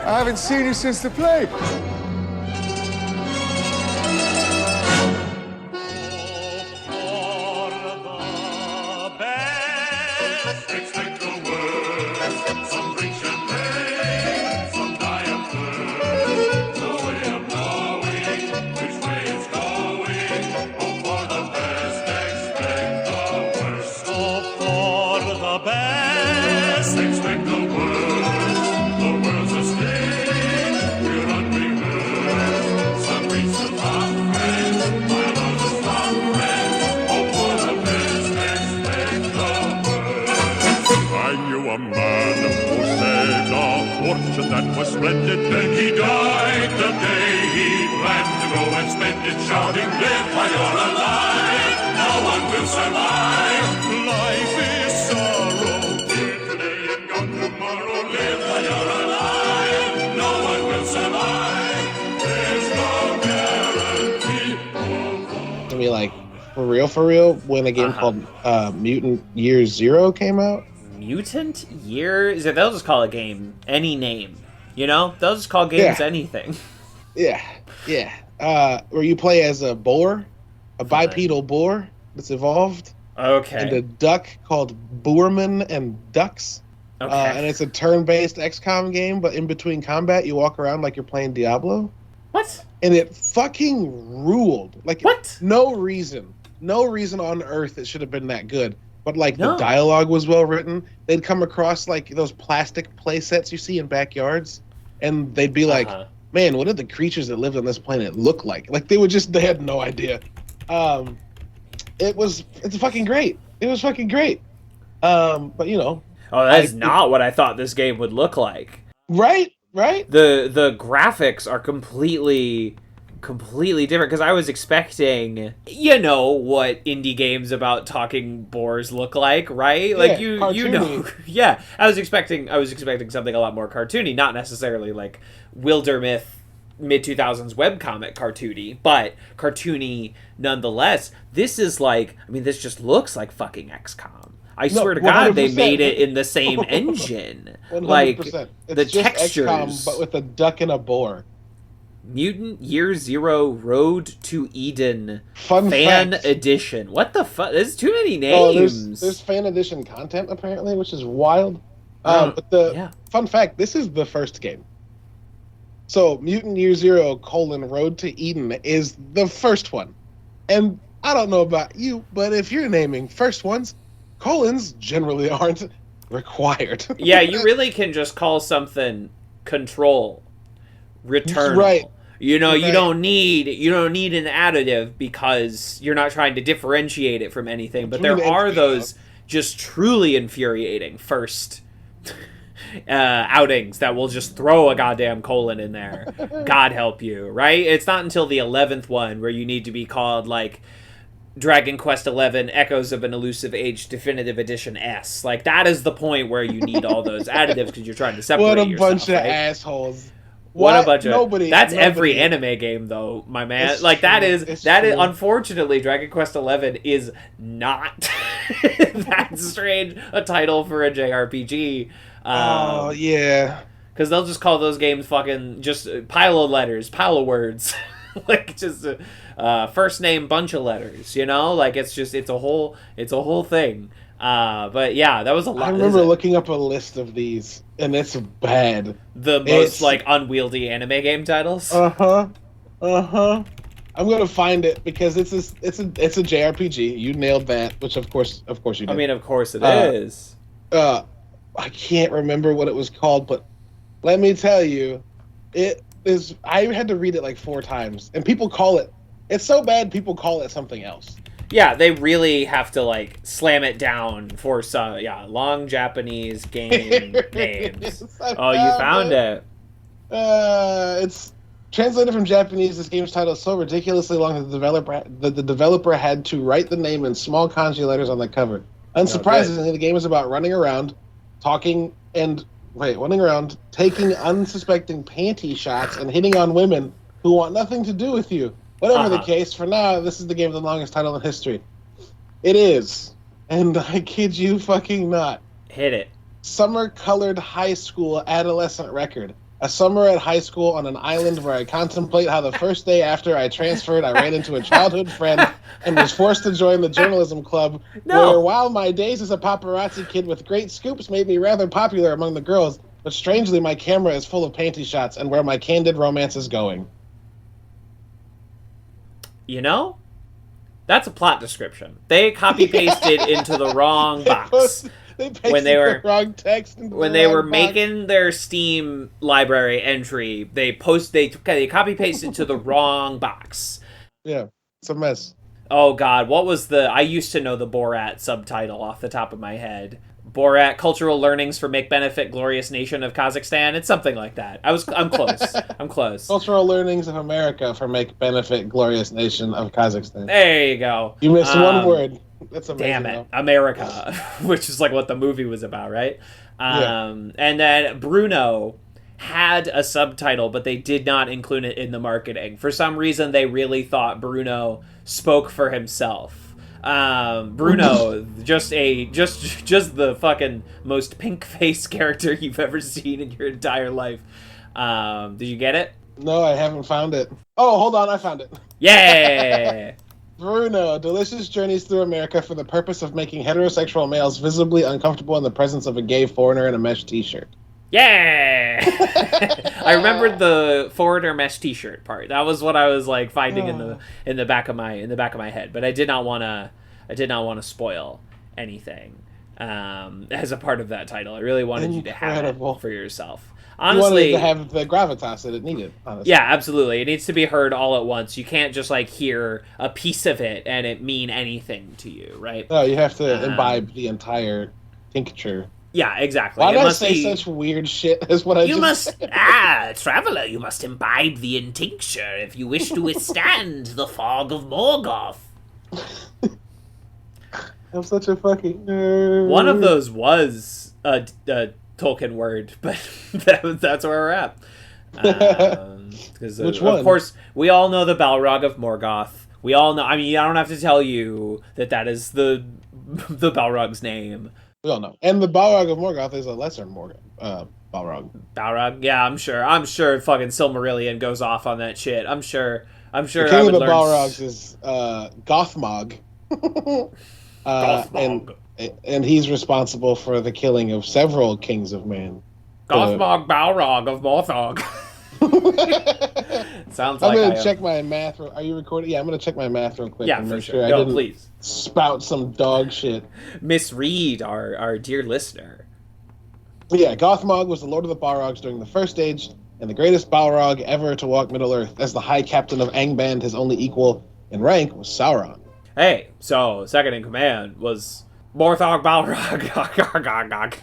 I haven't seen you since the plague. That was splendid. Then he died the day he planned to go and spend it shouting, live while you're alive. No one will survive. Life is sorrow. Here today and gone tomorrow. Live while you're alive. No one will survive. There's no guarantee. I mean, like, for real, when a game called Mutant Year Zero came out. Mutant Year? They'll just call a game any name. You know? They'll just call games anything. Yeah. Where you play as a boar, a bipedal boar that's evolved. Okay. And a duck called Boorman and Ducks. Okay. And it's a turn-based XCOM game, but in between combat, you walk around like you're playing Diablo. What? And it fucking ruled. Like, what? No reason on earth it should have been that good. But, like, the dialogue was well written. They'd come across, like, those plastic play sets you see in backyards, and they'd be like, man, what did the creatures that lived on this planet look like? Like, they had no idea. It's fucking great. It was fucking great. But, you know. Oh, that is not what I thought this game would look like. Right? The graphics are completely different, because I was expecting, you know, what indie games about talking boars look like, right? Like, you know, yeah. I was expecting something a lot more cartoony, not necessarily like Wildermyth mid-2000s webcomic cartoony, but cartoony nonetheless. This is like, I mean, this just looks like fucking XCOM. I swear to God, 100%. They made it in the same engine. 100%. Like, the textures. XCOM, but with a duck and a boar. Mutant Year Zero Road to Eden Fan Edition. What the fuck? There's too many names. There's fan edition content, apparently, which is wild. But the fun fact, this is the first game. So, Mutant Year Zero, Road to Eden is the first one. And I don't know about you, but if you're naming first ones, colons generally aren't required. Yeah, you really can just call something Control, Returnal. Right. You know, you don't need an additive because you're not trying to differentiate it from anything. But there are those just truly infuriating first outings that will just throw a goddamn colon in there. God help you, right? It's not until the 11th one where you need to be called like Dragon Quest XI Echoes of an Elusive Age Definitive Edition S. Like, that is the point where you need all those additives because you're trying to separate yourself. What a bunch of assholes. What a bunch of... That's every anime game, though, my man. It's like, that is unfortunately, Dragon Quest XI is not that strange a title for a JRPG. Oh, yeah. Because they'll just call those games fucking just pile of letters, pile of words. Like, just first name, bunch of letters, you know? Like, it's a whole thing. But yeah, that was a lot. I remember looking up a list of these, and it's bad. The most like unwieldy anime game titles. I'm gonna find it because it's a JRPG. You nailed that, which of course you did. I mean, of course it is. I can't remember what it was called, but let me tell you, it is. I had to read it like 4 times, and people call it. It's so bad, people call it something else. Yeah, they really have to, like, slam it down for some, long Japanese game names. Oh, you found it. It's translated from Japanese. This game's title is so ridiculously long that the developer had to write the name in small kanji letters on the cover. Unsurprisingly, the game is about running around, taking unsuspecting panty shots and hitting on women who want nothing to do with you. Whatever the case, for now, this is the game with the longest title in history. It is. And I kid you fucking not. Hit it. Summer-colored high school adolescent record. A summer at high school on an island where I contemplate how the first day after I transferred, I ran into a childhood friend and was forced to join the journalism club, where while my days as a paparazzi kid with great scoops made me rather popular among the girls, but strangely my camera is full of panty shots and where my candid romance is going. You know? That's a plot description. They copy-pasted into the wrong box. They pasted the wrong text into when they were making their Steam library entry, they copy-pasted to the wrong box. Yeah, it's a mess. Oh god, what was I used to know the Borat subtitle off the top of my head. Borat Cultural Learnings for Make Benefit Glorious Nation of Kazakhstan. It's something like that. I'm close. I'm close. Cultural Learnings of America for Make Benefit Glorious Nation of Kazakhstan. There you go. You missed one word. That's amazing. Damn it. America. Which is like what the movie was about, right? And then Bruno had a subtitle, but they did not include it in the marketing. For some reason, they really thought Bruno spoke for himself. Bruno, just the fucking most pink-faced character you've ever seen in your entire life. Did you get it? No, I haven't found it. Oh, hold on, I found it. Yeah! Bruno, delicious journeys through America for the purpose of making heterosexual males visibly uncomfortable in the presence of a gay foreigner in a mesh t-shirt. Yeah! I remembered the foreigner mesh t-shirt part. That was what I was like finding in the back of my head, but I did not want to spoil anything as a part of that title. I really wanted you to have it for yourself. Honestly, you wanted to have the gravitas that it needed. Honestly. Yeah, absolutely. It needs to be heard all at once. You can't just like hear a piece of it and it mean anything to you, right? No, you have to imbibe the entire tincture. Yeah, exactly. Why did I say such weird shit as what I just said? Traveler, you must imbibe the tincture if you wish to withstand the fog of Morgoth. I'm such a fucking nerd. One of those was a Tolkien word, but that's where we're at. Which one? Of course, we all know the Balrog of Morgoth. We all know. I mean, I don't have to tell you that is the Balrog's name. We all know. And the Balrog of Morgoth is a lesser Balrog. Balrog, yeah, I'm sure fucking Silmarillion goes off on that shit. I'm sure. The king of the Balrogs is Gothmog. Gothmog. And he's responsible for the killing of several kings of man. Gothmog Balrog of Morthog. Sounds like I'm gonna check my math. Are you recording? Yeah, I'm gonna check my math real quick. Yeah, and for make sure. I didn't please spout some dog shit. Misread our dear listener. Yeah, Gothmog was the Lord of the Balrogs during the First Age, and the greatest Balrog ever to walk Middle Earth. As the High Captain of Angband, his only equal in rank was Sauron. Hey, so second in command was Morthog Balrog.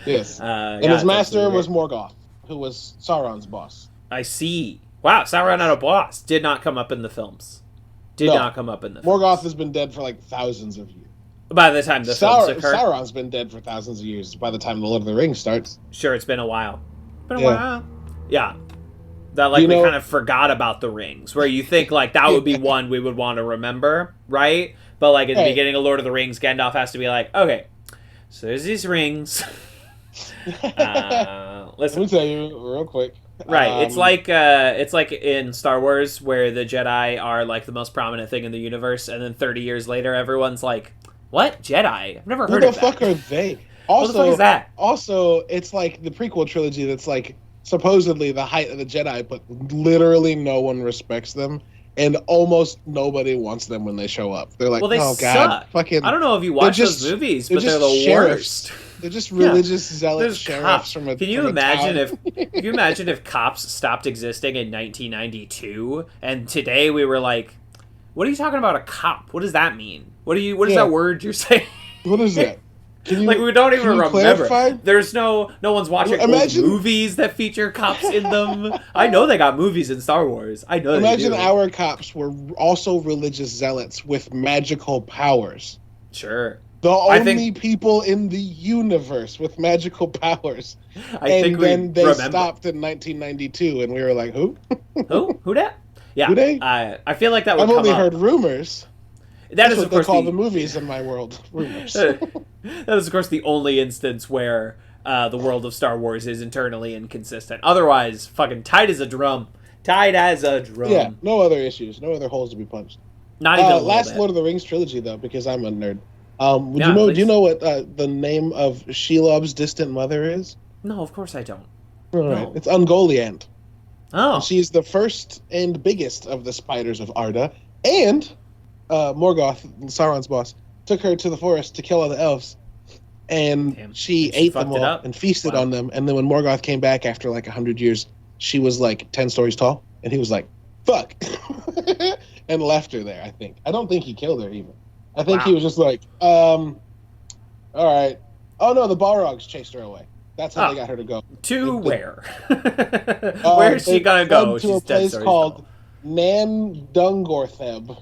Yes, and his master was Morgoth, who was Sauron's boss. I see. Wow, Sauron had a boss. Did not come up in the films. Morgoth has been dead for like thousands of years. By the time the films occur. Sauron's been dead for thousands of years by the time the Lord of the Rings starts. Sure, it's been a while. Yeah. That we kind of forgot about the rings, where you think like that would be one we would want to remember, right? But like at the beginning of Lord of the Rings, Gandalf has to be like, okay, so there's these rings. Listen, let me tell you real quick. Right, it's like in Star Wars where the Jedi are like the most prominent thing in the universe, and then 30 years later, everyone's like, "What Jedi? I've never heard of that." Who the fuck are they? Also, what the fuck is that? Also, it's like the prequel trilogy that's like supposedly the height of the Jedi, but literally no one respects them, and almost nobody wants them when they show up. They're like, well, they oh suck. god, fucking. I don't know if you watch those movies, but they're the worst. They're just religious zealot sheriffs from a. Can you imagine if cops stopped existing in 1992 and today we were like, what are you talking about a cop? What does that mean? What is that word you're saying? What is that? We don't even remember. Clarify? There's no one's watching old movies that feature cops in them. I know they got movies in Star Wars. I know. Imagine our cops were also religious zealots with magical powers. Sure. The only people in the universe with magical powers. Then they stopped in 1992, and we were like, who? Who that? Yeah. Who they? I feel like that would I've only heard rumors. That is, what of course, they call the movies in my world. Rumors. That is, of course, the only instance where the world of Star Wars is internally inconsistent. Otherwise, fucking tight as a drum. Tight as a drum. Yeah, no other issues, no other holes to be punched. Not even a little last bit. Lord of the Rings trilogy, though, because I'm a nerd. Yeah, do you know what the name of Shelob's distant mother is? No, of course I don't. All No. right, it's Ungoliant. Oh. And she's the first and biggest of the spiders of Arda. And Morgoth, Sauron's boss, took her to the forest to kill all the elves. And she ate them all and feasted on them. And then when Morgoth came back after like 100 years, she was like 10 stories tall. And he was like, fuck. And left her there, I think. I don't think he killed her even. I think he was just like, all right. Oh, no, the Balrogs chased her away. That's how they got her to go. To where? Where's she gonna go? To a place called Nan Dungortheb.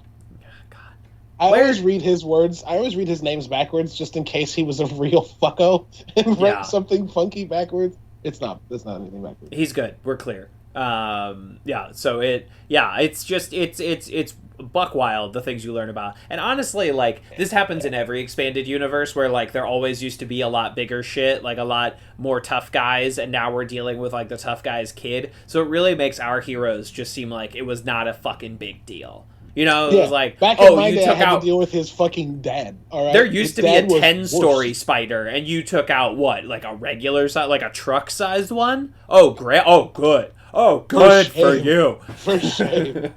I always read his words. I always read his names backwards just in case he was a real fucko and wrote something funky backwards. It's not anything backwards. He's good. We're clear. So it's buck wild, the things you learn about. And honestly, like, this happens in every expanded universe where, like, there always used to be a lot bigger shit, like a lot more tough guys, and now we're dealing with, like, the tough guy's kid. So it really makes our heroes just seem like it was not a fucking big deal. You know, it was like, back in my day, I had to deal with his fucking dad. All right, there used to be a 10-story spider, and you took out what, like a regular size, like a truck-sized one? Oh, great! Oh, good! Oh, good for you! For shame!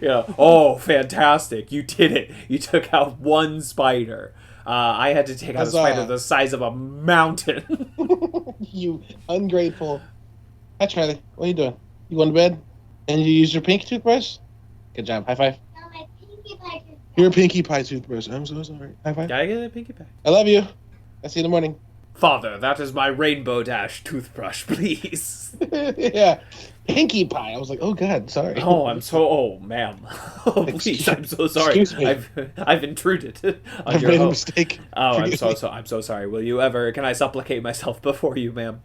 Yeah. Oh, fantastic! You did it! You took out one spider. I had to take out a spider the size of a mountain. You ungrateful! Hi, Charlie. What are you doing? You going to bed? And you use your pink toothbrush? Good job. High five. No, my Pinkie Pie toothbrush. Your Pinkie Pie toothbrush. I'm so sorry. High five. Gotta get a Pinkie Pie. I love you. I'll see you in the morning. Father, that is my Rainbow Dash toothbrush, please. Yeah. Pinkie Pie. I was like, oh, God, sorry. Oh, ma'am. Oh, please, I'm so sorry. Excuse me. I've intruded on I've your made a home. mistake. Oh, I'm so sorry. Will you ever, can I supplicate myself before you, ma'am?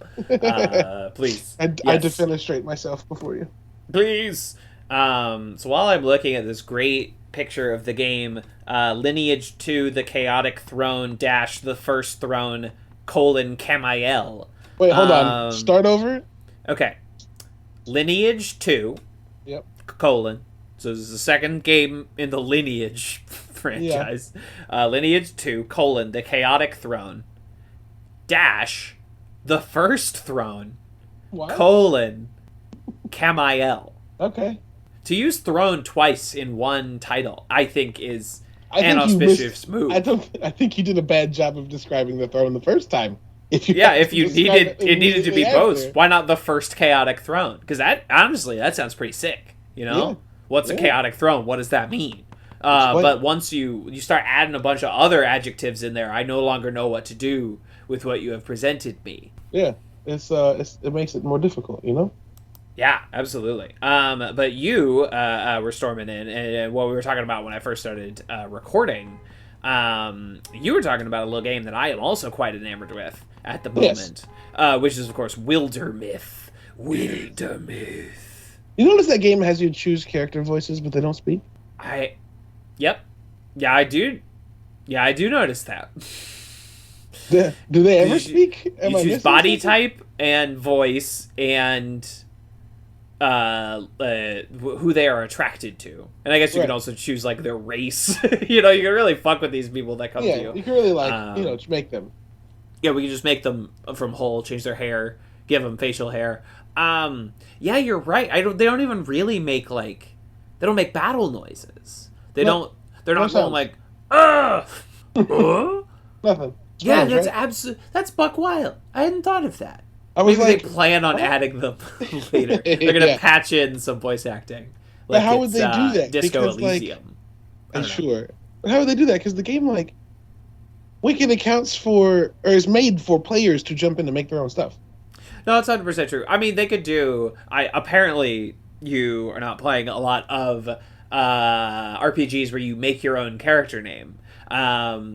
Please. I defenestrate myself before you. Please. So while I'm looking at this great picture of the game, Lineage 2, the Chaotic Throne, dash the First Throne, Camael. Wait, hold on. Start over? Okay. Lineage 2, yep. So this is the second game in the Lineage franchise. Yeah. Lineage 2, the Chaotic Throne, dash the First Throne, Camael. Okay. To use throne twice in one title, I think is an auspicious move. I think you did a bad job of describing the throne the first time. It needed to be both. Why not the first chaotic throne? Because that sounds pretty sick. You know, yeah. What's a chaotic throne? What does that mean? But once you start adding a bunch of other adjectives in there, I no longer know what to do with what you have presented me. Yeah, it makes it more difficult. You know. Yeah, absolutely. But you were storming in, and what we were talking about when I first started recording, you were talking about a little game that I am also quite enamored with at the moment, which is, of course, Wildermyth. Wildermyth. You notice that game has you choose character voices, but they don't speak? Yep. Yeah, I do. Yeah, I do notice that. Do they ever speak? You choose body type and voice and who they are attracted to, and I guess you can also choose like their race. You know, you can really fuck with these people that come to you. You can really just make them. Yeah, we can just make them from whole, change their hair, give them facial hair. Yeah, you're right. They don't even really make they don't make battle noises. They're not going like nothing. Yeah, that's buck wild. I hadn't thought of that. Maybe they plan on adding them later. They're gonna patch in some voice acting. But how would they do that? Disco Elysium. Sure. But how would they do that? Because the game Wicked accounts for, or is made for players to jump in and make their own stuff. No, it's 100% true. I mean, they could do. Apparently you are not playing a lot of RPGs where you make your own character name,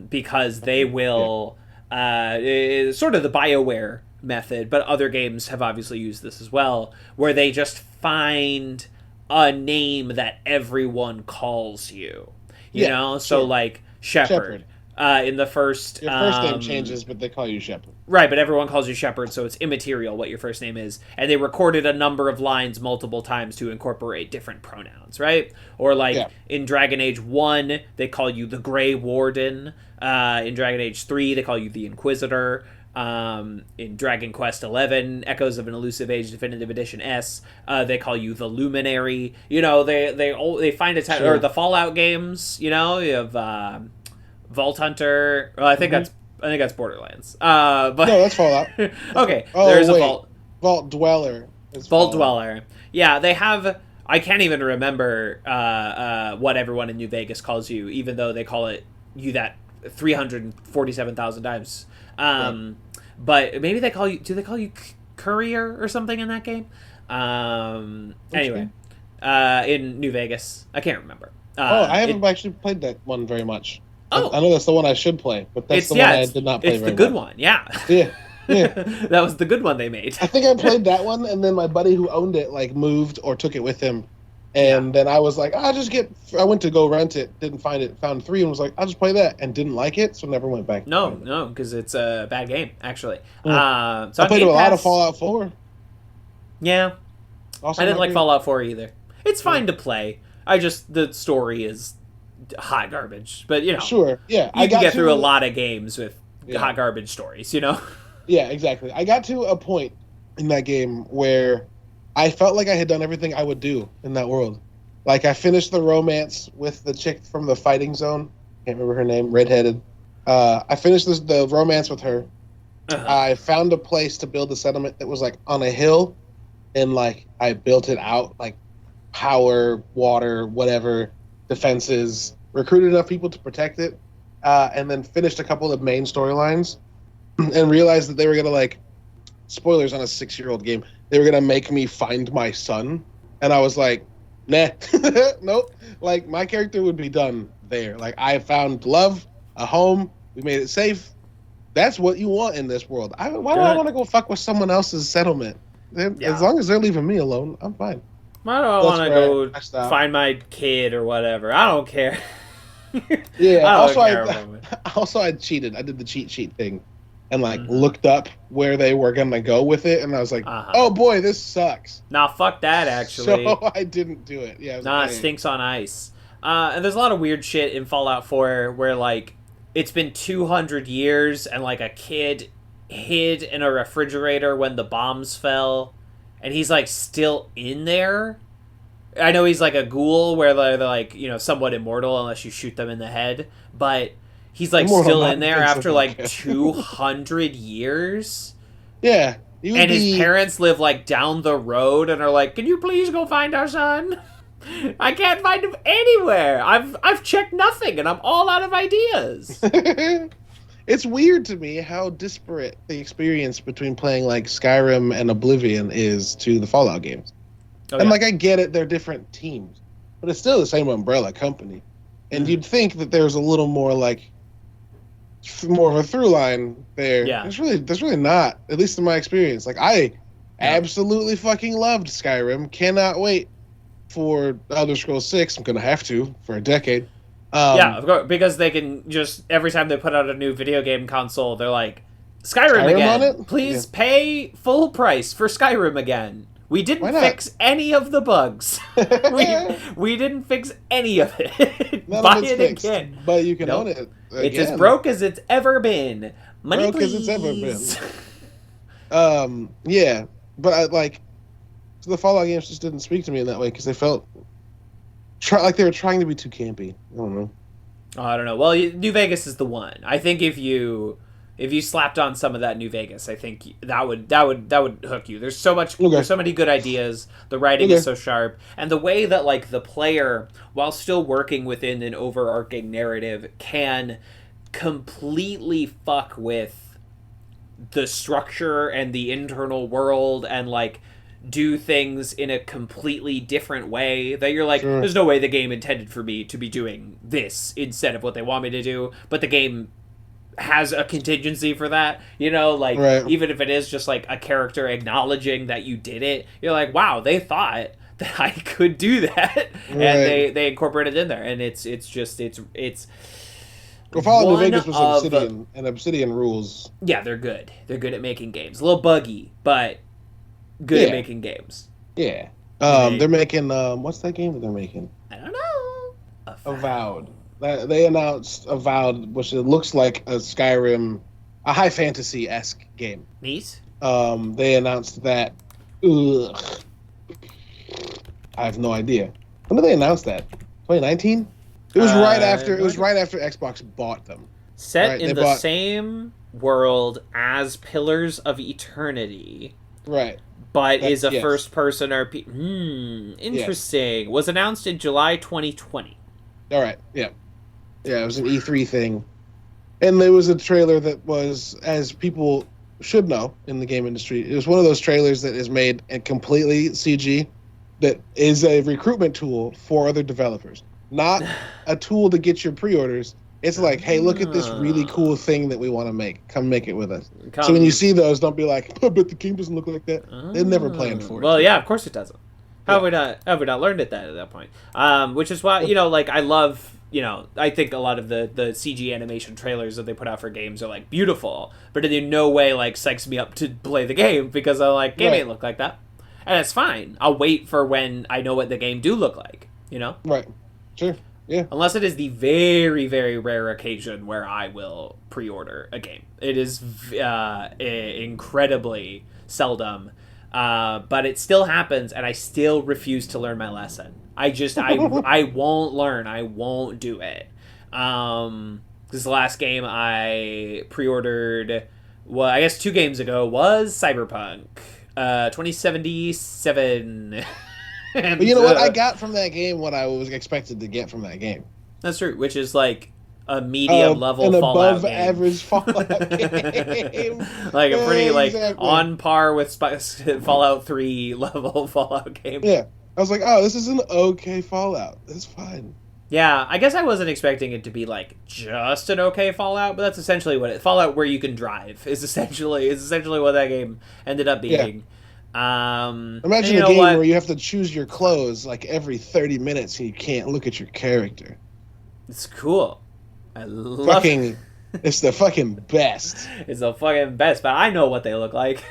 because they will sort of the BioWare method, but other games have obviously used this as well, where they just find a name that everyone calls you. You know, so like Shepherd. In the first... Your first name changes, but they call you Shepard. Right, but everyone calls you Shepard, so it's immaterial what your first name is. And they recorded a number of lines multiple times to incorporate different pronouns, right? Or in Dragon Age 1, they call you the Grey Warden. In Dragon Age 3, they call you the Inquisitor. In Dragon Quest 11, Echoes of an Elusive Age Definitive Edition S, they call you the Luminary. You know, they find a time... Sure. Or the Fallout games, you know, you have... Vault Hunter. Well, I think that's Borderlands. But no, that's Fallout. Okay, there's a Vault Dweller. Vault Dweller. Yeah, they have. I can't even remember what everyone in New Vegas calls you, even though they call it you that 347,000 times. Right. But maybe they call you. Do they call you Courier or something in that game? Anyway, in New Vegas, I can't remember. I haven't actually played that one very much. Oh. I know that's the one I should play, but that's the one I did not play very much. It's the good one, yeah. Yeah. That was the good one they made. I think I played that one, and then my buddy who owned it, moved or took it with him. And then I was like, I went to go rent it, didn't find it, found 3, and was like, I'll just play that, and didnidn't like it, so never went back. No, because it's a bad game, actually. So I played a lot of Fallout 4. Yeah. Also I didn't like Fallout 4 either. It's fine to play. The story is hot garbage, but sure, yeah, you can get through a lot of games with hot garbage stories, Yeah, exactly. I got to a point in that game where I felt like I had done everything I would do in that world. Like, I finished the romance with the chick from the fighting zone. Can't remember her name, redheaded. I finished the romance with her. Uh-huh. I found a place to build a settlement that was on a hill, and I built it out, power, water, whatever, defenses, recruited enough people to protect it, and then finished a couple of main storylines, and realized that they were gonna spoilers on a 6-year-old game. They were gonna make me find my son, and I was like, nah, nope. My character would be done there. I found love, a home. We made it safe. That's what you want in this world. Why do I want to go fuck with someone else's settlement? As long as they're leaving me alone, I'm fine. Why do I want to go find my kid or whatever? I don't care. Yeah. Also, I cheated. I did the cheat sheet thing, and looked up where they were gonna go with it, and I was like, oh boy, this sucks. Nah, fuck that. Actually, so I didn't do it. Yeah. It stinks on ice. And there's a lot of weird shit in Fallout 4 where it's been 200 years, and a kid hid in a refrigerator when the bombs fell. And he's, still in there. I know he's, a ghoul where they're, somewhat immortal unless you shoot them in the head. But he's, still in there after, 200 years. Yeah. His parents live, down the road and are like, can you please go find our son? I can't find him anywhere. I've checked nothing, and I'm all out of ideas. It's weird to me how disparate the experience between playing Skyrim and Oblivion is to the Fallout games. Oh, and I get it, they're different teams, but it's still the same umbrella company. And you'd think that there's a little more more of a through line there. Yeah. There's really not, at least in my experience. I absolutely fucking loved Skyrim. Cannot wait for Elder Scrolls 6. I'm gonna have to for a decade. Yeah, of course, because they can just, every time they put out a new video game console, they're like, Skyrim again. On it? Please pay full price for Skyrim again. We didn't fix any of the bugs. we didn't fix any of it. Buy it fixed, again. But you can own it again. It's as broke as it's ever been. Money, broke please. As it's ever been. Yeah, but so the Fallout games just didn't speak to me in that way because they felt they were trying to be too campy. I don't know. Oh, I don't know. Well, New Vegas is the one. I think if you slapped on some of that New Vegas, I think that would hook you. There's so much. Okay. There's so many good ideas. The writing is so sharp, and the way that the player, while still working within an overarching narrative, can completely fuck with the structure and the internal world and do things in a completely different way that you're sure. There's no way the game intended for me to be doing this instead of what they want me to do, but the game has a contingency for that, right. Even if it is just a character acknowledging that you did it, you're wow, they thought that I could do that. Right. And they incorporate it in there, and it's Well, Fallout New Vegas was Obsidian, and Obsidian rules. Yeah, they're good. They're good at making games. A little buggy, but good at making games. Yeah. They're making what's that game that they're making? I don't know. Avowed. They announced Avowed, which it looks like a Skyrim, a high fantasy-esque game. Neat. They announced that. Ugh. I have no idea. When did they announce that? 2019? It was right after. It was right after Xbox bought them. Set in the same world as Pillars of Eternity. Right. But is a first-person RPG. Interesting. Yes. Was announced in July 2020. All right. Yeah. Yeah, it was an E3 thing. And there was a trailer that was, as people should know in the game industry, it was one of those trailers that is made and completely CG, that is a recruitment tool for other developers. Not a tool to get your pre-orders. It's like, hey, look at this really cool thing that we want to make. Come make it with us. So when you see those, don't be like, oh, but the game doesn't look like that. They never planned for it. Well, yeah, of course it doesn't. How have we not learned it at that point? Which is why, I love, I think a lot of the CG animation trailers that they put out for games are, like, beautiful. But it in no way, like, psychs me up to play the game because I'm like, game ain't look like that. And it's fine. I'll wait for when I know what the game do look like, Right. Sure. Yeah. Unless it is the very, very rare occasion where I will pre-order a game. It is incredibly seldom, but it still happens, and I still refuse to learn my lesson. I won't learn. I won't do it. This last game I pre-ordered, well, I guess 2 games ago, was Cyberpunk 2077. But you know what? I got from that game what I was expected to get from that game. That's true, which is like a medium level an Fallout above game. Average Fallout game. Like a pretty on par with Fallout 3 level Fallout game. Yeah. I was like, oh, this is an okay Fallout. It's fine. Yeah, I guess I wasn't expecting it to be like just an okay Fallout, but that's essentially what Fallout where you can drive is essentially what that game ended up being. Yeah. Imagine a game where you have to choose your clothes like every 30 minutes and you can't look at your character. It's cool. I love it. It's the fucking best. It's the fucking best, but I know what they look like.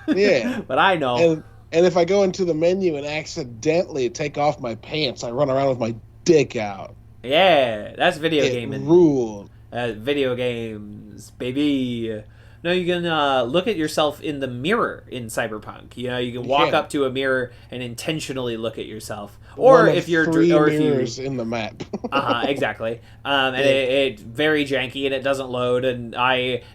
Yeah. But I know. And if I go into the menu and accidentally take off my pants, I run around with my dick out. Yeah, that's video gaming. Rule. Video games, baby. No, you can look at yourself in the mirror in Cyberpunk. You can walk up to a mirror and intentionally look at yourself. Or if you're mirrors in the map. Exactly. And it's very janky and it doesn't load. And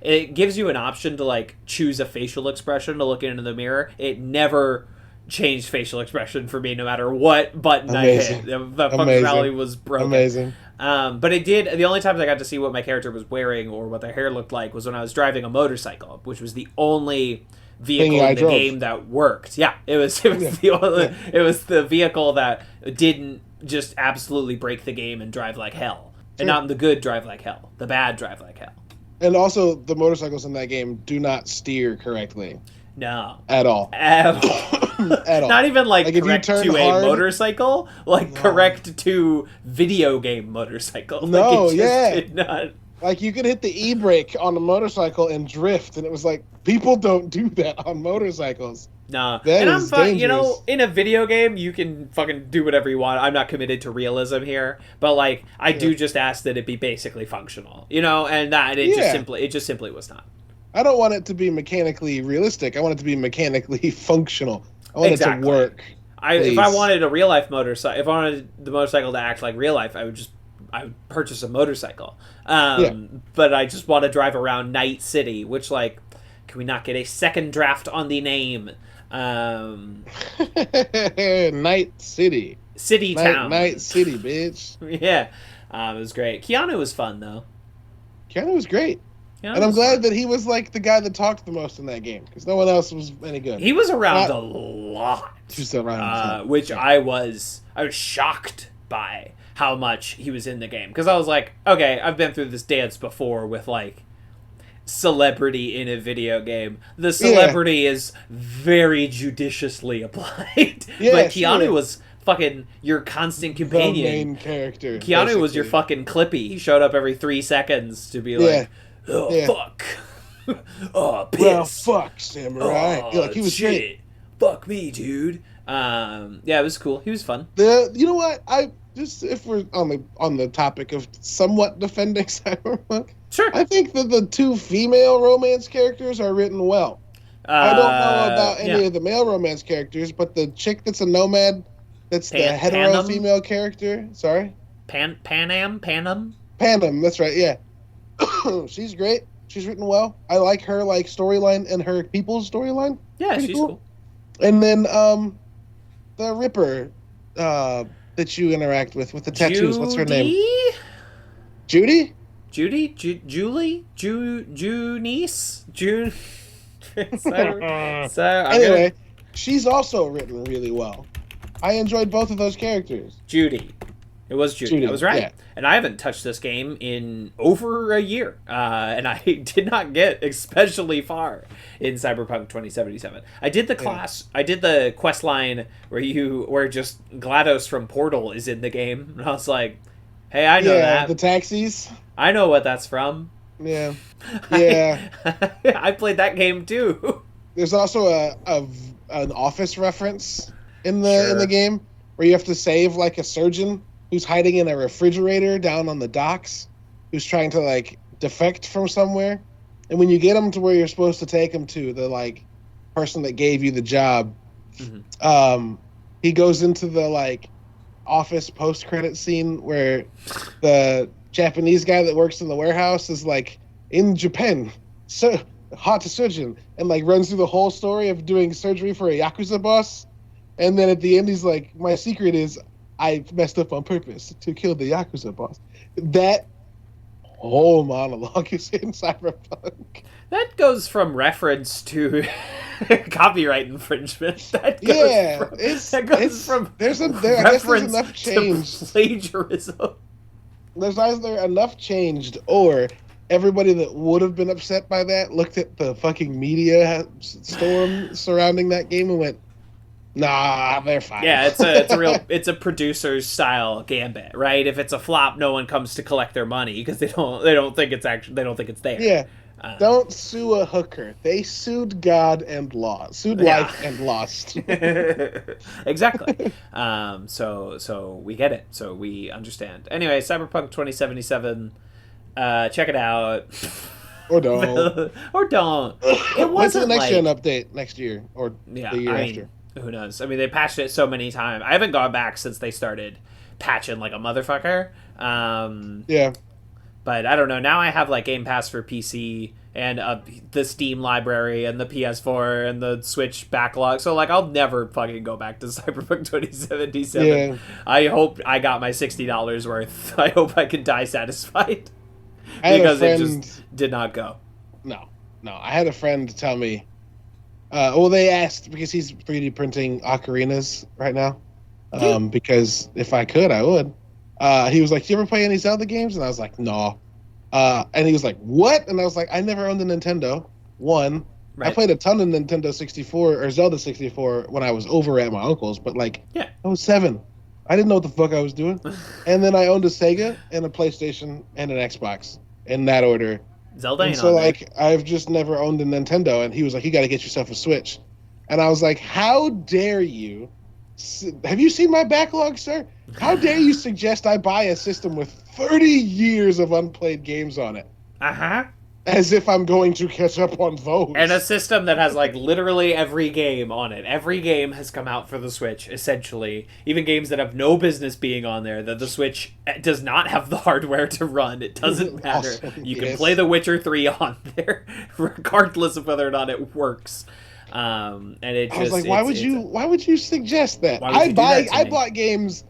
it gives you an option to like choose a facial expression to look into the mirror. It never changed facial expression for me, no matter what button I hit. The functionality was broken. Amazing. But it did. The only times I got to see what my character was wearing or what their hair looked like was when I was driving a motorcycle, which was the only vehicle in the game that worked. Yeah, it was the vehicle that didn't just absolutely break the game and drive like hell, and not the good drive like hell, the bad drive like hell. And also, the motorcycles in that game do not steer correctly. No. At all. At all. Not even like correct to a motorcycle, correct to video game motorcycle. No, did not. Like you could hit the e-brake on a motorcycle and drift, and it was like, people don't do that on motorcycles. Nah. That is dangerous. In a video game, you can fucking do whatever you want. I'm not committed to realism here, but like, I do just ask that it be basically functional, and that it just simply was not. I don't want it to be mechanically realistic. I want it to be mechanically functional. I want it to work. If I wanted a real life motorcycle, if I wanted the motorcycle to act like real life, I would purchase a motorcycle. But I just want to drive around Night City, which can we not get a second draft on the name? Night City. City Town. Night City, bitch. Yeah. It was great. Keanu was fun, though. Keanu was great. And I'm glad that he was the guy that talked the most in that game, because no one else was any good. He was around a lot. He was around which I was shocked by how much he was in the game. Because I was like, okay, I've been through this dance before with celebrity in a video game. The celebrity is very judiciously applied. But Keanu was fucking your constant companion. The main character. Keanu basically. was your fucking Clippy. He showed up every 3 seconds to be like, fuck. Oh, piss. Well, fuck, Samurai. Oh, Like, he was shit. great. Fuck me, dude. Yeah, it was cool. He was fun. You know what? If we're on the topic of somewhat defending Cyberpunk, Sure. I think that the 2 female romance characters are written well. I don't know about any of the male romance characters, but the chick that's a nomad, that's the hetero female character. Sorry, Panam. Panam. That's right. Yeah, she's great. She's written well. I like her storyline and her people's storyline. Yeah, she's cool. And then the Ripper that you interact with the tattoos. What's her name? Judy? Julie? Junice? June? Anyway, she's also written really well. I enjoyed both of those characters. Judy. It was Judy. I was right. Yeah. And I haven't touched this game in over a year. And I did not get especially far in Cyberpunk 2077. I did the quest line where just GLaDOS from Portal is in the game. And I was like, hey, I know that. The taxis. I know what that's from. Yeah. Yeah. I played that game too. There's also an Office reference in the game where you have to save a surgeon who's hiding in a refrigerator down on the docks, who's trying to defect from somewhere. And when you get him to where you're supposed to take him to, the person that gave you the job, he goes into the Office post-credit scene where the Japanese guy that works in the warehouse is in Japan, hot surgeon, and runs through the whole story of doing surgery for a Yakuza boss. And then at the end, he's like, my secret is I messed up on purpose to kill the Yakuza boss. That whole monologue is in Cyberpunk. That goes from reference to copyright infringement. There's enough change. Plagiarism. There's either enough changed, or everybody that would have been upset by that looked at the fucking media storm surrounding that game and went, nah, they're fine. Yeah, it's a producer's style gambit, right? If it's a flop, no one comes to collect their money because they don't think it's there. Yeah. Don't sue a hooker. They sued God and lost. Life and lost. Exactly. So we get it. So we understand. Anyway, Cyberpunk 2077. Check it out. Or don't. Or don't. It wasn't When's the next gen update next year or the year after? Who knows? I mean, they patched it so many times. I haven't gone back since they started patching like a motherfucker. Yeah. But I don't know. Now I have Game Pass for PC and the Steam library and the PS4 and the Switch backlog. So I'll never fucking go back to Cyberpunk 2077. Yeah. I hope I got my $60 worth. I hope I can die satisfied. Because it just did not go. No. I had a friend tell me. They asked because he's 3D printing ocarinas right now. Because if I could, I would. He was like, "Do you ever play any Zelda games?" And I was like, "No." And he was like, "What?" And I was like, "I never owned a Nintendo. One, I played a ton of Nintendo 64 or Zelda 64 when I was over at my uncle's, but I was 7. I didn't know what the fuck I was doing. And then I owned a Sega and a PlayStation and an Xbox in that order. Zelda ain't so I've just never owned a Nintendo." And he was like, "You got to get yourself a Switch." And I was like, "How dare you? Have you seen my backlog, sir? How dare you suggest I buy a system with 30 years of unplayed games on it?" Uh-huh. As if I'm going to catch up on those. And a system that has literally every game on it. Every game has come out for the Switch, essentially. Even games that have no business being on there, that the Switch does not have the hardware to run. It doesn't matter. Awesome. You can play The Witcher 3 on there, regardless of whether or not it works. And it just, I was like, why would you suggest that? I bought games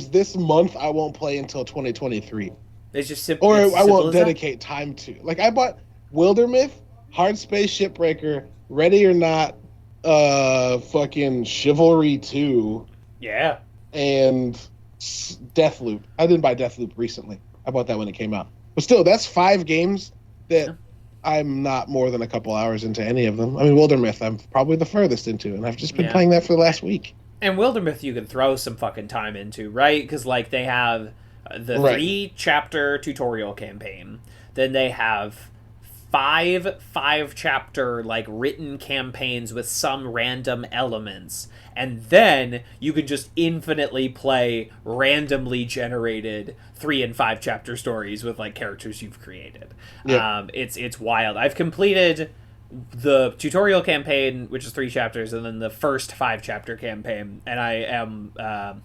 this month I won't play until 2023. It's just simple. Or I won't dedicate time to. I bought Wildermyth, Hardspace Shipbreaker, Ready or Not, fucking Chivalry 2. Yeah. And Deathloop. I didn't buy Deathloop recently. I bought that when it came out. But still, that's 5 games that I'm not more than a couple hours into any of them. I mean, Wildermyth, I'm probably the furthest into, and I've just been playing that for the last week. And Wildermyth you can throw some fucking time into, right? Because, like, they have the 3-chapter tutorial campaign. Then they have 5-chapter, like, written campaigns with some random elements. And then you can just infinitely play randomly generated 3 and 5-chapter stories with, like, characters you've created. Yep. It's wild. I've completed the tutorial campaign, which is 3 chapters, and then the first 5-chapter campaign, and I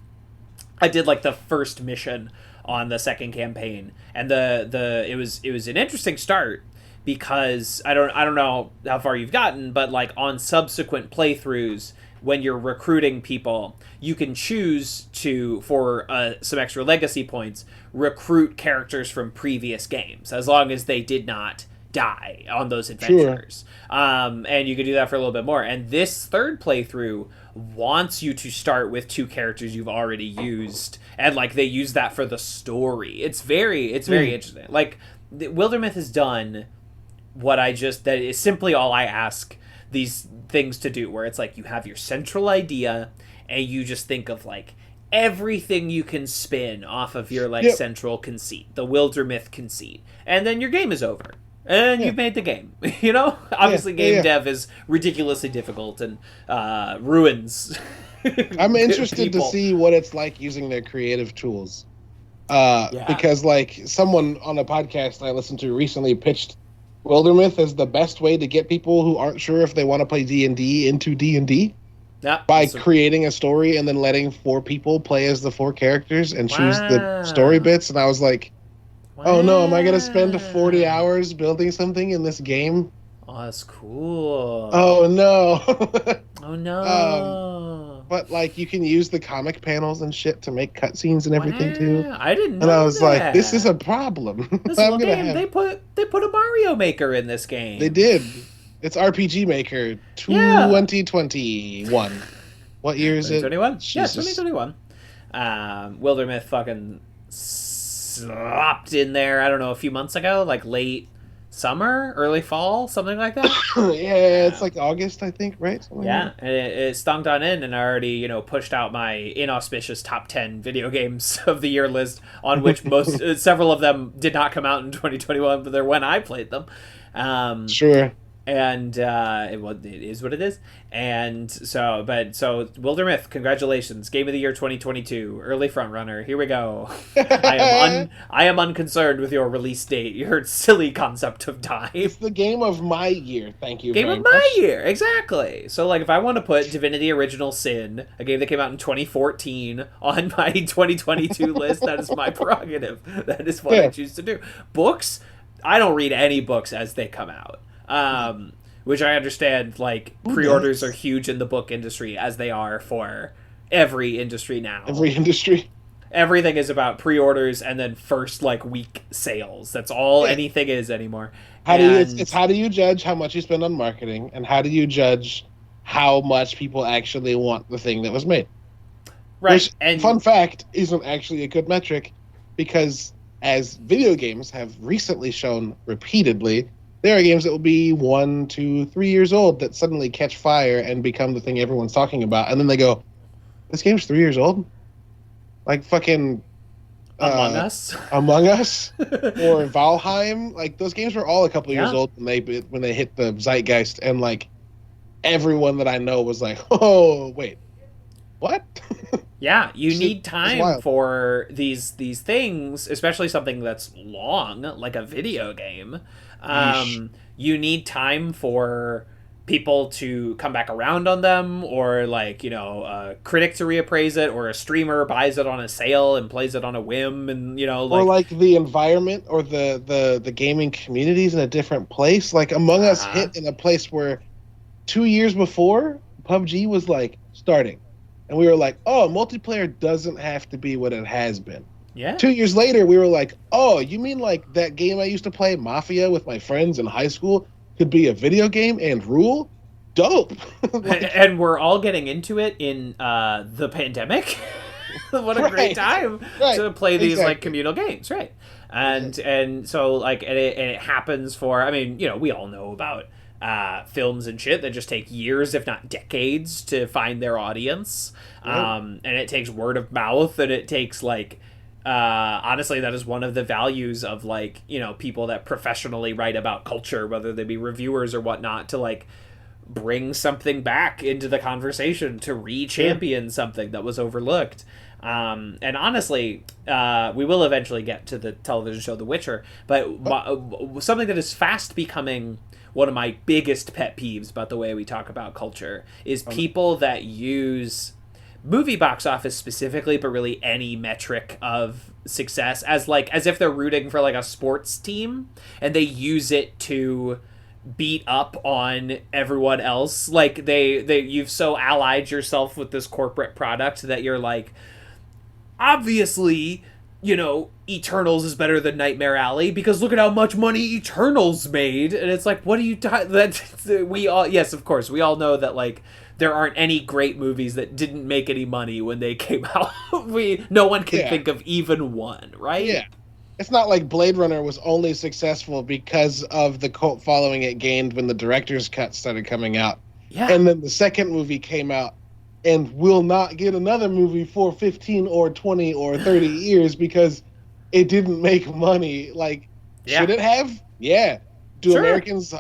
did like the first mission on the second campaign, and it was an interesting start because I don't know how far you've gotten, but like on subsequent playthroughs, when you're recruiting people, you can choose to, for some extra legacy points, recruit characters from previous games as long as they did not die on those adventures. Sure. And you can do that for a little bit more. And this third playthrough wants you to start with 2 characters you've already used, and like they use that for the story. It's very interesting. Like Wildermyth has done that is simply all I ask these things to do, where it's like you have your central idea and you just think of like everything you can spin off of your like central conceit, the Wildermyth conceit, and then your game is over. And you've made the game, you know? Obviously, game dev is ridiculously difficult and ruins. I'm interested to see what it's like using their creative tools. Because, like, someone on a podcast I listened to recently pitched Wildermyth as the best way to get people who aren't sure if they want to play D&D into D&D. By creating a story and then letting 4 people play as the 4 characters and choose the story bits. And I was like, oh no, am I going to spend 40 hours building something in this game? Oh, that's cool. Oh no. Oh no. But like you can use the comic panels and shit to make cutscenes and everything too. I didn't know. And I was like, this is a problem. This little game, they put a Mario Maker in this game. They did. It's RPG Maker 2021. What year is it? 2021? Yeah, 2021. Wildermyth fucking slopped in there, I don't know, a few months ago, like late summer, early fall, something like that. Yeah, it's like August, I think, right? Something and it stunk on in, and I already, pushed out my inauspicious top 10 video games of the year list, on which several of them did not come out in 2021, but they're when I played them. Sure. And it is what it is. And so Wildermyth, congratulations, Game of the Year 2022, early frontrunner. Here we go. I am unconcerned with your release date. Your silly concept of time. It's the game of my year. Thank you. Game of my year, exactly. So like, if I want to put Divinity: Original Sin, a game that came out in 2014, on my 2022 list, that is my prerogative. That is what I choose to do. Books, I don't read any books as they come out. Which I understand, like, pre-orders are huge in the book industry, as they are for every industry now. Every industry. Everything is about pre-orders and then first, like, week sales. That's all anything is anymore. It's how do you judge how much you spend on marketing, and how do you judge how much people actually want the thing that was made? Right. Which, and fun fact, isn't actually a good metric, because as video games have recently shown repeatedly, there are games that will be 1, 2, 3 years old that suddenly catch fire and become the thing everyone's talking about. And then they go, this game's 3 years old? Like fucking... Among Us? Among Us? Or Valheim? Like, those games were all a couple years old when they hit the zeitgeist. And, like, everyone that I know was like, oh, wait. What? Yeah, you need time for these things, especially something that's long, like a video game. You need time for people to come back around on them, or like, a critic to reappraise it, or a streamer buys it on a sale and plays it on a whim, and or like the environment or the gaming community's in a different place. Like Among Us hit in a place where 2 years before PUBG was like starting, and we were like, oh, multiplayer doesn't have to be what it has been. Yeah. 2 years later, we were like, oh, you mean like that game I used to play, Mafia, with my friends in high school, could be a video game and rule? Dope. And we're all getting into it in the pandemic. What a great time to play these like communal games, right? And so like, and it happens for, I mean, we all know about films and shit that just take years, if not decades, to find their audience. And it takes word of mouth, and it takes like, honestly, that is one of the values of like, you know, people that professionally write about culture, whether they be reviewers or whatnot, to like bring something back into the conversation, to re-champion something that was overlooked. And honestly, we will eventually get to the television show The Witcher, but something that is fast becoming one of my biggest pet peeves about the way we talk about culture is people that use movie box office specifically, but really any metric of success as if they're rooting for like a sports team, and they use it to beat up on everyone else. Like you've so allied yourself with this corporate product that you're like, obviously, you know, Eternals is better than Nightmare Alley because look at how much money Eternals made. And it's like, what are you we all, yes, of course, we all know that like there aren't any great movies that didn't make any money when they came out. No one can think of even one, right? Yeah. It's not like Blade Runner was only successful because of the cult following it gained when the director's cut started coming out. Yeah. And then the second movie came out and will not get another movie for 15 or 20 or 30 years because it didn't make money. Like, should it have? Yeah. Do Americans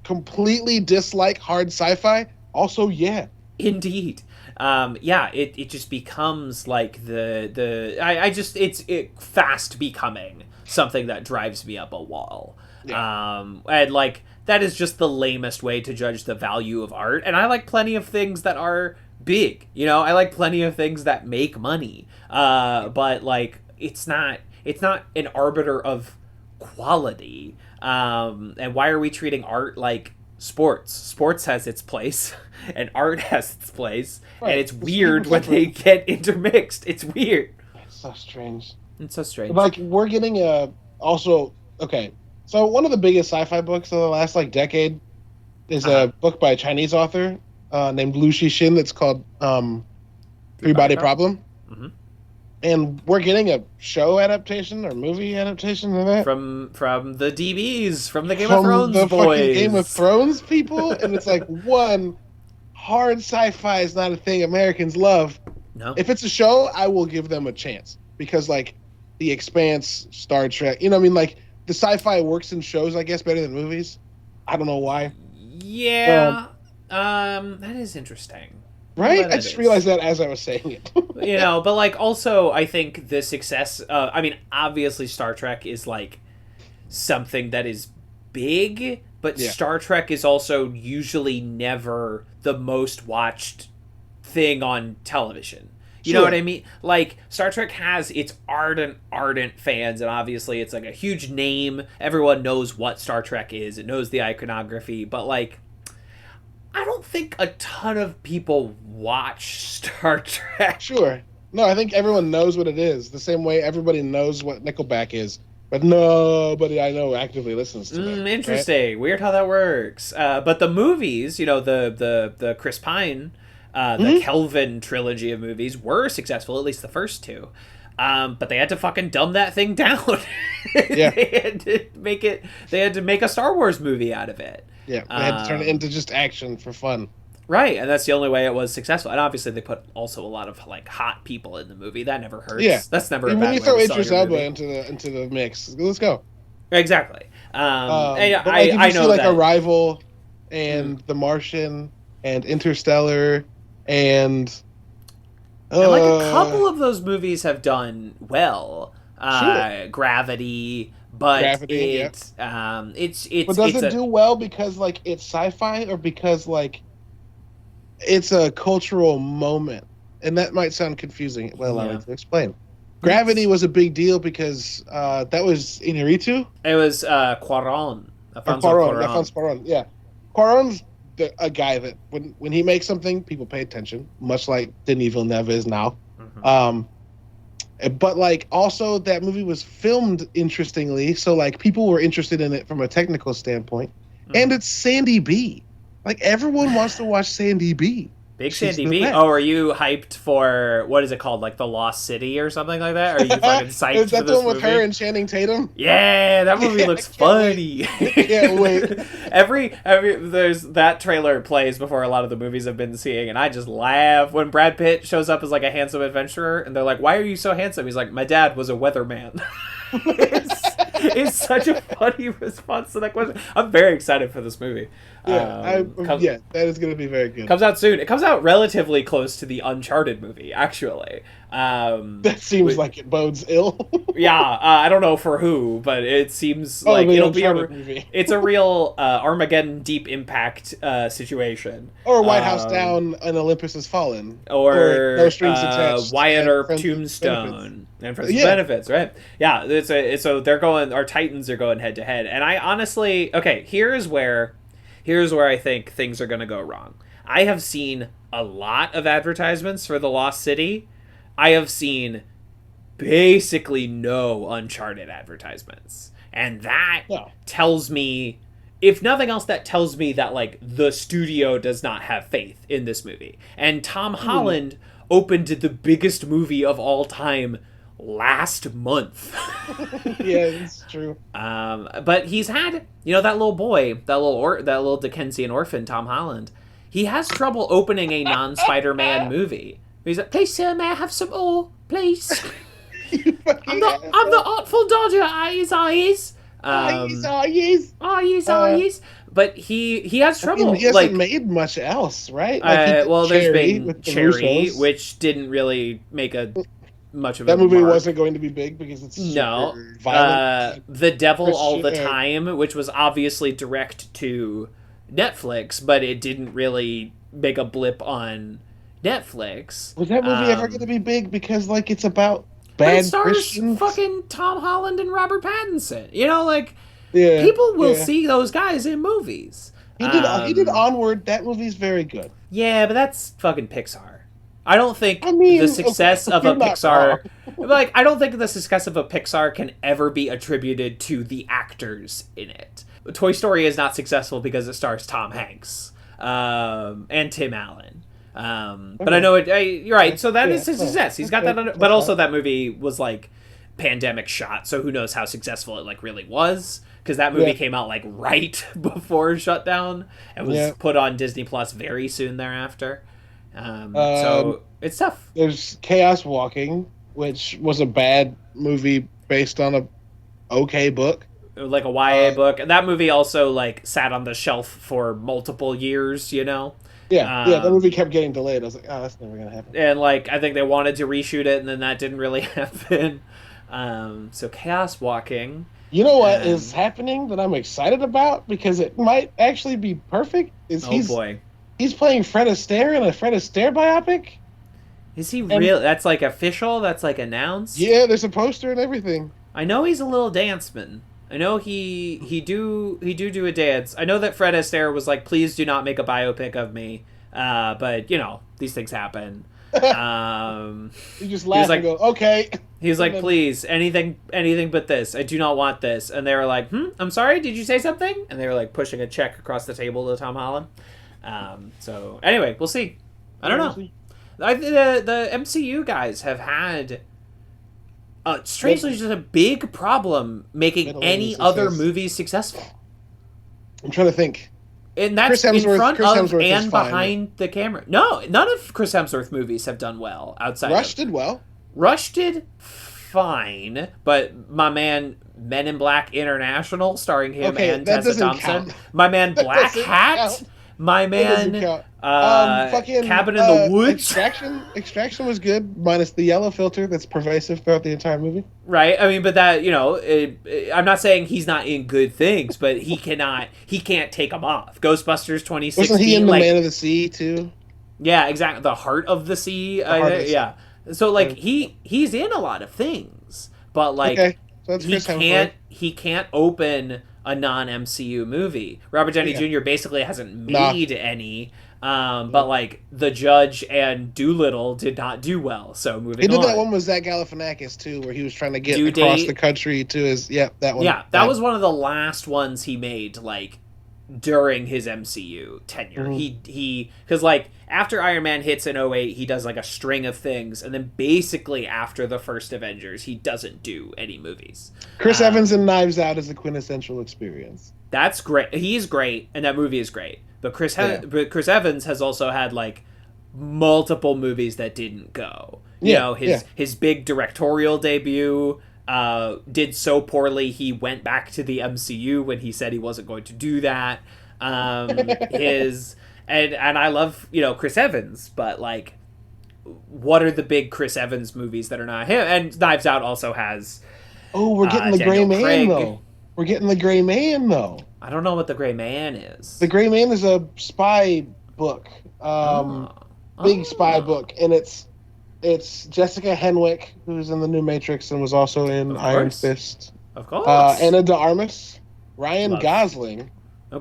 completely dislike hard sci-fi? Also, yeah. Indeed. It just becomes like it's fast becoming something that drives me up a wall. Yeah. And like, that is just the lamest way to judge the value of art. And I like plenty of things that are big, you know, I like plenty of things that make money. But like, it's not an arbiter of quality. And why are we treating art like sports? Sports has its place and art has its place. Right. And it's weird when they get intermixed. It's weird. It's so strange. It's so strange. Like, we're getting so one of the biggest sci-fi books of the last like decade is a book by a Chinese author named Lu Xixin that's called Three Body Problem. Mm-hmm. And we're getting a show adaptation or movie adaptation of that from the DBs, from the Game of Thrones the boys, fucking Game of Thrones people. And it's like, one, hard sci-fi is not a thing Americans love. No, if it's a show, I will give them a chance because like The Expanse, Star Trek, you know what I mean? Like, the sci-fi works in shows, I guess, better than movies. I don't know why. Yeah, that is interesting. Right? I just realized that as I was saying it. You know, but like, also, I think the success, I mean, obviously Star Trek is like something that is big, but Star Trek is also usually never the most watched thing on television. You know what I mean? Like, Star Trek has its ardent fans, and obviously it's like a huge name. Everyone knows what Star Trek is. It knows the iconography, but like, I don't think a ton of people watch Star Trek. Sure. No, I think everyone knows what it is. The same way everybody knows what Nickelback is, but nobody I know actively listens to it. Interesting. Right? Weird how that works. But the movies, you know, the Chris Pine, the Kelvin trilogy of movies were successful, at least the first two. But they had to fucking dumb that thing down. Yeah. They had to make a Star Wars movie out of it. Yeah, they had to turn it into just action for fun. Right, and that's the only way it was successful. And obviously they put also a lot of like hot people in the movie. That never hurts. Yeah. That's never a bad when you throw way to Idris Elba into the mix, let's go. Exactly. But like, if you see like Arrival and The Martian and Interstellar and like a couple of those movies have done well. Sure. Gravity, but it's But does it do well because like it's sci-fi or because like it's a cultural moment? And that might sound confusing. Well, allow me to explain. Gravity was a big deal because that was Inarritu. It was Cuarón. Alfonso Cuarón. Yeah, Cuarón's a guy that when he makes something, people pay attention, much like Denis Villeneuve is now. Mm-hmm. But like also that movie was filmed interestingly, so like people were interested in it from a technical standpoint. Mm-hmm. And it's Sandy B. Like everyone wants to watch Sandy B. Big Sandy Beach. Oh, are you hyped for, what is it called? Like The Lost City or something like that? Are you fucking psyched for this movie? Is that the one with her and Channing Tatum? Yeah, that movie looks funny. Can't wait. every there's that trailer plays before a lot of the movies I've been seeing, and I just laugh when Brad Pitt shows up as like a handsome adventurer, and they're like, "Why are you so handsome?" He's like, "My dad was a weatherman." It's such a funny response to that question. I'm very excited for this movie. Yeah, that is going to be very good. Comes out soon. It comes out relatively close to the Uncharted movie, actually. That seems like it bodes ill. Yeah, I don't know for who, but it seems like it'll be it's a real Armageddon Deep Impact situation. Or White House Down and Olympus Has Fallen. Or No Strings Attached. Wyatt Earp Tombstone. And Friends with Benefits, right? Yeah, so they're going, our Titans are going head to head. And I honestly, okay, here's where I think things are going to go wrong. I have seen a lot of advertisements for The Lost City. I have seen basically no Uncharted advertisements. And that tells me, if nothing else, that tells me that, like, the studio does not have faith in this movie. And Tom Holland opened the biggest movie of all time last month. Yeah, it's true. But he's had, that little boy, that little Dickensian orphan, Tom Holland. He has trouble opening a non-Spider-Man movie. He's like, "Please, sir, may I have some more, please?" I'm the Artful Dodger. Eyes. But he has trouble. He hasn't made much else, right? There's been Cherry, which didn't really make much of that movie wasn't going to be big because it's super violent. The Devil All the Time, which was obviously direct to Netflix, but it didn't really make a blip on Netflix. Was that movie ever going to be big? Because it's about bad Christians. Fucking Tom Holland and Robert Pattinson. People will see those guys in movies. He did Onward. That movie's very good. Yeah, but that's fucking Pixar. I don't think the success of a Pixar, I don't think the success of a Pixar can ever be attributed to the actors in it. Toy Story is not successful because it stars Tom Hanks and Tim Allen. But I know you're right. So that is his success. He's got that under, but also that movie was pandemic shot. So who knows how successful it really was, because that movie came out right before shutdown and was put on Disney Plus very soon thereafter. So it's tough. There's Chaos Walking, which was a bad movie based on a okay book. Like a YA book. And that movie also sat on the shelf for multiple years, Yeah, that movie kept getting delayed. I was like, oh, that's never gonna happen. And I think they wanted to reshoot it, and then that didn't really happen. So Chaos Walking. You know what is happening that I'm excited about, because it might actually be perfect? He's playing Fred Astaire in a Fred Astaire biopic. Is he real? That's official? That's announced? Yeah, there's a poster and everything. I know he's a little danceman. I know he do a dance. I know that Fred Astaire was please do not make a biopic of me. But these things happen. You just laugh and go, okay. He was please, anything but this. I do not want this. And they were like, I'm sorry, did you say something? And they were pushing a check across the table to Tom Holland. So anyway, we'll see. I don't know. The MCU guys have had strangely just a big problem making any other movies successful. I'm trying to think. And that's in front of and behind the camera. No, none of Chris Hemsworth movies have done well outside. Rush did well. Rush did fine, but my man Men in Black International, starring him and Tessa Thompson. Count. My man Black Hat. Count. My man, Cabin in the Woods. Extraction was good, minus the yellow filter that's pervasive throughout the entire movie. Right. I mean, but that, I'm not saying he's not in good things, but he can't take them off. Ghostbusters 2016. Wasn't he in The Man of the Sea too? Yeah, exactly. The Heart of the Sea. Yeah. So he's in a lot of things, but so he can't open a non-MCU movie. Robert Downey Jr. basically hasn't made any, but The Judge and Doolittle did not do well. So moving on. He did that one with Zach Galifianakis too, where he was trying to get across the country to his. Yeah, that one. Yeah, that was one of the last ones he made during his MCU tenure. He because like after Iron Man hits in 2008, he does like a string of things, and then basically after the first Avengers, he doesn't do any movies. Chris Evans and Knives Out is a quintessential experience. That's great. He's great, and that movie is great. But Chris Evans has also had like multiple movies that didn't go. You know, his big directorial debut did so poorly he went back to the MCU when he said he wasn't going to do that. And I love, you know, Chris Evans, but like, what are the big Chris Evans movies that are not him? And Knives Out also has. Oh, we're getting the Gray Man though. We're getting the Gray Man though. I don't know what the Gray Man is. The Gray Man is a spy book, big spy book, and it's Jessica Henwick, who's in the new Matrix and was also in Iron Fist. Of course. Anna de Armas, Ryan Gosling,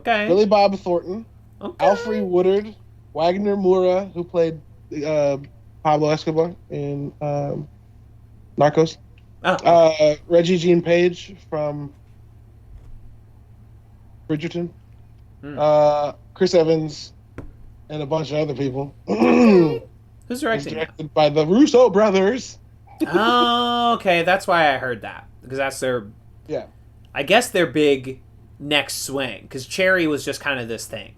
Billy Bob Thornton, Alfre Woodard, Wagner Moura, who played Pablo Escobar in Narcos, Reggie Jean Page from Bridgerton, Chris Evans, and a bunch of other people. Who's directing? Directed by the Russo brothers. Oh, okay. That's why I heard that. Because that's their... Yeah. I guess their big next swing. Because Cherry was just kind of this thing.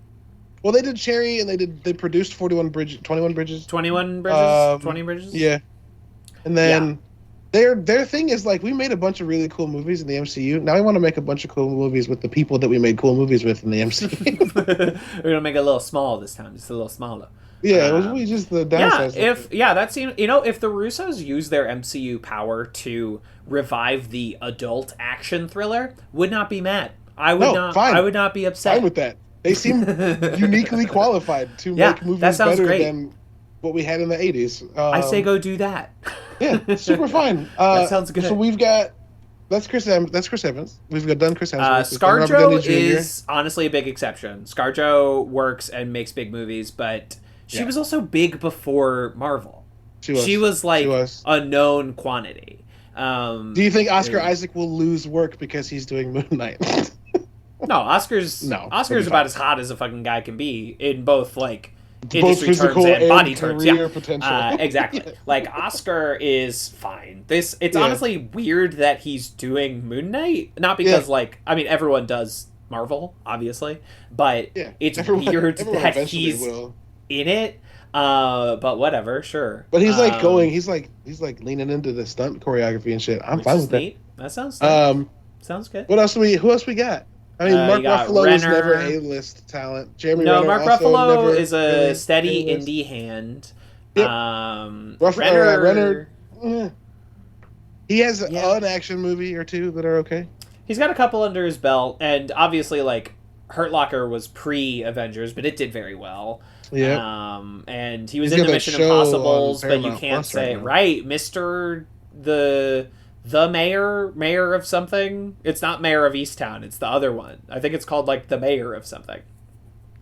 Well, they did Cherry, and they produced 21 Bridges. 21 Bridges? 20 Bridges? Yeah. And then their thing is, like, we made a bunch of really cool movies in the MCU. Now we want to make a bunch of cool movies with the people that we made cool movies with in the MCU. We're going to make it a little small this time. Just a little smaller. Yeah, it was really just the downside. That seems, you know, if the Russos use their MCU power to revive the adult action thriller, would not be mad. I would not be upset. Fine with that. They seem uniquely qualified to make movies better than what we had in the 80s. I say go do that. Yeah, super fine. That sounds good. So we've got that's Chris Evans. We've got done Chris Evans. ScarJo is honestly a big exception. ScarJo works and makes big movies, but she was also big before Marvel. She was a known quantity. Do you think Oscar Isaac will lose work because he's doing Moon Knight? No, Oscar's about as hot as a fucking guy can be in both like industry terms and body terms. Yeah, exactly. Like Oscar is fine. It's honestly weird that he's doing Moon Knight, not because everyone does Marvel, obviously, but it's weird that he's in it. But whatever, sure. But he's like he's leaning into the stunt choreography and shit. I'm fine with that. That sounds sounds good. Who else we got? I mean, Mark Ruffalo is never A-list talent. Jeremy Renner Mark Ruffalo is a steady A-list indie hand. Yep. Renner. He has an action movie or two that are okay. He's got a couple under his belt, and obviously, like, Hurt Locker was pre-Avengers, but it did very well. Yeah. And he was in the Mission Impossibles, but you can't say Mr. The mayor of something. It's not Mayor of Easttown. It's the other one. I think it's called like the mayor of something.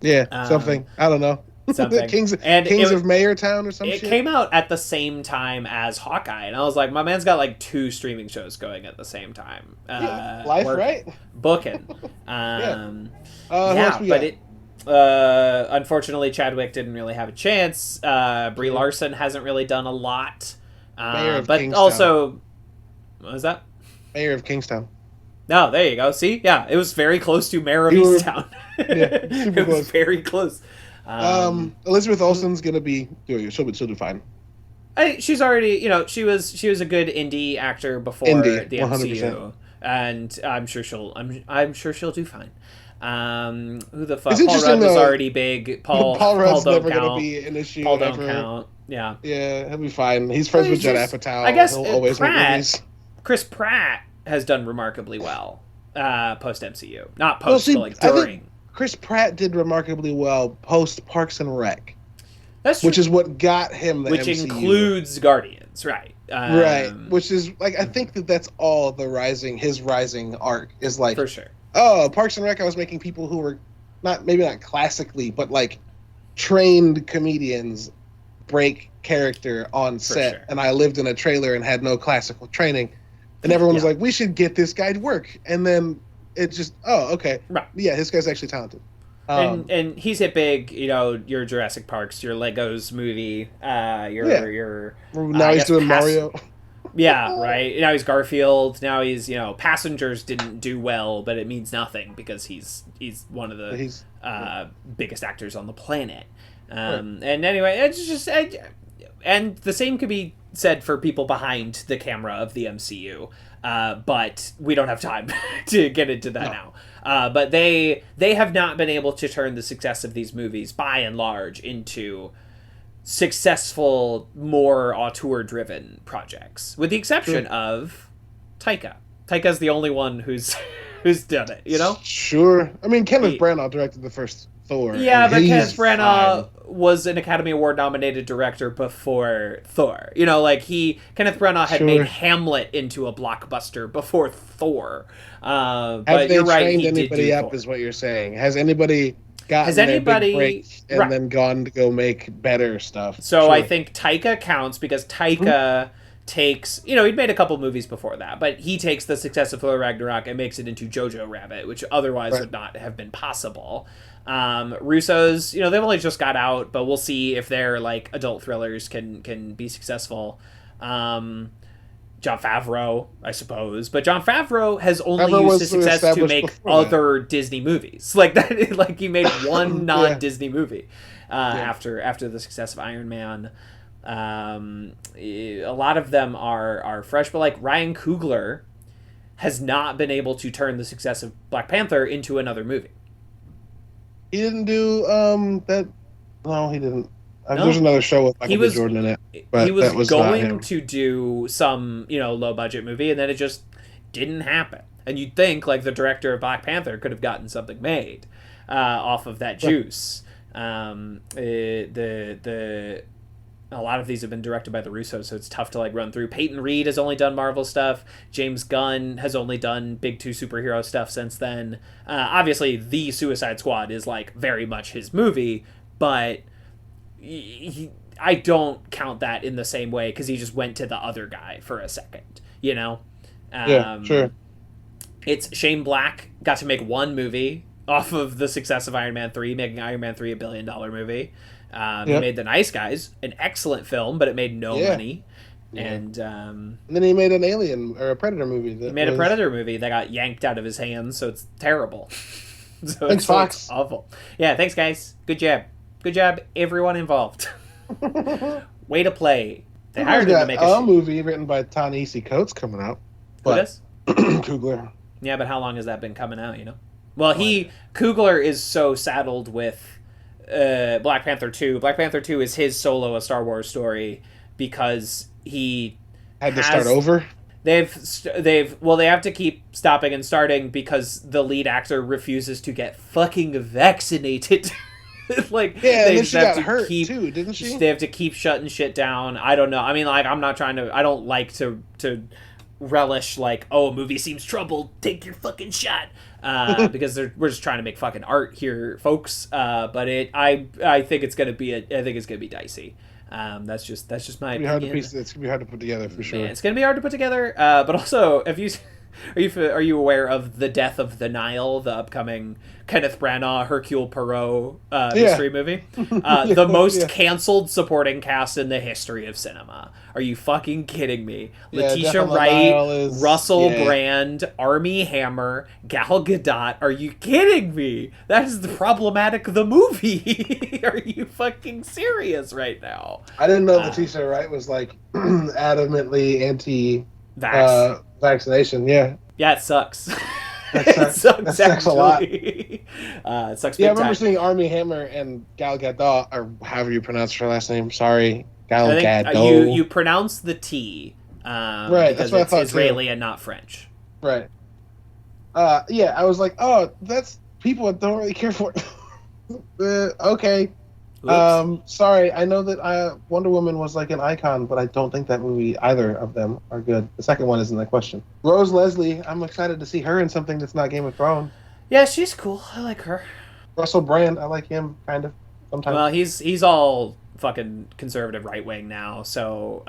Yeah, something. I don't know. Something. Kings of Mayortown or something. It came out at the same time as Hawkeye, and I was like, my man's got like 2 streaming shows going at the same time. Life, right? Booking. Unfortunately, Chadwick didn't really have a chance. Brie Larson hasn't really done a lot. But Kingstown. Also. What was that? Mayor of Kingstown. No, there you go. See? Yeah, it was very close to Mayor of Easttown. It was very close. Elizabeth Olsen's gonna be she'll do fine. She's already, she was a good indie actor before the MCU, and I'm sure she'll do fine. Who the fuck? Paul Rudd was already big. Paul Rudd's never count. Gonna be an issue. Paul don't count. Yeah. Yeah, he'll be fine. He's friends with Judd Apatow. I guess he'll always make movies. Chris Pratt has done remarkably well post MCU, not post, but like during. I think Chris Pratt did remarkably well post Parks and Rec. That's true. Which is what got him the which MCU. Includes Guardians, right? Right. Which is like I think that's all his rising arc is like. For sure. Oh, Parks and Rec. I was making people who were maybe not classically, but like trained comedians break character on set, and I lived in a trailer and had no classical training. And everyone was like, we should get this guy to work. And then it just, okay. Right. Yeah, this guy's actually talented. And he's hit big, your Jurassic Parks, your Legos movie, your now he's doing Mario. Yeah, right. Now he's Garfield. Now he's Passengers didn't do well, but it means nothing because he's one of the biggest actors on the planet. And anyway, it's just and the same could be said for people behind the camera of the MCU. But we don't have time to get into that now. But they have not been able to turn the success of these movies, by and large, into successful, more auteur-driven projects, with the exception of Taika. Taika's the only one who's done it. Sure. I mean, Kenneth Branagh directed the first Thor. Yeah, but Kenneth Branagh was an Academy Award nominated director before Thor. Kenneth Branagh had made Hamlet into a blockbuster before Thor. But you're right, he did anybody up, Thor. Is what you're saying. Has anybody gotten their big break and then gone to go make better stuff? So I think Taika counts because Taika takes, he'd made a couple movies before that, but he takes the success of Thor Ragnarok and makes it into Jojo Rabbit, which otherwise would not have been possible. Russo's, they've only just got out, but we'll see if their adult thrillers can be successul. Jon Favreau, I suppose, but Jon Favreau has only used his success to make other Disney movies. He made one non-Disney movie after the success of Iron Man. A lot of them are fresh, but Ryan Coogler has not been able to turn the success of Black Panther into another movie. He didn't do that. No, he didn't. No. There's another show with Michael B. Jordan in it. But he was going to do some, low budget movie, and then it just didn't happen. And you'd think the director of Black Panther could have gotten something made off of that juice. A lot of these have been directed by the Russos, so it's tough to run through. Peyton Reed has only done Marvel stuff. James Gunn has only done big two superhero stuff since then. Obviously, The Suicide Squad is very much his movie, but I don't count that in the same way because he just went to the other guy for a second. Yeah, sure. It's Shane Black got to make one movie off of the success of Iron Man 3, making Iron Man 3 $1 billion movie. He made The Nice Guys, an excellent film, but it made no money. Yeah. And then he made an Alien or a Predator movie. He made a Predator movie that got yanked out of his hands, so it's terrible. Thanks, Fox. It's awful. Yeah, thanks, guys. Good job. Good job, everyone involved. Way to play. They hired him to make a movie written by Ta-Nehisi Coates coming out. Who does? Coogler. Yeah, but how long has that been coming out, Well, Coogler is so saddled with Black Panther 2. Black Panther 2 is his solo A Star Wars story because he had to start over. They have to keep stopping and starting because the lead actor refuses to get fucking vaccinated. Then she got hurt too, didn't she? They have to keep shutting shit down. I don't know. I mean, I'm not trying to. I don't like to relish a movie seems troubled. Take your fucking shot. Because we're just trying to make fucking art here, folks. But I think it's gonna be dicey. That's just my opinion. It's gonna be hard to put together for sure. Yeah, it's gonna be hard to put together. But also, are you aware of The Death of the Nile, the upcoming Kenneth Branagh Hercule Poirot mystery movie? The most canceled supporting cast in the history of cinema. Are you fucking kidding me? Letitia Wright, Russell Brand, Armie Hammer, Gal Gadot. Are you kidding me? That is problematic. The movie. Are you fucking serious right now? I didn't know Letitia Wright was adamantly anti-vax. Vaccination, yeah. Yeah, it sucks. It sucks a lot. It sucks. Yeah, I remember seeing Armie Hammer and Gal Gadot, or however you pronounce her last name. Sorry, Gal Gadot. You pronounce the T, right? Because that's what it's I thought Israeli too. And not French. Right. Yeah, I was like, oh, that's people that don't really care for it. Okay. Oops. Sorry, I know that Wonder Woman was an icon, but I don't think that movie, either of them, are good. The second one isn't the question. Rose Leslie, I'm excited to see her in something that's not Game of Thrones. Yeah, she's cool. I like her. Russell Brand, I like him, kind of, sometimes. Well, he's all fucking conservative right-wing now, so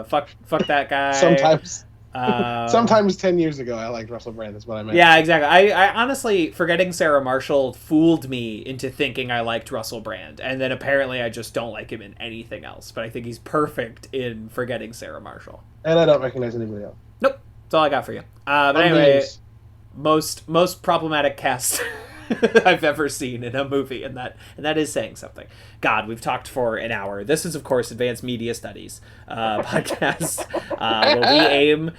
fuck that guy. Sometimes. Sometimes 10 years ago, I liked Russell Brand. That's what I meant. Yeah, exactly. I honestly, forgetting Sarah Marshall fooled me into thinking I liked Russell Brand, and then apparently I just don't like him in anything else. But I think he's perfect in Forgetting Sarah Marshall. And I don't recognize anybody else. Nope, that's all I got for you. But anyway, most problematic cast I've ever seen in a movie, and that is saying something. God, we've talked for an hour. This is, of course, Advanced Media Studies podcast,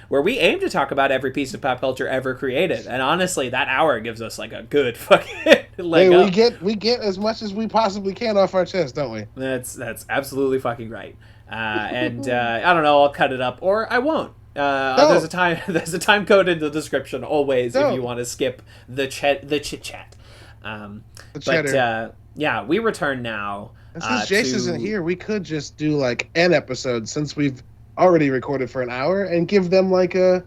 where we aim to talk about every piece of pop culture ever created. And honestly, that hour gives us like a good fucking leg up. We get as much as we possibly can off our chest, don't we? That's absolutely fucking right. And I don't know, I'll cut it up or I won't. There's a time code in the description always if you want to skip the chit chat. Yeah, we return now. And since Jace isn't here, we could just do like an episode since we've already recorded for an hour and give them like a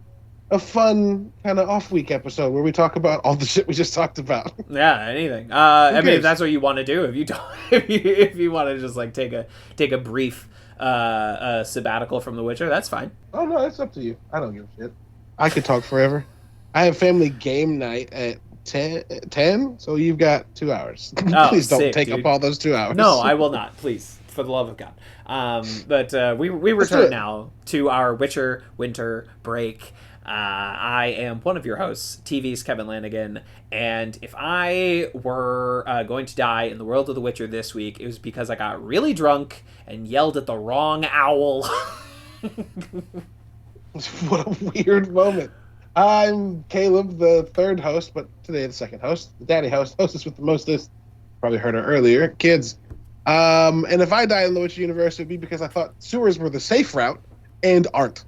fun kind of off week episode where we talk about all the shit we just talked about. Yeah, anything. I mean, if that's what you want to do, if you don't, if you want to just like take a brief sabbatical from The Witcher, that's fine. Oh no, that's up to you. I don't give a shit. I could talk forever. I have family game night at 10, so you've got 2 hours. Please don't take up all those 2 hours. No, I will not. Please, for the love of God. But we return now to our Witcher winter break. I am one of your hosts, TV's Kevin Lanigan, and if I were going to die in the world of The Witcher this week, it was because I got really drunk and yelled at the wrong owl. What a weird moment. I'm Caleb, the third host, but today the second host, the daddy host, hostess with the mostest. Probably heard her earlier, kids. And if I die in the Witcher universe, it would be because I thought sewers were the safe route and aren't.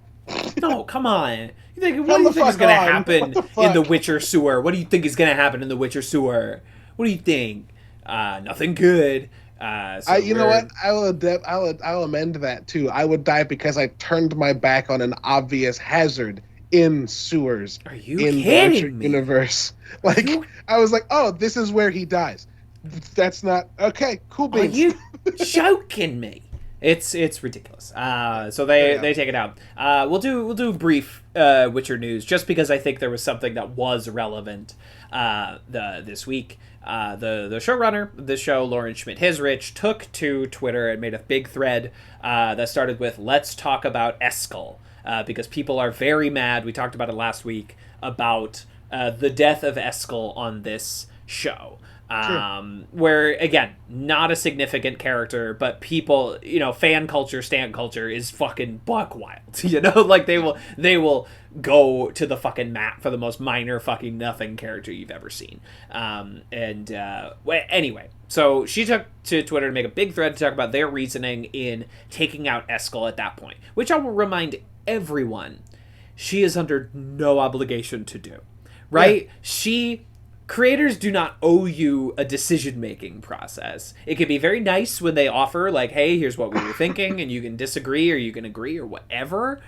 No, come on. What do you think is going to happen in the Witcher sewer? What do you think is going to happen in the Witcher sewer? What do you think? Nothing good. You know what? I'll amend that too. I would die because I turned my back on an obvious hazard in sewers. Are you in kidding the Witcher me? Universe? Like I was like, oh, this is where he dies. That's not okay. Cool beans. Are you joking me? It's ridiculous. So they take it out. We'll do brief Witcher news just because I think there was something that was relevant this week. The showrunner of this show, Lauren Schmidt-Hisrich, took to Twitter and made a big thread that started with "Let's talk about Eskel," because people are very mad. We talked about it last week about the death of Eskel on this show. Where again, not a significant character, but people, fan culture, stan culture is fucking buck wild. Like they will go to the fucking mat for the most minor fucking nothing character you've ever seen. Anyway, so she took to Twitter to make a big thread to talk about their reasoning in taking out Eskel at that point, which I will remind everyone, she is under no obligation to do. Right? Yeah. Creators do not owe you a decision-making process. It can be very nice when they offer, like, hey, here's what we were thinking, and you can disagree or you can agree or whatever.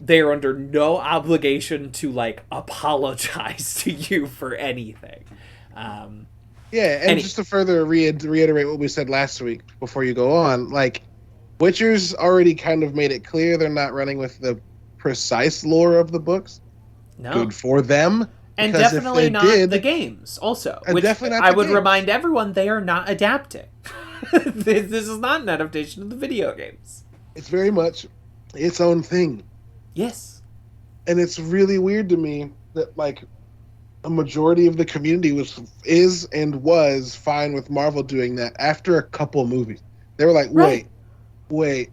They are under no obligation to, like, apologize to you for anything. Just to further reiterate what we said last week before you go on, like, Witcher's already kind of made it clear they're not running with the precise lore of the books. No. Good for them. And definitely not the games, also. Which I would remind everyone, they are not adapting. This is not an adaptation of the video games. It's very much its own thing. Yes. And it's really weird to me that, like, a majority of the community was fine with Marvel doing that after a couple movies. They were like, wait.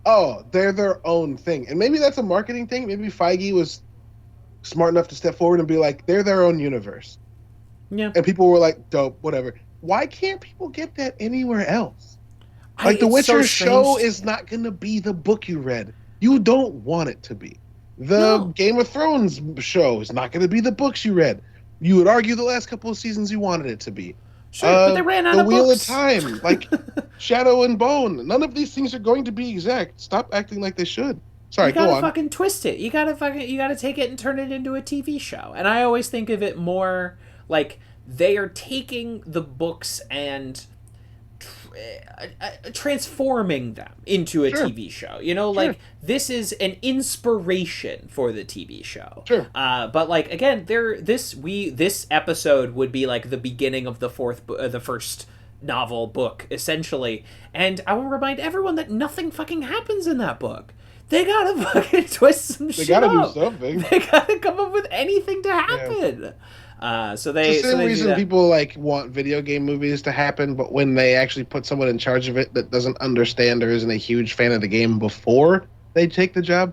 Oh, they're their own thing. And maybe that's a marketing thing. Maybe Feige was smart enough to step forward and be like, they're their own universe. Yeah. And people were like, dope, whatever. Why can't people get that anywhere else? Like, The Witcher show is not going to be the book you read. You don't want it to be. The Game of Thrones show is not going to be the books you read. You would argue the last couple of seasons you wanted it to be. Sure, but they ran out of books. The Wheel of Time, like Shadow and Bone. None of these things are going to be exact. Stop acting like they should. Sorry, go on. You gotta fucking twist it. You gotta take it and turn it into a TV show. And I always think of it more like they are taking the books and transforming them into a Sure. TV show. You know, like this is an inspiration for the TV show. Sure. But like again, this episode would be like the beginning of the first novel book essentially, and I will remind everyone that nothing fucking happens in that book. They gotta fucking twist some shit up. They gotta do something. They gotta come up with anything to happen. Yeah. It's the same reason people like want video game movies to happen, but when they actually put someone in charge of it that doesn't understand or isn't a huge fan of the game before they take the job,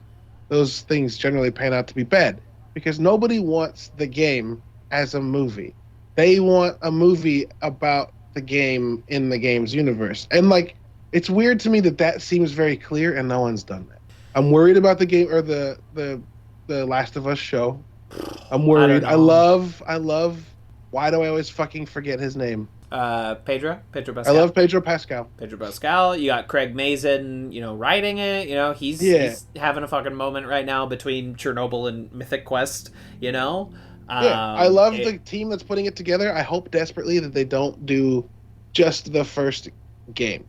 those things generally pan out to be bad. Because nobody wants the game as a movie. They want a movie about the game in the game's universe. And like, it's weird to me that seems very clear and no one's done that. I'm worried about the game or the Last of Us show. I'm worried. I love. Why do I always fucking forget his name? Pedro Pascal. I love Pedro Pascal. Pedro Pascal. You got Craig Mazin, writing it. He's having a fucking moment right now between Chernobyl and Mythic Quest. I love the team that's putting it together. I hope desperately that they don't do just the first game.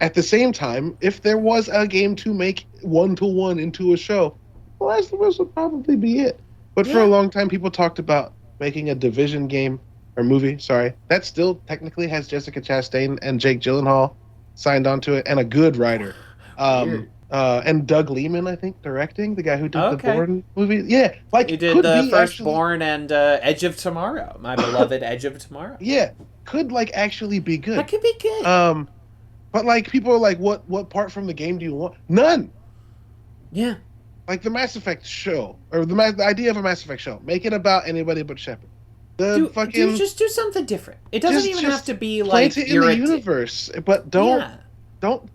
At the same time, if there was a game to make 1-to-1 into a show, The Last of Us would probably be it. But for a long time, people talked about making a Division game, or movie, sorry. That still technically has Jessica Chastain and Jake Gyllenhaal signed onto it, and a good writer. And Doug Liman, I think, directing, the guy who did the Bourne movie. Yeah, like he did the Firstborn and Edge of Tomorrow, my beloved Edge of Tomorrow. Yeah, could like actually be good. That could be good. But like people are like, what part from the game do you want? None. Yeah. Like the Mass Effect show, or the idea of a Mass Effect show, make it about anybody but Shepard. Just do something different. It doesn't even have to be like in the universe, but don't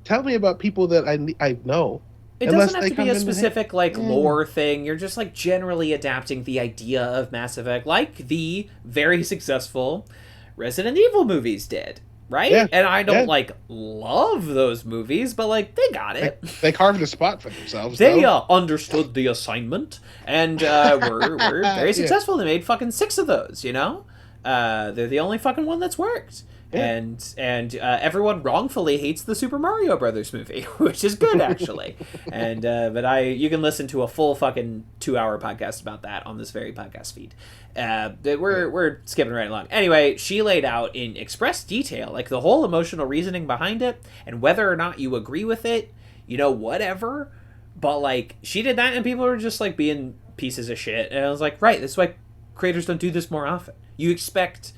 tell me about people that I know. It doesn't have to be a specific lore thing. You're just like generally adapting the idea of Mass Effect, like the very successful Resident Evil movies did. Right? Yeah, and I don't love those movies, but they got it. They carved a spot for themselves. They understood the assignment and were very successful. They made fucking 6 of those, They're the only fucking one that's worked. Yeah. And everyone wrongfully hates the Super Mario Brothers movie, which is good actually. And but you can listen to a full fucking 2-hour podcast about that on this very podcast feed. We're skipping right along. Anyway, she laid out in express detail the whole emotional reasoning behind it, and whether or not you agree with it, whatever. But she did that, and people were just being pieces of shit. And I was like, right, that's why creators don't do this more often. You expect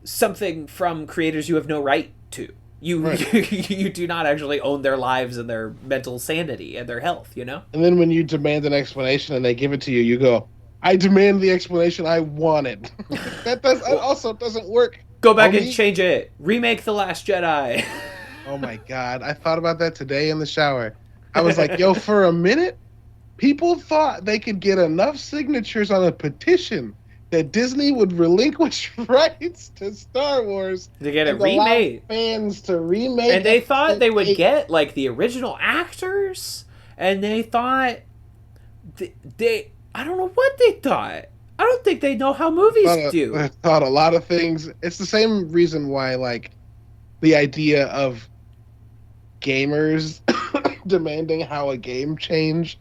something from creators you have no right to. You do not actually own their lives and their mental sanity and their health, And then when you demand an explanation and they give it to you, you go, I demand the explanation I wanted. That also doesn't work. Go back and change it. Remake The Last Jedi. Oh my God. I thought about that today in the shower. I was like, yo, for a minute, people thought they could get enough signatures on a petition that Disney would relinquish rights to Star Wars to get it remade. Fans to remake, and they thought they would get the original actors, and they thought they I don't know what they thought. I don't think they know how movies do. I thought a lot of things. It's the same reason why the idea of gamers demanding how a game changed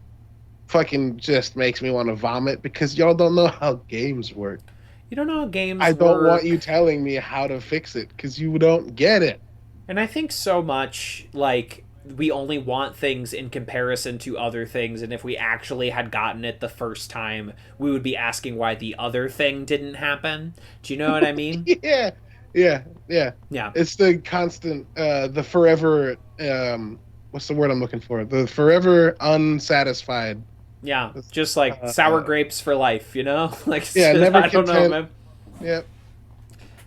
fucking just makes me want to vomit, because y'all don't know how games work. You don't know how games I don't want you telling me how to fix it, because you don't get it. And I think so much we only want things in comparison to other things, and if we actually had gotten it the first time, we would be asking why the other thing didn't happen. Do you know what I mean? Yeah. It's the constant the forever what's the word I'm looking for? The forever unsatisfied. Yeah, just sour grapes for life, never I don't know, man. Yeah.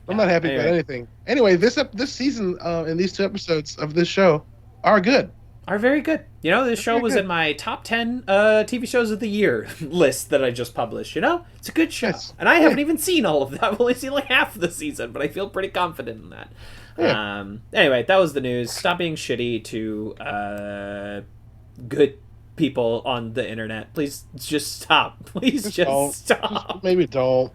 I'm not happy about anything. Anyway, this season and these 2 episodes of this show are good. Are very good. This show was in my top 10 TV shows of the year list that I just published, It's a good show. Yes. And I haven't even seen all of that. I've only seen half of the season, but I feel pretty confident in that. Yeah. Anyway, that was the news. Stop being shitty to good people on the internet. Please just stop. Please just stop. Maybe don't.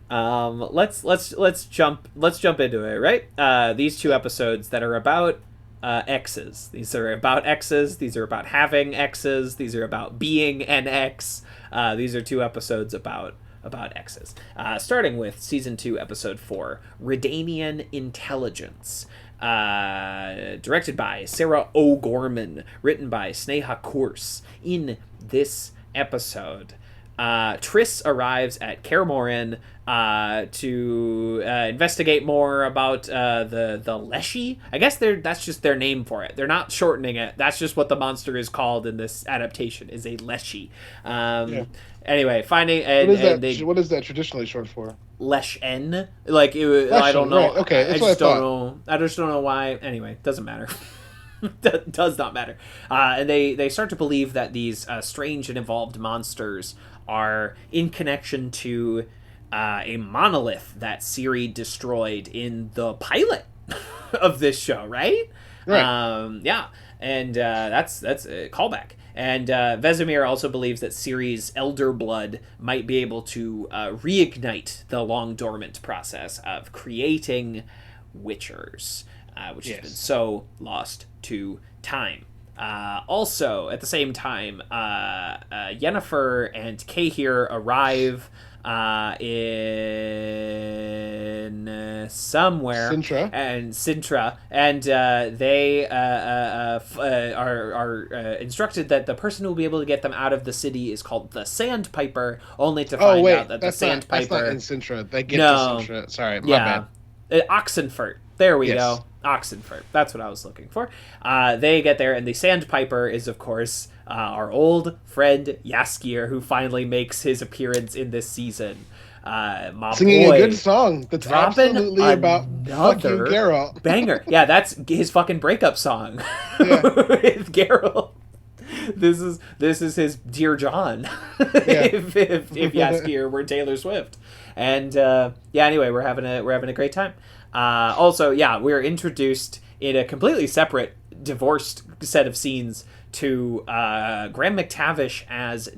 Let's jump into it, right? These two episodes that are about exes. These are about exes. These are about having exes. These are about being an ex. These are two episodes about exes. Starting with season 2, episode 4, Redanian Intelligence. Directed by Sarah O'Gorman, written by Sneha Koors. In this episode, Triss arrives at Kaer Morhen to investigate more about the Leshy. I guess that's just their name for it. They're not shortening it. That's just what the monster is called in this adaptation, is a Leshy. Anyway, finding what is that traditionally short for? Leshen. Like I don't know. Right. Okay, I just don't know. I just don't know why. Anyway, doesn't matter. Does not matter. And they start to believe that these strange and evolved monsters are in connection to a monolith that Ciri destroyed in the pilot of this show, right? Right. Yeah, and that's a callback. And Vesemir also believes that Ciri's elder blood might be able to reignite the long dormant process of creating Witchers, which has been so lost to time. Also, at the same time, Yennefer and Cahir arrive in somewhere Sintra, and they are instructed that the person who will be able to get them out of the city is called the Sandpiper, only to find out that the Sandpiper... That's not in Sintra. They get to Sintra. Sorry, my bad. Oxenfurt. There we go. Oxenfurt. That's what I was looking for. They get there, and the Sandpiper is, of course, our old friend Jaskier, who finally makes his appearance in this season. Singing a good song that's absolutely about fucking Geralt. Banger. Yeah, that's his fucking breakup song with Geralt. This is his Dear John. if Jaskier were Taylor Swift. And anyway, we're having a great time. Also, we're introduced in a completely separate, divorced set of scenes to Graham McTavish as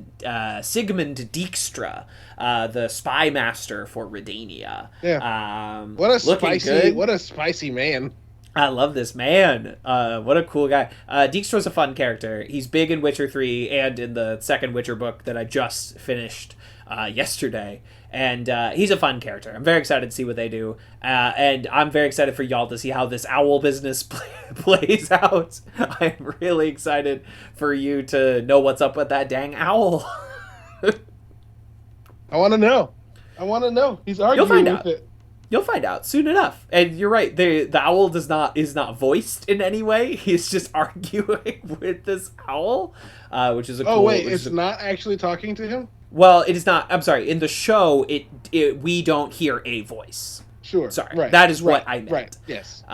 Sigmund Dijkstra, the spy master for Redania. Yeah. What a spicy man. I love this man. What a cool guy. Dijkstra's a fun character. He's big in Witcher 3 and in the second Witcher book that I just finished yesterday. And he's a fun character. I'm very excited to see what they do. And I'm very excited for y'all to see how this owl business plays out. I'm really excited for you to know what's up with that dang owl. I want to know. He's arguing with it. You'll find out soon enough. And you're right. The owl is not voiced in any way. He's just arguing with this owl, which is a cool... Oh, wait. It's not actually talking to him? Well, it is not. I'm sorry. In the show, we don't hear a voice. Sure. Sorry. Right. That is what I meant. Right. Yes.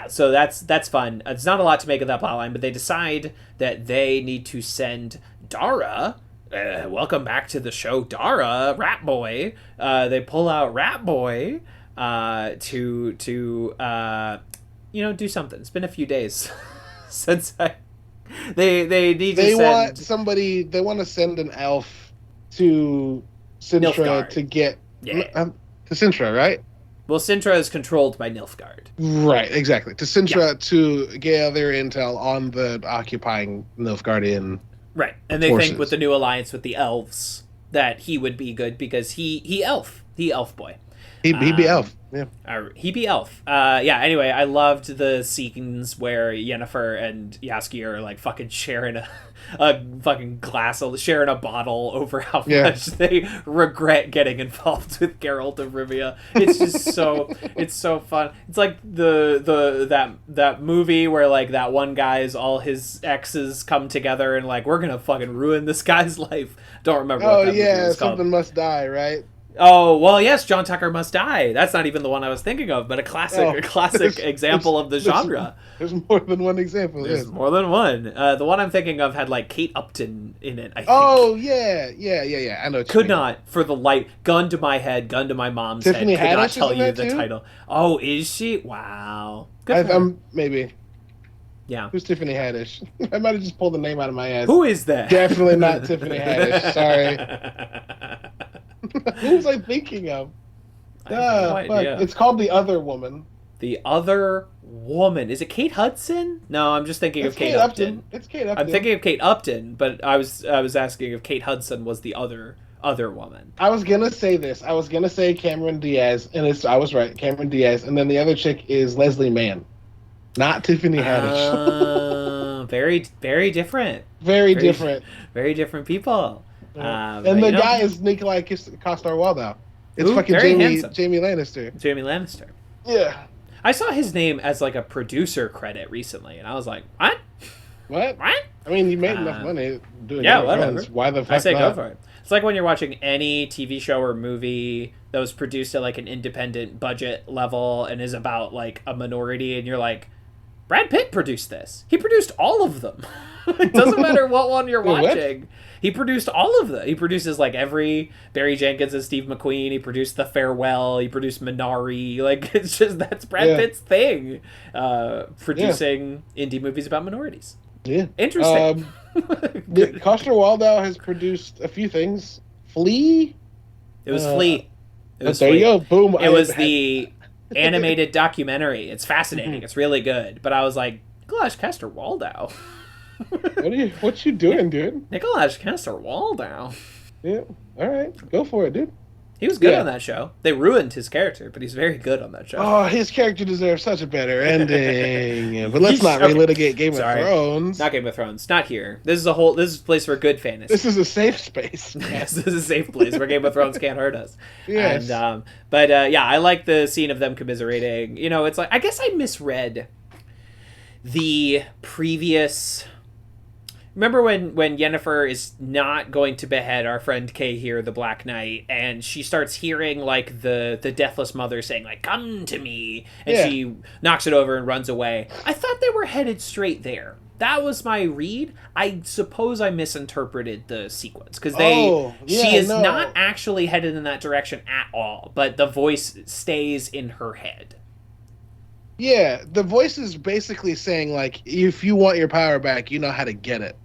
So that's fun. It's not a lot to make of that plotline, but they decide that they need to send Dara. Welcome back to the show, Dara, Rat Boy. They pull out Rat Boy to do something. It's been a few days since they need to send... They want to send an elf to Sintra Nilfgaard. to get to Sintra, right? Well, Sintra is controlled by Nilfgaard. Right, exactly. To Sintra to gather intel on the occupying Nilfgaardian. Right, and they forces. think with the new alliance with the elves that he would be good because he elf boy. He'd be elf. Yeah. He be elf. Anyway, I loved the scenes where Yennefer and Jaskier are like fucking sharing a fucking sharing a bottle over how much they regret getting involved with Geralt of Rivia. It's just it's so fun. It's like that movie where like that one guy's all his exes come together and like we're gonna fucking ruin this guy's life. Don't remember what that movie was called. Something Must Die, right? Oh, well, yes, John Tucker Must Die. That's not even the one I was thinking of, but a classic example of the genre. There's more than one example. There's more than one. The one I'm thinking of had, like, Kate Upton in it, I think. Oh, yeah. I know what Could not, for the life, gun to my head, gun to my mom's Tiffany head, could not tell you the title. Oh, is she? Wow. Good for her. Maybe. Yeah. Who's Tiffany Haddish? I might have just pulled the name out of my ass. Who is that? Definitely not Tiffany Haddish. Sorry. Who was I thinking of? I have no idea. It's called The Other Woman. The Other Woman. Is it Kate Hudson? No, I'm just thinking of Kate Upton. It's Kate Upton. I'm thinking of Kate Upton, but I was asking if Kate Hudson was the other woman. I was gonna say this. I was gonna say Cameron Diaz, and I was right, Cameron Diaz, and then the other chick is Leslie Mann, not Tiffany Haddish. Very, very different. Very different. Very different people. And the guy is Nikolai Coster-Waldau. It's fucking Jamie Lannister. Jamie Lannister. Yeah. I saw his name as like a producer credit recently, and I was like, what? What? What? I mean, you made enough money doing whatever. Why the fuck I say not? go for it. It's like when you're watching any TV show or movie that was produced at like an independent budget level and is about like a minority, and you're like, Brad Pitt produced this. He produced all of them. It doesn't matter what one you're watching. What? He produced all of them. He produces like every Barry Jenkins and Steve McQueen. He produced The Farewell. He produced Minari. Like, it's just, that's Brad Pitt's thing. Producing indie movies about minorities. Yeah. Interesting. Coster-Waldau has produced a few things. Flea? It was Flea. It was there Flea. you go. Boom. It was the animated documentary. It's fascinating. It's really good. But I was like, Nikolaj Coster-Waldau. What you doing, dude? Nikolaj Coster-Waldau. Yeah. All right. Go for it, dude. He was good on that show. They ruined his character, but he's very good on that show. Oh, his character deserves such a better ending. But let's not relitigate Game of Thrones. Not Game of Thrones. Not here. This is a place for good fantasy. This is a safe space. Yes, this is a safe place where Game of Thrones can't hurt us. Yes. And, I like the scene of them commiserating. You know, it's like, I guess I misread the previous... Remember when Yennefer is not going to behead our friend Kay here, the Black Knight, and she starts hearing like the Deathless Mother saying like, "Come to me," and she knocks it over and runs away. I thought they were headed straight there. That was my read. I suppose I misinterpreted the sequence because she is not actually headed in that direction at all, but the voice stays in her head. Yeah, the voice is basically saying like, if you want your power back, you know how to get it.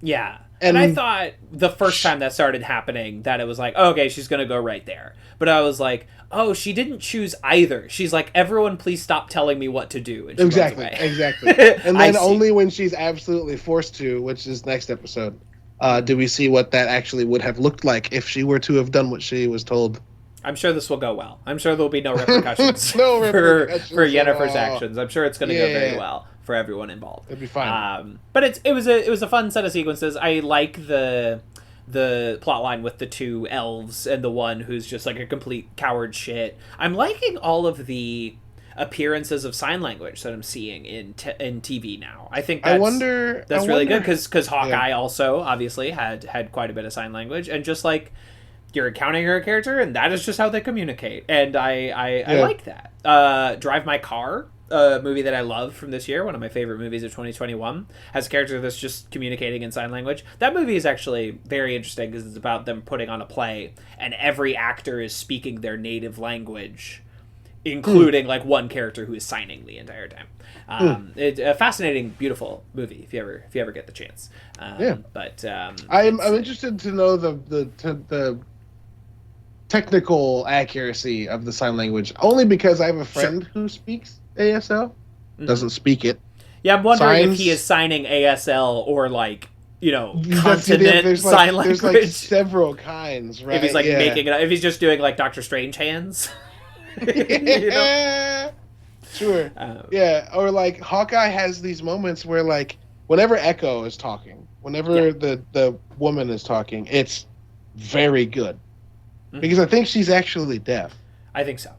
Yeah. And I thought the first time that started happening that it was like, okay, she's going to go right there. But I was like, oh, she didn't choose either. She's like, everyone please stop telling me what to do. And she exactly. And then only when she's absolutely forced to, which is next episode, do we see what that actually would have looked like if she were to have done what she was told. I'm sure this will go well. I'm sure there'll be no repercussions, for Yennefer's actions. I'm sure it's going to go very well for everyone involved. It'll be fine. But it was a fun set of sequences. I like the plot line with the two elves and the one who's just like a complete coward shit. I'm liking all of the appearances of sign language that I'm seeing in TV now. I think that's really good because Hawkeye also obviously had quite a bit of sign language, and just like, you're encountering her character, and that is just how they communicate. And I like that. Drive My Car, a movie that I love from this year, one of my favorite movies of 2021, has a character that's just communicating in sign language. That movie is actually very interesting because it's about them putting on a play, and every actor is speaking their native language, including like one character who is signing the entire time. It's a fascinating, beautiful movie if you ever get the chance. But I'm interested to know the technical accuracy of the sign language, only because I have a friend who speaks ASL, doesn't speak it. Yeah, I'm wondering if he is signing ASL or like, continent sign language. There's like several kinds, right? If he's like making it up, if he's just doing like Doctor Strange hands. Sure. Or like Hawkeye has these moments where like whenever Echo is talking, whenever the woman is talking, it's very good. Because I think she's actually deaf. I think so.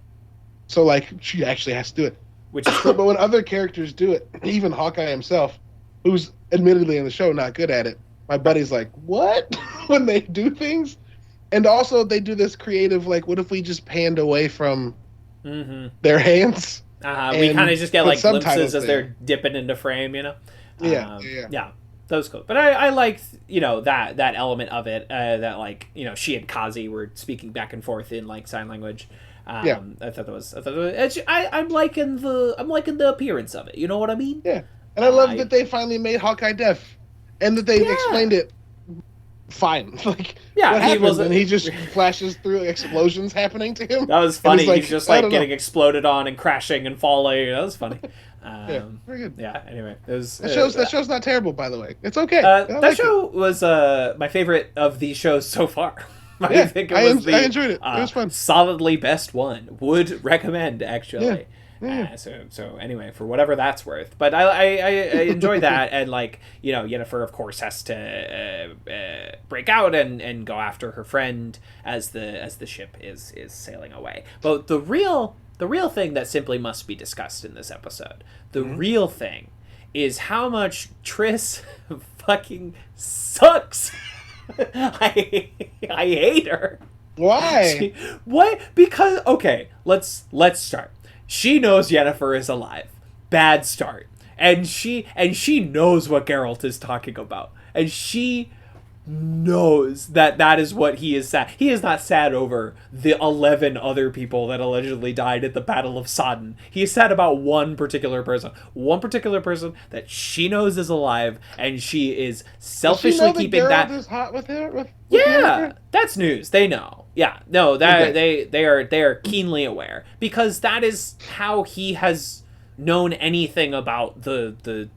So, like, she actually has to do it. Which is cool. But when other characters do it, even Hawkeye himself, who's admittedly in the show not good at it, my buddy's like, what? When they do things? And also, they do this creative, like, what if we just panned away from their hands? We kind of just get, like, glimpses as they're dipping into frame, Yeah. That was cool. But I liked, that element of it, that like, she and Kazi were speaking back and forth in like sign language. I thought that was I'm liking the appearance of it. You know what I mean? Yeah. And I love that they finally made Hawkeye deaf, and that they explained it fine. Like, yeah, what he happened? wasn't. And he just flashes through explosions happening to him. That was funny. Like, he's just like getting exploded on and crashing and falling. That was funny. Yeah, very good. Yeah. Anyway, it was that show's not terrible, by the way. It's okay. That show was my favorite of these shows so far. I think it was I enjoyed it. It was fun. Solidly best one. Would recommend, actually. Yeah. So anyway, for whatever that's worth, but I enjoy that, and like, you know, Yennefer of course has to break out and go after her friend as the ship is sailing away. But the real thing that simply must be discussed in this episode, the real thing, is how much Triss fucking sucks. I hate her. Why? What? Because okay, let's start. She knows Yennefer is alive. Bad start. And she knows what Geralt is talking about. And she knows that is what he is sad. He is not sad over the 11 other people that allegedly died at the Battle of Sodden. He is sad about one particular person. One particular person that she knows is alive, and she is selfishly keeping that. Geralt is hot with her? With yeah, that's news. They know. Yeah, no, that they are keenly aware, because that is how he has known anything about the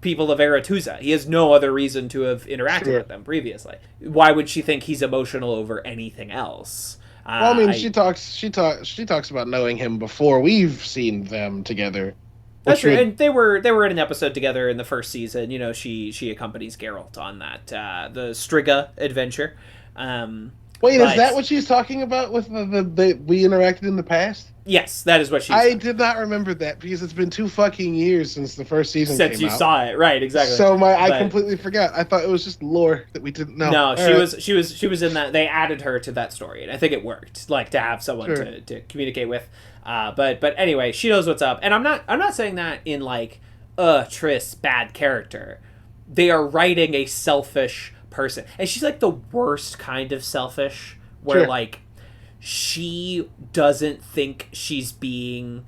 people of Aretusa. He has no other reason to have interacted with them previously. Why would she think he's emotional over anything else? Well, I mean, she talks about knowing him before we've seen them together. That's true, and they were in an episode together in the first season. You know, she accompanies Geralt on that the Striga adventure. Wait, is that what she's talking about with the we interacted in the past? Yes, that is what she's I did not remember that, because it's been 2 fucking years since the first season came out. Since you saw it, right, exactly. So I completely forgot. I thought it was just lore that we didn't know. No, she was in that. They added her to that story, and I think it worked, like, to have someone to communicate with. But anyway, she knows what's up. And I'm not saying that in like, Triss, bad character. They are writing a selfish person. And she's like the worst kind of selfish, where like, she doesn't think she's being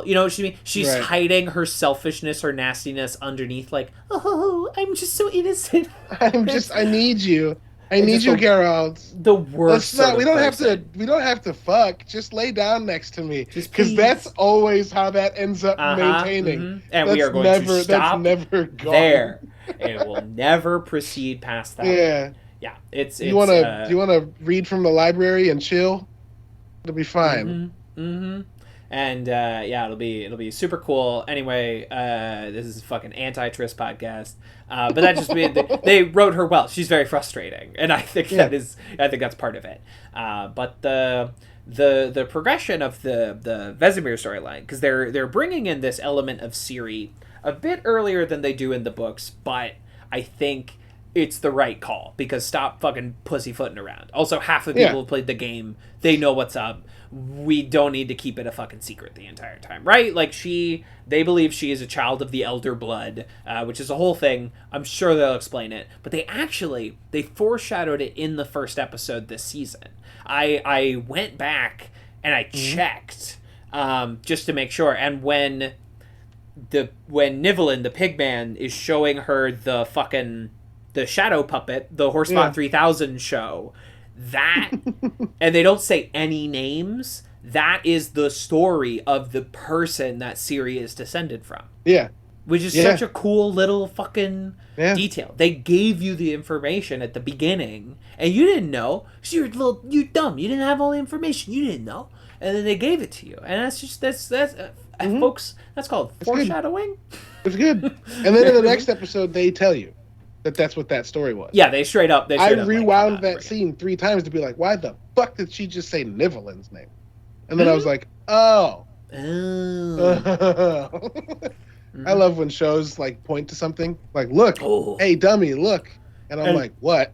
you know what I mean? She's hiding her selfishness, her nastiness underneath, like, oh, I'm just so innocent. I need you. I need you, Geralt. The worst. We don't have to fuck. Just lay down next to me, because that's always how that ends up maintaining. Mm-hmm. And we are going to stop that's never gone. there. It will never proceed past that. Yeah. It's. You wanna read from the library and chill? It'll be fine. Mm-hmm. And it'll be super cool. Anyway, this is a fucking anti-Triss podcast. But that just they wrote her well. She's very frustrating, and I think that's part of it. But the progression of the Vesemir storyline, because they're bringing in this element of Ciri a bit earlier than they do in the books, but I think it's the right call, because stop fucking pussyfooting around. Also, half the people who played the game, they know what's up. We don't need to keep it a fucking secret the entire time, right? Like, they believe she is a child of the Elder Blood, which is a whole thing. I'm sure they'll explain it. But they foreshadowed it in the first episode this season. I went back and I checked just to make sure. And when Nivellen, the pigman, is showing her the shadow puppet, the Horsebot 3000 show, that, and they don't say any names, that is the story of the person that Ciri is descended from. Yeah. Which is such a cool little fucking detail. They gave you the information at the beginning, and you didn't know. So you dumb. You didn't have all the information. You didn't know. And then they gave it to you. And that's folks, that's called foreshadowing. It's good. And then in the next episode, they tell you that's what that story was. Yeah, they straight up. I rewound that scene 3 times to be like, why the fuck did she just say Nivellen's name? And then I was like, oh. I love when shows like point to something, like, look, hey dummy, look, and I'm like, what?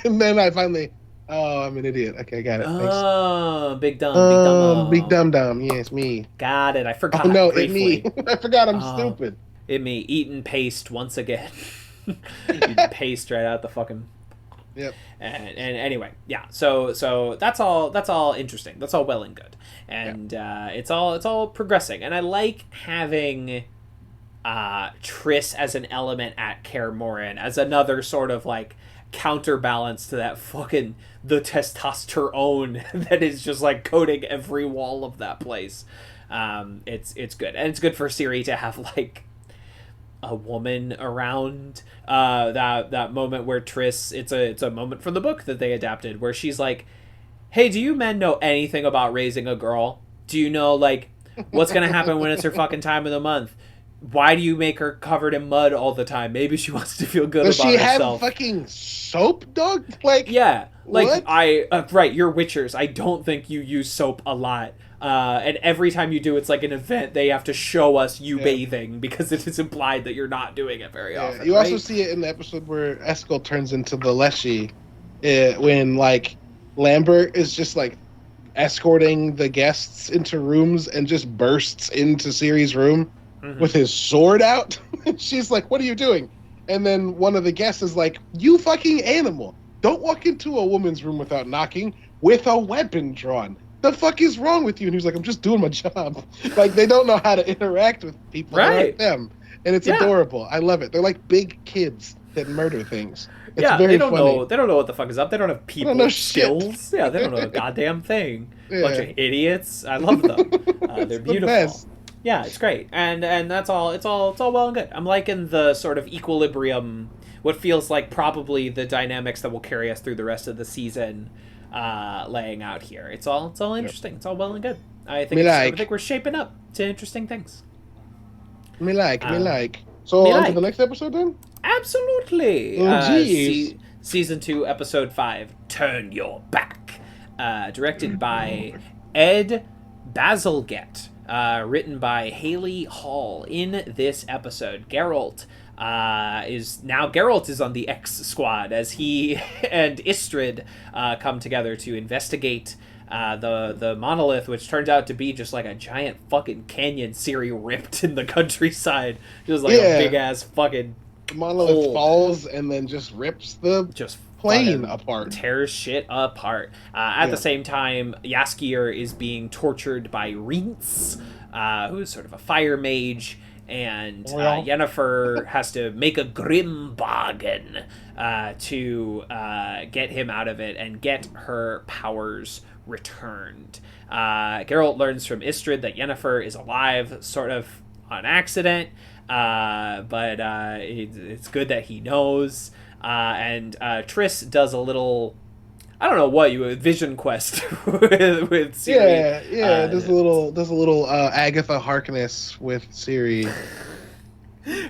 And then I finally, I'm an idiot. Okay, got it. Thanks. Big dumb, big dumb. Yes, me. Got it. I forgot. Oh no, it's me. I forgot. I'm stupid. It me eating paste once again. Eating paste right out the fucking. Yep. And anyway, yeah. So that's all interesting. That's all well and good, and it's all progressing. And I like having Triss as an element at Kaer Morhen as another sort of like counterbalance to that fucking the testosterone that is just like coating every wall of that place. It's good, and it's good for Ciri to have like a woman around. That moment where Triss, it's a moment from the book that they adapted where she's like, hey, do you men know anything about raising a girl? Do you know like what's gonna happen when it's her fucking time of the month? Why do you make her covered in mud all the time? Maybe she wants to feel good Does about herself. Does she have fucking soap, dog? Like, yeah, like what? Right, you're Witchers. I don't think you use soap a lot. And every time you do, it's like an event. They have to show us you bathing because it is implied that you're not doing it very often. You also see it in the episode where Eskel turns into the Leshy, when like Lambert is just like escorting the guests into rooms and just bursts into Ciri's room with his sword out. She's like, what are you doing? And then one of the guests is like, you fucking animal. Don't walk into a woman's room without knocking with a weapon drawn. The fuck is wrong with you? And he's like, I'm just doing my job. Like, they don't know how to interact with people like them. And it's adorable. I love it. They're like big kids that murder things. It's very funny. They don't know what the fuck is up. They don't have people skills. Shit. Yeah, they don't know a goddamn thing. Bunch of idiots. I love them. They're beautiful. Yeah, it's great. And that's all. It's all well and good. I'm liking the sort of equilibrium, what feels like probably the dynamics that will carry us through the rest of the season, laying out here. It's all interesting. It's all well and good. I think we're shaping up to interesting things. Me like. So on to the next episode then? Absolutely. Season 2, episode 5, Turn Your Back. Directed by Ed Bazalgette. Written by Haley Hall. In this episode, Geralt is on the X squad as he and Istrid come together to investigate the monolith, which turns out to be just like a giant fucking canyon Ciri ripped in the countryside. Just like a big ass fucking monolith hole. Falls and then just rips the plane apart. Tears shit apart. At the same time, Jaskier is being tortured by Rince, who is sort of a fire mage, and Yennefer has to make a grim bargain to get him out of it and get her powers returned. Geralt learns from Istrid that Yennefer is alive, sort of on accident, but it's good that he knows. And Triss does a little, I don't know what vision quest with Ciri. Does a little Agatha Harkness with Ciri.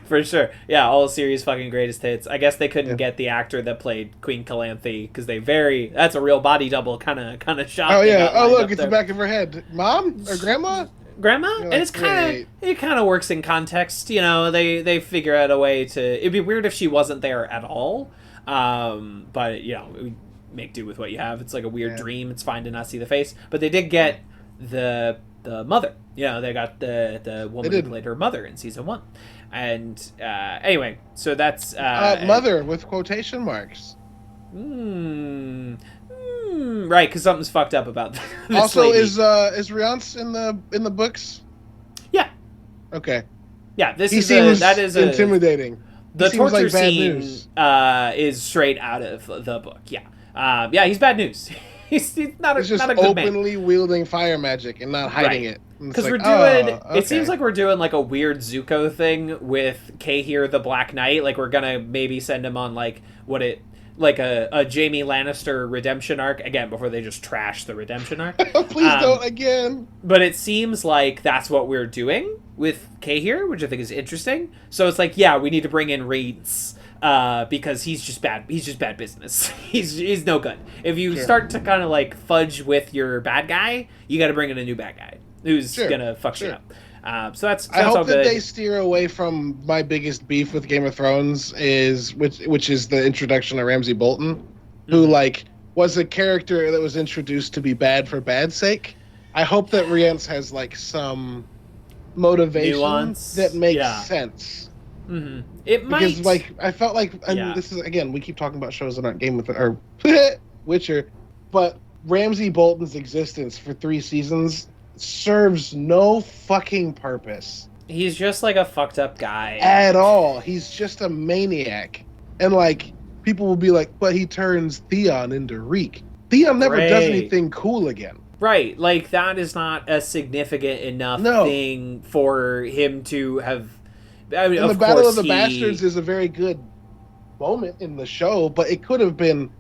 For sure. Yeah, all Ciri's fucking greatest hits. I guess they couldn't get the actor that played Queen Calanthe because that's a real body double kind of shot. Oh yeah. Oh look, it's the back of her head. Mom or grandma? And it's kind of works in context, they figure out a way to, it'd be weird if she wasn't there at all, but we make do with what you have. It's like a weird dream. It's fine to not see the face, but they did get the mother. They got the woman who played her mother in season 1, and anyway, so that's mother with quotation marks. Right, because something's fucked up about this also, lady. is Riance in the books? Yeah. Okay. Yeah, that is intimidating. The torture scene is straight out of the book. Yeah. He's bad news. he's not a good man. Just openly wielding fire magic and not hiding it. Because we're doing. It seems like we're doing like a weird Zuko thing with Cahir the Black Knight. Like we're gonna maybe send him on like a Jaime Lannister redemption arc again before they just trash the redemption arc. Please don't again. But it seems like that's what we're doing with Cahir, which I think is interesting. So it's like, we need to bring in Rhaenys because he's just bad. He's just bad business. he's no good. If you start to kind of like fudge with your bad guy, you got to bring in a new bad guy who's gonna fuck shit up. So that's I hope all that good. They steer away from my biggest beef with Game of Thrones which is the introduction of Ramsay Bolton, who like was a character that was introduced to be bad for bad's sake. I hope that Riance has like some motivation that makes sense. Mm-hmm. It might, because like I felt like this is again, we keep talking about shows that aren't Game of or Witcher, but Ramsay Bolton's existence for 3 seasons serves no fucking purpose. He's just like a fucked up guy. At all. He's just a maniac. And like, people will be like, but he turns Theon into Reek. Theon never does anything cool again. Right. Like, that is not a significant enough thing for him to have... I mean, and the Battle of the Bastards is a very good moment in the show, but it could have been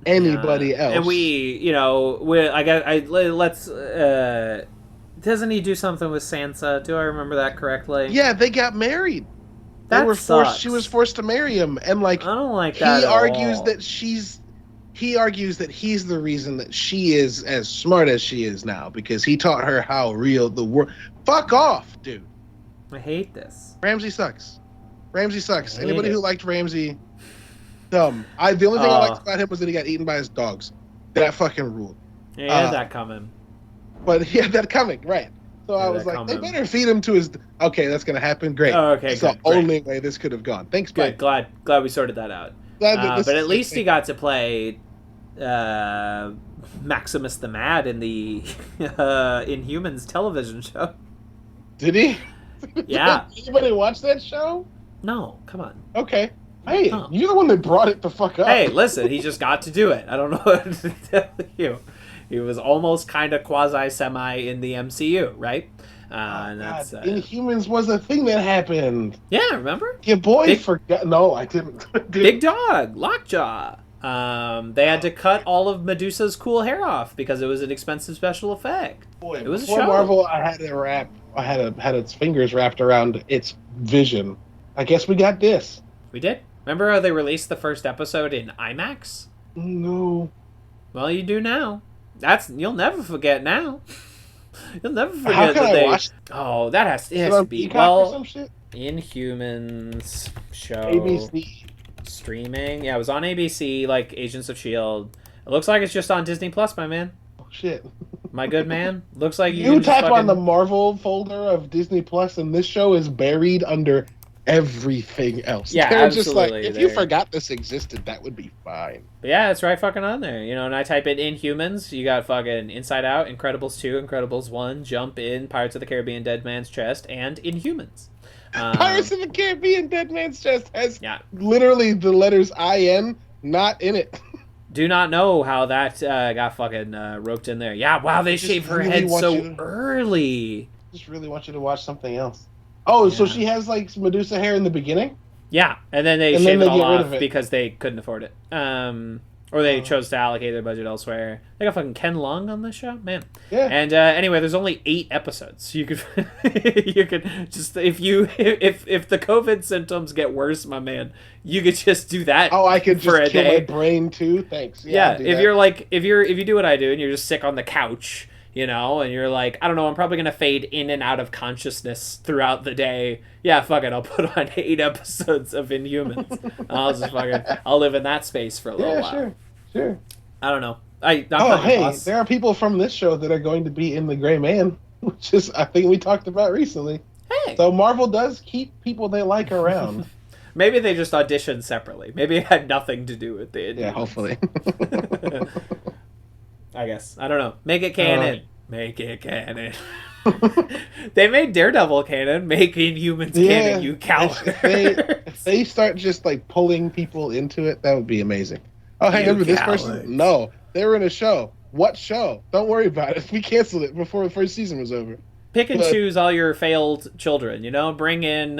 anybody else. And let's... doesn't he do something with Sansa? Do I remember that correctly? Yeah, they got married. She was forced to marry him, and like I don't like that. He argues that he's the reason that she is as smart as she is now because he taught her how real the world. Fuck off, dude. I hate this. Ramsay sucks. Anybody who liked Ramsay, dumb. The only thing I liked about him was that he got eaten by his dogs. That fucking ruled. Yeah, that coming. But he had that coming, right? So I was like, they better feed him to his. Okay, that's gonna happen. Great. Oh, okay, that's the only way this could have gone. Thanks, good. Glad we sorted that out. But at least he got to play Maximus the Mad in the Inhumans television show. Did he? Yeah. Did anybody watch that show? No, come on. Okay. Hey, you're the one that brought it the fuck up. Hey, listen, he just got to do it. I don't know what to tell you. He was almost kind of quasi-semi in the MCU, right? And that's Inhumans was a thing that happened. Yeah, remember? Your boy forgot. No, I didn't. Big Dog, Lockjaw. They had to cut all of Medusa's cool hair off because it was an expensive special effect. Boy, it was before a show. Marvel, I had its fingers wrapped around its vision. I guess we got this. We did. Remember how they released the first episode in IMAX? No. Well, you do now. You'll never forget now. You'll never forget how can I watch? Oh, that has to be Inhumans show. ABC. Streaming. Yeah, it was on ABC, like Agents of S.H.I.E.L.D. It looks like it's just on Disney Plus, my man. Oh, shit. My good man. Looks like you tap on the Marvel folder of Disney Plus, and this show is buried under everything else. Yeah, they're absolutely. Just like, if you forgot this existed, that would be fine. But yeah, it's right fucking on there. And I type in Inhumans, you got fucking Inside Out, Incredibles 2, Incredibles 1, Jump In, Pirates of the Caribbean, Dead Man's Chest, and Inhumans. Pirates of the Caribbean, Dead Man's Chest has literally the letters IN not in it. Do not know how that got fucking roped in there. Yeah, wow, they shaved her head so early. Just really want you to watch something else. Oh, so she has like Medusa hair in the beginning? Yeah, and then they shaved it all off because they couldn't afford it. Or they chose to allocate their budget elsewhere. They got fucking Ken Long on this show, man. Yeah. And anyway, there's only 8 episodes. You could, you could just if the COVID symptoms get worse, my man, you could just do that. Oh, I could just kill my brain too. Thanks. Yeah. If you do what I do and you're just sick on the couch, and you're like, I don't know, I'm probably gonna fade in and out of consciousness throughout the day. Yeah, fuck it, I'll put on 8 episodes of Inhumans. I'll live in that space for a little while. Sure. I don't know. There are people from this show that are going to be in the Gray Man, which is I think we talked about recently. Hey. So Marvel does keep people they like around. Maybe they just auditioned separately. Maybe it had nothing to do with the Inhumans. Yeah, hopefully. I guess. I don't know. Make it canon. Make it canon. They made Daredevil canon. Make Inhumans canon, you coward. If they start just like pulling people into it, that would be amazing. Oh, hang on, this person? No, they were in a show. What show? Don't worry about it. We canceled it before the first season was over. Pick and choose all your failed children. Bring in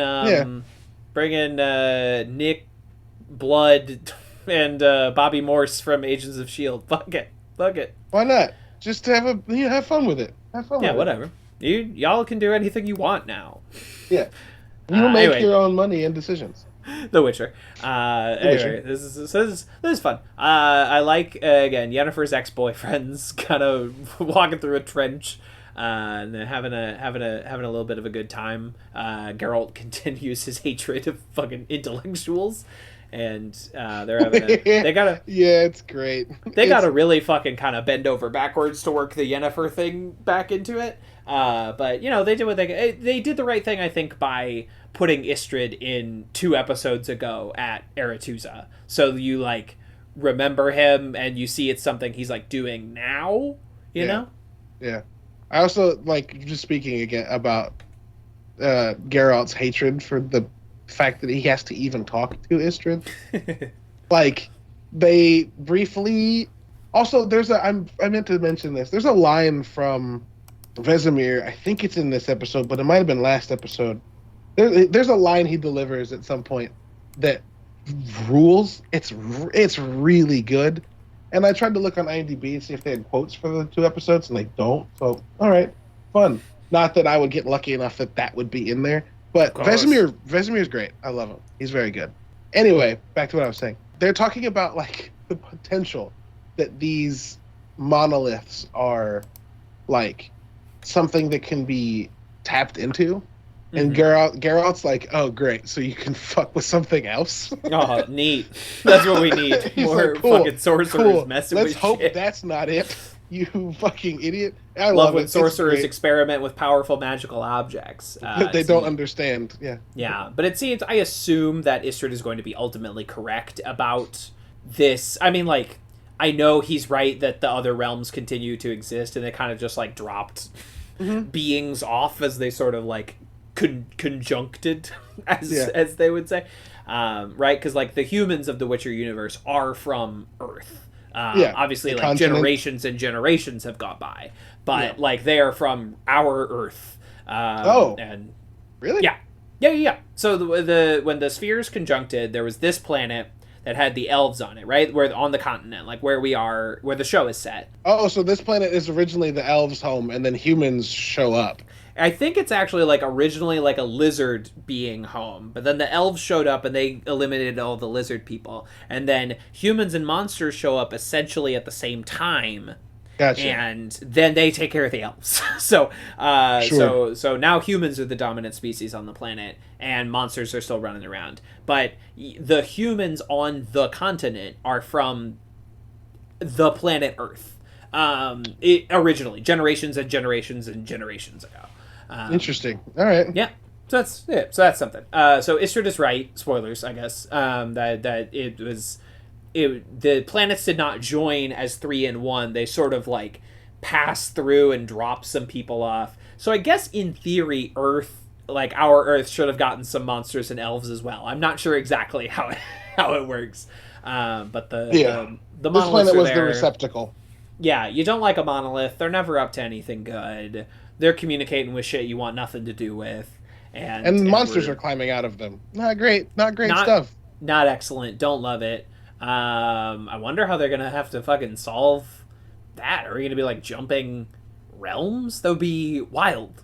Nick Blood and Bobby Morse from Agents of S.H.I.E.L.D. Fuck it. Why not? Just have fun with it. Have fun. Yeah, whatever. Y'all can do anything you want now. Yeah, you make your own money and decisions. The Witcher. Anyway, this is fun. I like again Yennefer's ex-boyfriends kind of walking through a trench and having a little bit of a good time. Geralt continues his hatred of fucking intellectuals. And they're having it's great. They gotta really fucking kind of bend over backwards to work the Yennefer thing back into it. But they did what they did the right thing, I think, by putting Istrid in 2 episodes ago at Aretuza. So you like remember him and you see it's something he's like doing now. You know? Yeah. I also like just speaking again about Geralt's hatred for the fact that he has to even talk to Istrid. Like, they briefly... Also, I meant to mention this. There's a line from Vesemir, I think it's in this episode, but it might have been last episode. There's a line he delivers at some point that rules. It's really good. And I tried to look on IMDb and see if they had quotes for the 2 episodes, and they don't. So, all right, fun. Not that I would get lucky enough that would be in there. But Vesemir's great. I love him. He's very good. Anyway, back to what I was saying. They're talking about, like, the potential that these monoliths are, like, something that can be tapped into. And Geralt's like, oh, great, so you can fuck with something else? Oh, neat. That's what we need. More like, cool, fucking sorcerers messing with shit. Let's hope that's not it, you fucking idiot. I love when sorcerers experiment with powerful magical objects. They don't understand, yeah. Yeah, but it seems, I assume that Istrid is going to be ultimately correct about this. I mean, like, I know he's right that the other realms continue to exist, and they kind of just, like, dropped beings off as they sort of, like, conjuncted, as they would say, right? Because, like, the humans of the Witcher universe are from Earth. Obviously, like, continent. Generations and generations have gone by, but like, they are from our Earth. And really? Yeah. So when the spheres conjuncted, there was this planet that had the elves on it, right? Where on the continent, like where we are, where the show is set. Oh, so this planet is originally the elves' home, and then humans show up. I think it's actually, like, originally, like, a lizard being home, but then the elves showed up and they eliminated all the lizard people, and then humans and monsters show up essentially at the same time. Gotcha. And then they take care of the elves. So now humans are the dominant species on the planet, and monsters are still running around. But the humans on the continent are from the planet Earth. Originally, generations and generations and generations ago. Interesting. All right. Yeah. So that's it. So that's something. So Istrid is right. Spoilers, I guess. That the planets did not join as 3 in 1. They sort of, like, passed through and dropped some people off. So I guess in theory, Earth, like our Earth, should have gotten some monsters and elves as well. I'm not sure exactly how it works. But the this monoliths planet was there. the receptacle. Yeah, you don't like a monolith. They're never up to anything good. They're communicating with shit you want nothing to do with. And monsters are climbing out of them. Not great stuff. Not excellent. Don't love it. I wonder how they're going to have to fucking solve that. Are we going to be, like, jumping realms? That would be wild.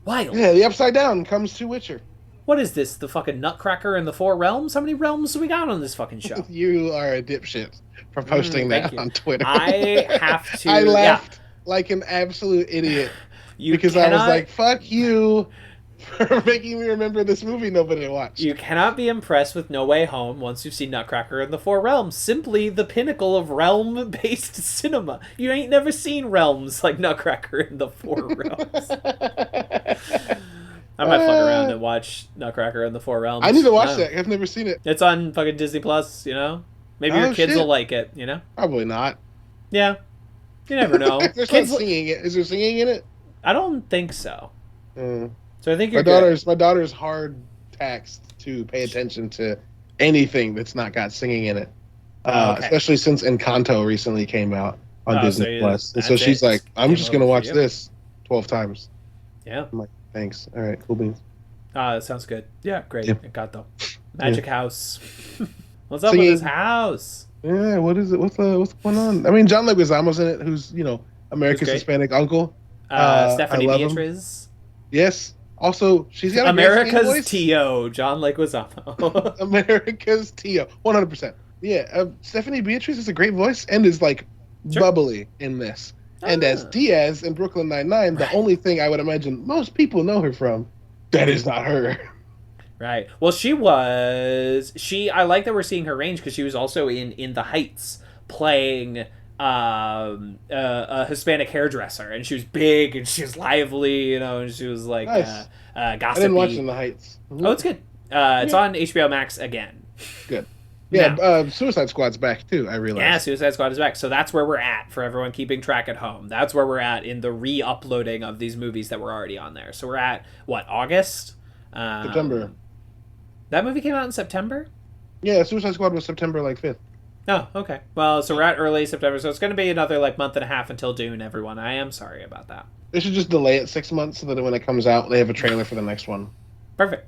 Yeah, the Upside Down comes to Witcher. What is this? The fucking Nutcracker in the 4 realms? How many realms do we got on this fucking show? You are a dipshit for posting that on Twitter. I have to... I laughed like an absolute idiot. Because I was like, fuck you for making me remember this movie nobody watched. You cannot be impressed with No Way Home once you've seen Nutcracker in the 4 realms. Simply the pinnacle of realm-based cinema. You ain't never seen realms like Nutcracker in the 4 realms. I might fuck around and watch Nutcracker in the 4 realms. I need to watch that. I've never seen it. It's on fucking Disney Plus, you know? Maybe your kids will like it, you know? Probably not. Yeah. You never know. There's kids singing it. Is there singing in it? I don't think so. So I think my daughter's hard taxed to pay attention to anything that's not got singing in it. Especially since Encanto recently came out on Disney Plus. And so she's like, I'm just gonna watch this 12 times. Yeah. I'm like, thanks. All right, cool beans. That sounds good. Yeah, great. Encanto. Magic House. What's up with this house? Yeah, what is it? What's going on? I mean, John Leguizamo's in it, who's, America's Hispanic uncle. Stephanie Beatriz. Yes. Also, she's got America's T.O. John Leguizamo. America's T.O. 100%. Yeah, Stephanie Beatriz is a great voice and is, like, bubbly in this. And as Diaz in Brooklyn Nine-Nine, the only thing I would imagine most people know her from, that is not her. Right. Well, I like that we're seeing her range because she was also in The Heights playing a Hispanic hairdresser, and she was big and she was lively, and she was like nice. Gossipy. I didn't watch In the Heights. Oh, it's good. It's on HBO Max again. Good. Yeah, Suicide Squad's back too, I realize. Yeah, Suicide Squad is back. So that's where we're at for everyone keeping track at home. That's where we're at in the re-uploading of these movies that were already on there. So we're at, what, August? September. That movie came out in September? Yeah, Suicide Squad was September 5th. Oh, okay. Well, so we're at early September, so it's going to be another month and a half until Dune, everyone. I am sorry about that. They should just delay it 6 months so that when it comes out, they have a trailer for the next one. Perfect.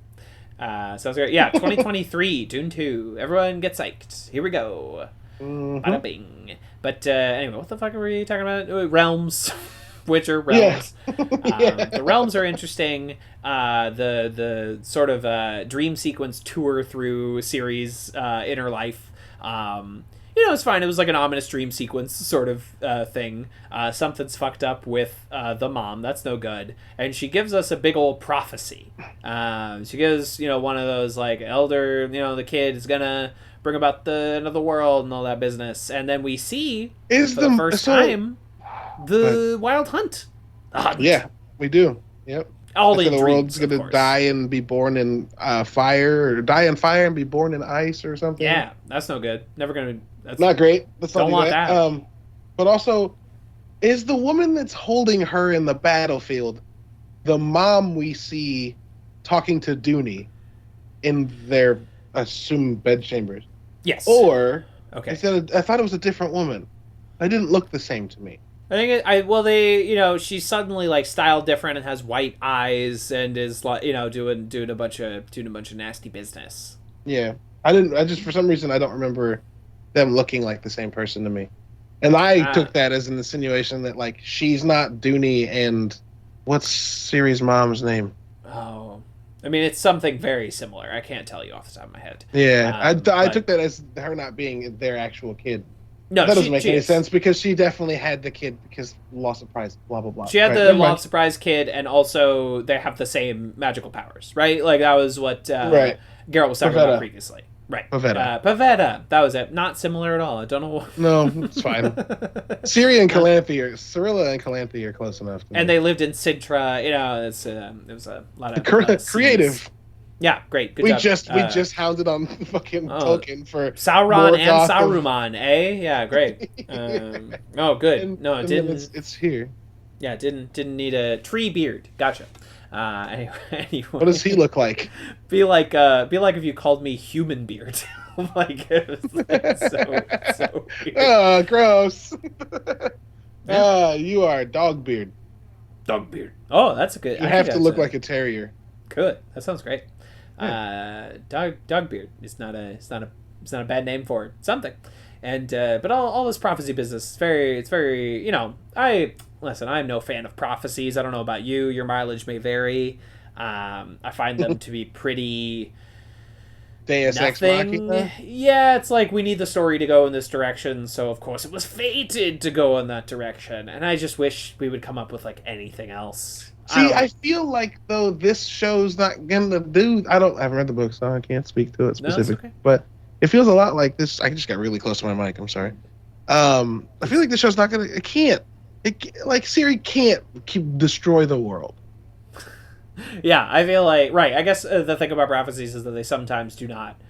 Sounds great. Yeah, 2023, Dune 2. Everyone get psyched. Here we go. Mm-hmm. Bada bing. But anyway, what the fuck are we talking about? Realms. Witcher realms. Yeah. The realms are interesting. The sort of dream sequence tour through series Inner Life. It's fine. It was like an ominous dream sequence sort of thing. Something's fucked up with the mom. That's no good. And she gives us a big old prophecy. She gives, one of those elder, the kid is gonna bring about the end of the world and all that business. And then we see for the first time the Wild Hunt. Yeah, we do. Yep. All the world's gonna die and be born in fire, or die in fire and be born in ice or something. Yeah, that's no good. Never gonna. That's not great. Let's not don't do want that. But also, is the woman that's holding her in the battlefield the mom we see talking to Dooney in their assumed bedchambers? Yes. Or okay, I thought it was a different woman. It didn't look the same to me. I think she's suddenly styled different and has white eyes and is doing a bunch of nasty business. Yeah, I just for some reason I don't remember them looking like the same person to me, and I took that as an insinuation that she's not Dooney and what's Ciri's mom's name? Oh, I mean it's something very similar. I can't tell you off the top of my head. Yeah, I took that as her not being their actual kid. No, that doesn't make any sense because she definitely had the kid because lost surprise, blah blah blah. She had the lost surprise kid, and also they have the same magical powers, right? That was what Geralt was talking about previously. Right. Pavetta. That was it. Not similar at all. I don't know. No, it's fine. Ciri and Cirilla and Calanthe are close enough. And they lived in Sintra. It was a lot of creative. Yeah, great. Good we job. We just hounded on fucking Tolkien for Sauron and Saruman, eh? Yeah, great. Good. No, it didn't. It's here. Yeah, didn't need a tree beard. Gotcha. Anyway, what does he look like? Be like if you called me human beard. It's so weird. Oh, gross. You are dog beard. Dog beard. Oh, that's a good. You have to look like a terrier. Good. That sounds great. Dog beard. It's not a bad name for it. Something. And but all this prophecy business, it's very I'm no fan of prophecies. I don't know about you. Your mileage may vary. I find them to be pretty Deus Ex Machina. Yeah, it's we need the story to go in this direction, so of course it was fated to go in that direction. And I just wish we would come up with anything else. See, I feel though this show's not gonna do. I haven't read the book, so I can't speak to it specifically. No, okay. But it feels a lot like this. I just got really close to my mic. I'm sorry. I feel like this show's not gonna. It can't. Ciri can't destroy the world. Yeah, I feel right. I guess the thing about prophecies is that they sometimes do not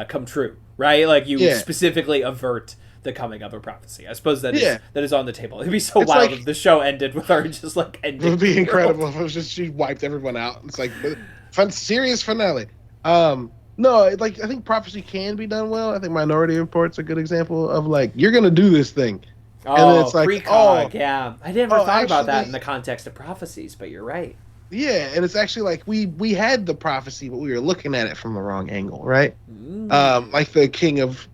come true. Right, you specifically avert the coming of a prophecy. I suppose that is on the table. It'd be so wild if the show ended with her just ending. It would be incredible if it was just she wiped everyone out. It's serious finale. No, I think prophecy can be done well. I think Minority Report's a good example of you're gonna do this thing. Oh, and then it's precog, yeah. I never thought about that in the context of prophecies, but you're right. Yeah, and it's actually we had the prophecy, but we were looking at it from the wrong angle, right? The king of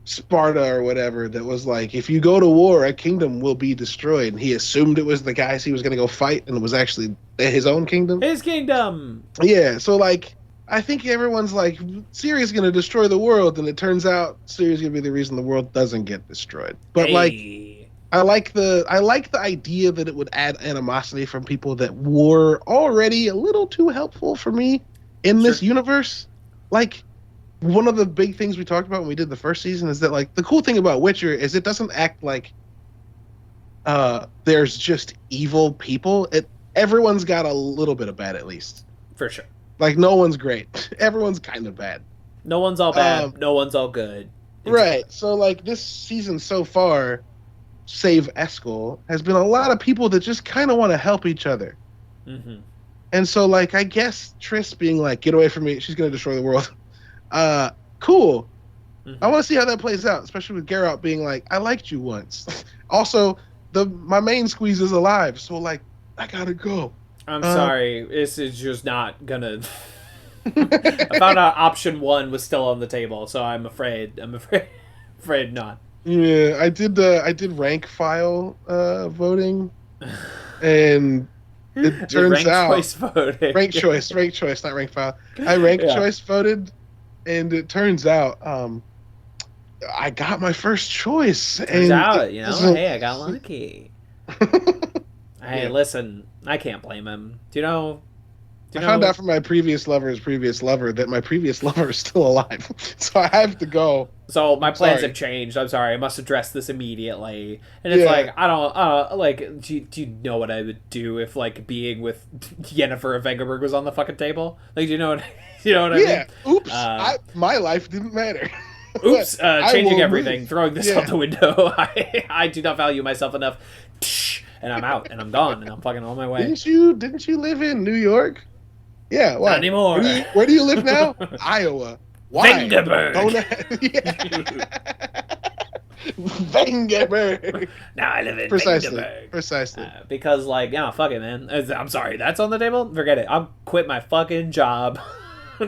Sparta or whatever that was if you go to war, a kingdom will be destroyed. And he assumed it was the guys he was going to go fight, and it was actually his own kingdom. His kingdom! Yeah, so I think everyone's Ciri's going to destroy the world, and it turns out Ciri's going to be the reason the world doesn't get destroyed. But I like the idea that it would add animosity from people that were already a little too helpful for me in this universe. One of the big things we talked about when we did the first season is that the cool thing about Witcher is it doesn't act there's just evil people. Everyone's got a little bit of bad at least. For sure. No one's great. Everyone's kind of bad. No one's all bad. No one's all good. Right. So this season so far, save Eskel, has been a lot of people that just kind of want to help each other. Mm-hmm. And so, like, I guess Triss being like, get away from me, she's going to destroy the world. Cool. I want to see how that plays out, especially with Geralt being like, I liked you once. Also, my main squeeze is alive, so, like, I gotta go. I'm sorry. This is just not gonna... I found out option 1 was still on the table, so I'm afraid not. Yeah, I did rank file voting, and it turns out choice voting. rank choice, not rank file. I rank choice voted, and it turns out I got my first choice. Turns out, hey, I got lucky. Hey, listen, I can't blame him. Do you know? I found out from my previous lover's previous lover that my previous lover is still alive, so I have to go. So my plans have changed. I'm sorry. I must address this immediately. And it's like, I don't like. Do you know what I would do if like being with Yennefer of Vengerberg was on the fucking table? Like, do you know what? You know what I mean? Yeah. Oops. My life didn't matter. Oops. Changing everything. Throwing this out the window. I do not value myself enough. And I'm out. And I'm gone. And I'm fucking on my way. Didn't you live in New York? Yeah, what? Not anymore. Where do you live now? Iowa. Why? Vengerberg. Vengerberg. Now I live in Vengerberg. Precisely. Because, like, fuck it, man. I'm sorry. That's on the table? Forget it. I'll quit my fucking job.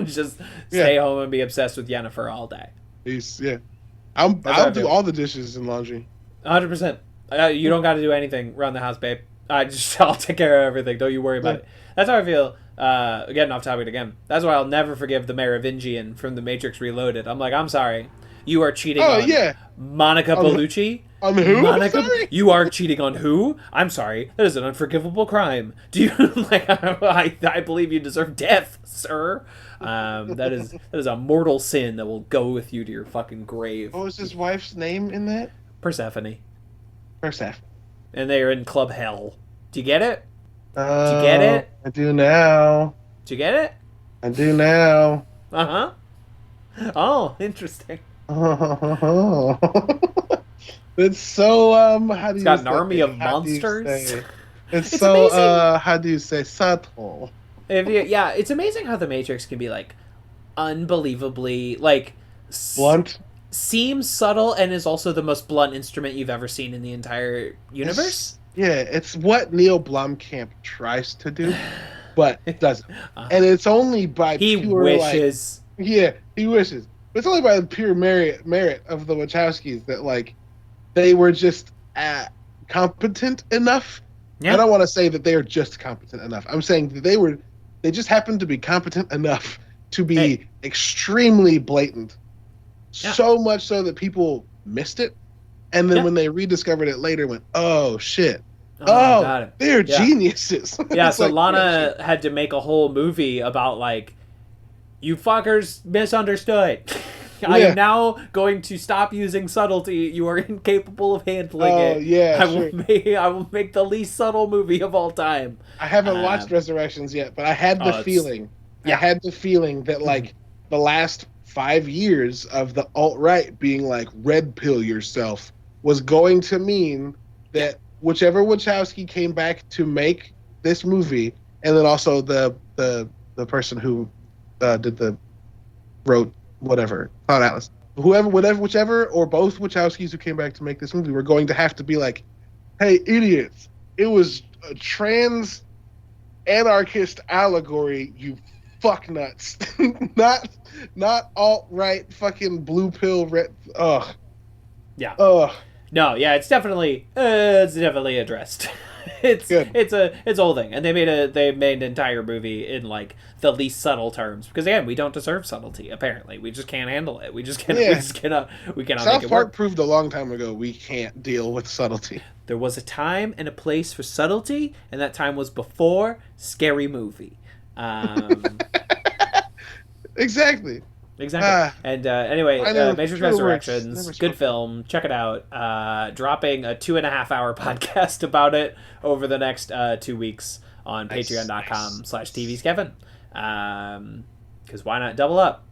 Just stay home and be obsessed with Yennefer all day. Yeah. I'll do all the dishes and laundry. 100%. You don't got to do anything around the house, babe. I'll take care of everything. Don't you worry about it. That's how I feel. Getting off topic again. That's why I'll never forgive the Merovingian from The Matrix Reloaded. I'm like, I'm sorry. You are cheating on Monica Bellucci. On who? Monica, you are cheating on who? I'm sorry. That is an unforgivable crime. Do you like? I believe you deserve death, sir. That is a mortal sin that will go with you to your fucking grave. What was his wife's name in that? Persephone. Persephone. And they are in Club Hell. Do you get it? Do you get it? I do now. Do you get it? I do now. Uh-huh. Oh, interesting. It's so how do it's you got say an army of how monsters. It's so amazing. How do you say subtle? It's amazing how the Matrix can be like unbelievably like blunt. Seems subtle and is also the most blunt instrument you've ever seen in the entire universe. It's what Neil Blomkamp tries to do, but doesn't. And it's only by he wishes. He wishes. But it's only by the pure merit of the Wachowskis that like they were just competent enough. Yeah. I don't want to say that they are just competent enough. I'm saying that they just happened to be competent enough to be extremely blatant. Yeah. So much so that people missed it. And then when they rediscovered it later, went, oh, shit. Oh, they're geniuses. Yeah, so like, Lana had to make a whole movie about, like, you fuckers misunderstood. I am now going to stop using subtlety. You are incapable of handling it. Yeah, I will make the least subtle movie of all time. I haven't watched Resurrections yet, but I had the feeling. I had the feeling that, like, the last 5 years of the alt-right being like, red pill yourself, was going to mean that whichever Wachowski came back to make this movie, and then also the person who wrote whatever, Cloud Atlas, whichever or both Wachowskis who came back to make this movie were going to have to be like, hey, idiots, it was a trans anarchist allegory, you fuck nuts. not alt-right fucking blue pill red. Ugh. Yeah. Ugh. No, yeah, it's definitely addressed. It's good. It's a whole thing, and they made an entire movie in like the least subtle terms because again, we don't deserve subtlety. Apparently, we just can't handle it. We just can't. Yeah. We cannot. South make it Park work. proved a long time ago we can't deal with subtlety. There was a time and a place for subtlety, and that time was before Scary Movie. Exactly. And anyway, Matrix Resurrections, good film. Check it out. Dropping a 2.5-hour podcast about it over the next 2 weeks on patreon.com/tvskevin. Because why not double up?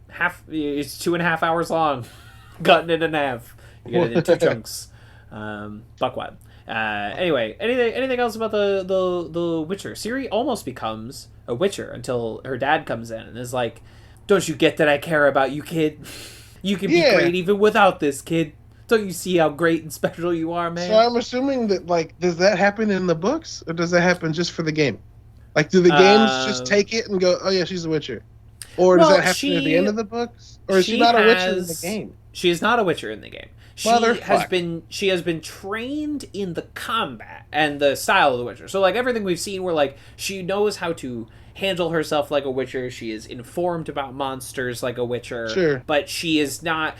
It's 2.5 hours long. Cutting it in half. You get it in 2 chunks. Buck wild. Anyway, anything else about the Witcher? Ciri almost becomes a Witcher until her dad comes in and is like, "Don't you get that I care about you, kid? You can be great even without this, kid. Don't you see how great and special you are, man?" So I'm assuming that, like, does that happen in the books, or does that happen just for the game? Like, do the games just take it and go, "Oh yeah, she's a Witcher," or does that happen at the end of the books, or is she not a Witcher in the game? She is not a Witcher in the game. She has been trained in the combat and the style of the Witcher. So like everything we've seen, where like she knows how to handle herself like a Witcher. She is informed about monsters like a Witcher. Sure. But she does not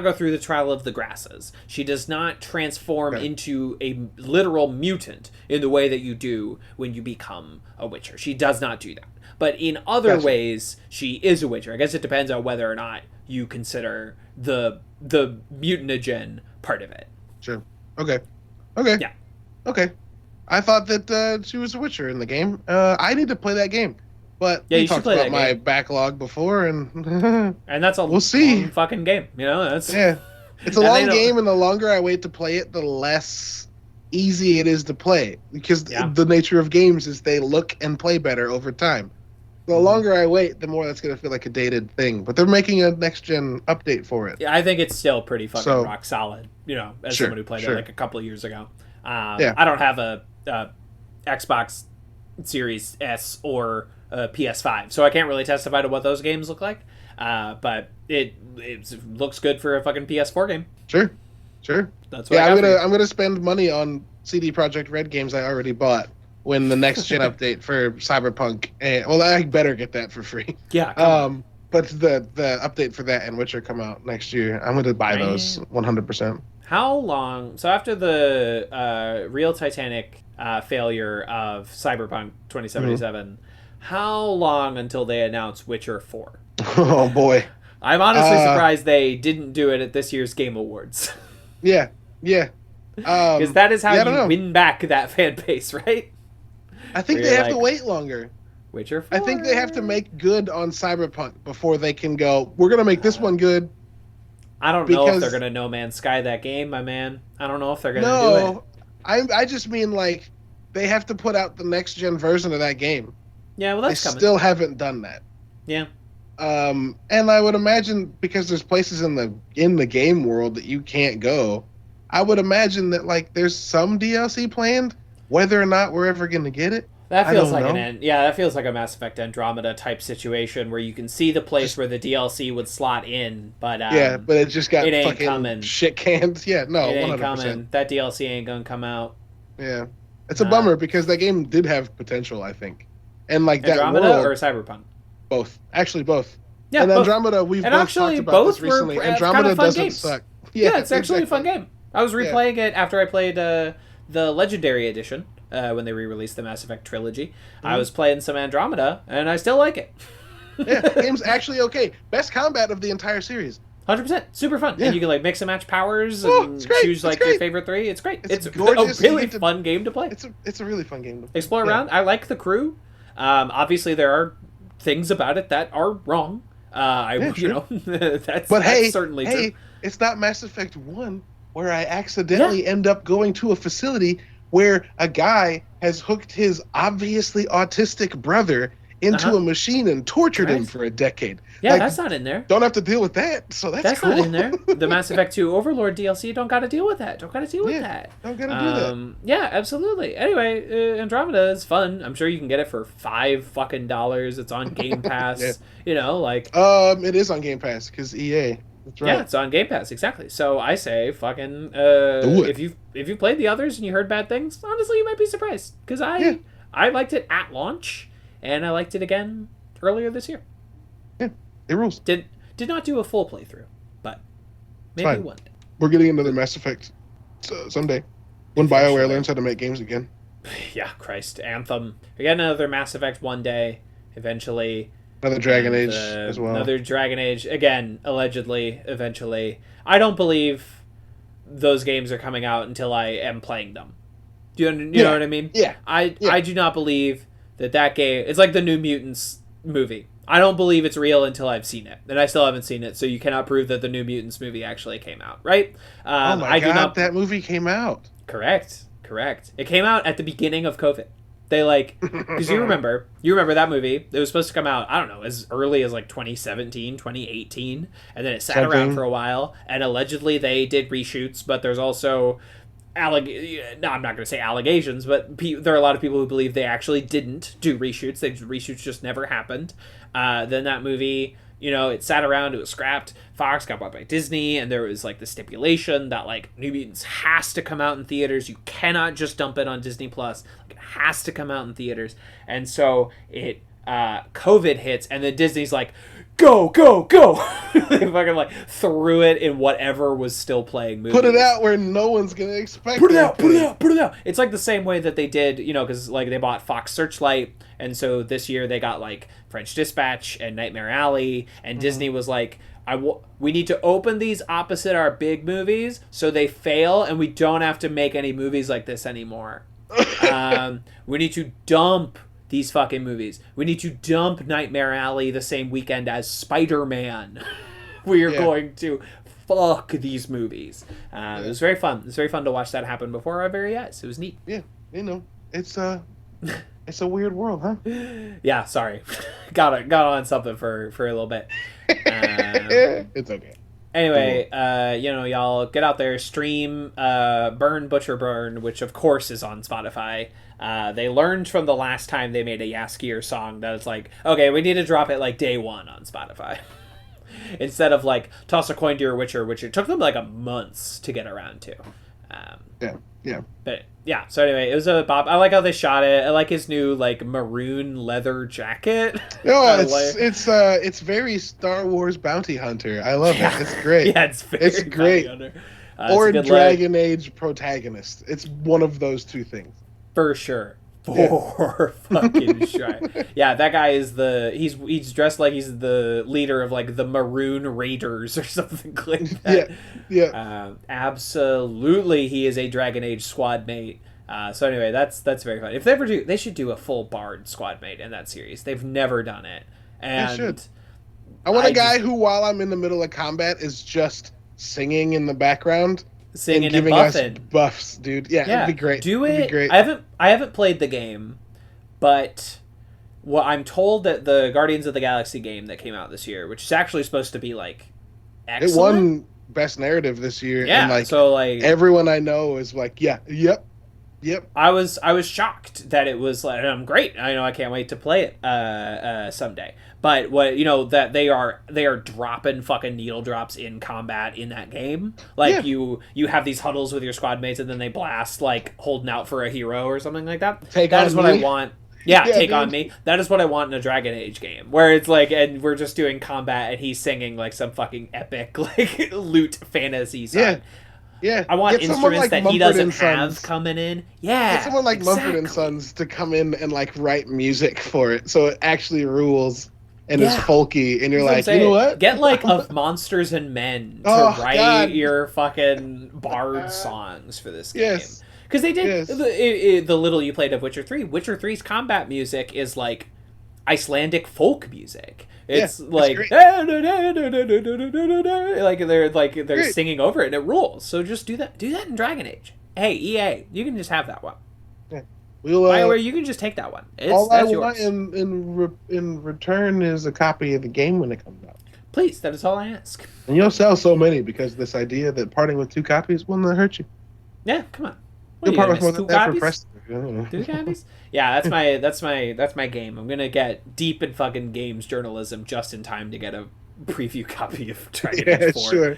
go through the trial of the grasses. She does not transform into a literal mutant in the way that you do when you become a Witcher. She does not do that. But in other ways, she is a Witcher. I guess it depends on whether or not you consider the mutanogen part of it. Sure. Okay. Yeah. Okay. I thought that she was a Witcher in the game. I need to play that game. But we talked about my backlog before, and and that's we'll see. Long fucking game. You know, that's it's a long game, and the longer I wait to play it, the less easy it is to play, because the nature of games is they look and play better over time. The longer I wait, the more that's going to feel like a dated thing. But they're making a next-gen update for it. Yeah, I think it's still pretty fucking rock solid, you know, as someone who played it like a couple of years ago. I don't have a Xbox Series S or a PS5, so I can't really testify to what those games look like. But it looks good for a fucking PS4 game. Sure. That's what I'm gonna spend money on CD Projekt Red games I already bought when the next gen update for Cyberpunk. Well, I better get that for free. Yeah. But the update for that and Witcher come out next year. I'm gonna buy those 100%. How long? So after the real Titanic failure of Cyberpunk 2077, how long until they announce Witcher 4? Oh boy. I'm honestly surprised they didn't do it at this year's Game Awards. Yeah. Because that is how you win back that fan base, right? I think they have to wait longer. Witcher 4? I think they have to make good on Cyberpunk before they can go, we're going to make this one good. I don't know if they're going to No Man's Sky that game, my man. I don't know if they're going to do it. I just mean, like, they have to put out the next-gen version of that game. Yeah, well, that's coming. They still haven't done that. Yeah. And I would imagine, because there's places in the game world that you can't go, I would imagine that, like, there's some DLC planned. Whether or not we're ever going to get it, that feels like that feels like a Mass Effect Andromeda type situation where you can see the place where the DLC would slot in, but but it just got fucking coming. Shit canned. Yeah, no, it ain't 100%. Coming. That DLC ain't gonna come out. Yeah, it's a bummer because that game did have potential, I think, and like Andromeda that world, or Cyberpunk. Both, actually, both. Yeah, and both. Andromeda, we've both talked about this recently. Andromeda doesn't suck. Yeah, it's actually a fun game. I was replaying it after I played the Legendary Edition. When they re-released the Mass Effect trilogy, I was playing some Andromeda, and I still like it. Yeah, the game's actually okay. Best combat of the entire series. 100%, super fun, and you can like mix and match powers and choose like your favorite 3. It's great. It's gorgeous. A really fun game to play. It's a really fun game to play. Explore around. I like the crew. Obviously, there are things about it that are wrong. That's certainly true. It's not Mass Effect 1 where I accidentally end up going to a facility where a guy has hooked his obviously autistic brother into a machine and tortured him for a decade. Yeah, like, that's not in there. Don't have to deal with that, so that's cool. Not in there. The Mass Effect 2 Overlord DLC, don't got to deal with that. Don't got to deal with that. Don't got to do that. Yeah, absolutely. Anyway, Andromeda is fun. I'm sure you can get it for $5 fucking. It's on Game Pass. You know, like... It is on Game Pass, because EA... That's right. Yeah, it's on Game Pass, exactly. So I say, fucking, if you've played the others and you heard bad things, honestly, you might be surprised. Because I liked it at launch, and I liked it again earlier this year. Yeah, it rules. Did not do a full playthrough, but maybe one day. We're getting another Mass Effect someday, when BioWare learns how to make games again. Yeah, Christ. Anthem. We got another Mass Effect one day, eventually. Another Dragon Age as well. Another Dragon Age, again, allegedly, eventually. I don't believe those games are coming out until I am playing them. Do you know what I mean? Yeah. I do not believe that game... It's like the New Mutants movie. I don't believe it's real until I've seen it, and I still haven't seen it. So you cannot prove that the New Mutants movie actually came out, right? Oh my God, that movie came out. Correct. It came out at the beginning of COVID. They because you remember that movie. It was supposed to come out, I don't know, as early as 2017, 2018, and then it sat around for a while. And allegedly they did reshoots, but there's also I'm not going to say allegations, but there are a lot of people who believe they actually didn't do reshoots. Reshoots just never happened. Then that movie, it sat around, it was scrapped. Fox got bought by Disney, and there was the stipulation that New Mutants has to come out in theaters. You cannot just dump it on Disney Plus. It has to come out in theaters. And so it COVID hits, and then Disney's go. They fucking threw it in whatever was still playing movies. Put it out where no one's gonna expect Put it out. It's the same way that they did, because they bought Fox Searchlight, and so this year they got French Dispatch and Nightmare Alley, and Disney was we need to open these opposite our big movies so they fail and we don't have to make any movies like this anymore. We need to dump these fucking movies. We need to dump Nightmare Alley the same weekend as Spider-Man. We are going to fuck these movies. It was very fun. It was very fun to watch that happen before our very eyes. It was neat. Yeah, it's a weird world, huh? Yeah, sorry. got on something for a little bit. It's okay. Anyway, y'all get out there, stream Burn Butcher Burn, which of course is on Spotify. They learned from the last time they made a Yaskier song that it's okay, we need to drop it day one on Spotify. Instead of toss a coin to your Witcher, which it took them months to get around to. Yeah. But yeah, so anyway, it was a bop. I like how they shot it. I like his new maroon leather jacket. No, it's very Star Wars bounty hunter. I love it. It's great. Yeah, it's great. Or Dragon Age protagonist. It's one of those two things. For sure. Fucking sure. Yeah, that guy is he's dressed like he's the leader of the Maroon Raiders or something like that. Yeah. Absolutely, he is a Dragon Age squad mate. So anyway, that's very fun. If they ever do, they should do a full Bard squad mate in that series. They've never done it. And they should. I want a guy who, while I'm in the middle of combat, is just singing in the background. Singing and giving buffing. us buffs, dude. Yeah, it'd be great. It'd be great. I haven't played the game, but I'm told that the Guardians of the Galaxy game that came out this year, which is actually supposed to be excellent. It won Best Narrative this year. Yeah, and so everyone I know is yep. I was shocked that it was I'm great. I can't wait to play it someday. But that they are dropping fucking needle drops in combat in that game. You have these huddles with your squad mates and then they blast holding out for a hero or something like that. That is what I want. Yeah, take on me. That is what I want in a Dragon Age game, where it's and we're just doing combat and he's singing some fucking epic loot fantasy song. Yeah. I want instruments that he doesn't have coming in. Yeah. Get someone like Mumford and Sons to come in and write music for it so it actually rules and is folky, and you're you know what? Get of Monsters and Men to write your fucking bard songs for this game. Yes. Because they did the little you played of Witcher 3. Witcher 3's combat music is Icelandic folk music. It's they're singing over it and it rules. So just do that in Dragon Age. Hey, EA, you can just have that one. Yeah. BioWare, you can just take that one. All I want in return is a copy of the game when it comes out. Please, that is all I ask. And you'll sell so many because this idea that parting with 2 copies will not hurt you. Yeah, come on. You'll part with more than that for Preston. 2 copies? Yeah, that's my game. I'm gonna get deep in fucking games journalism just in time to get a preview copy of Dragon Age 4.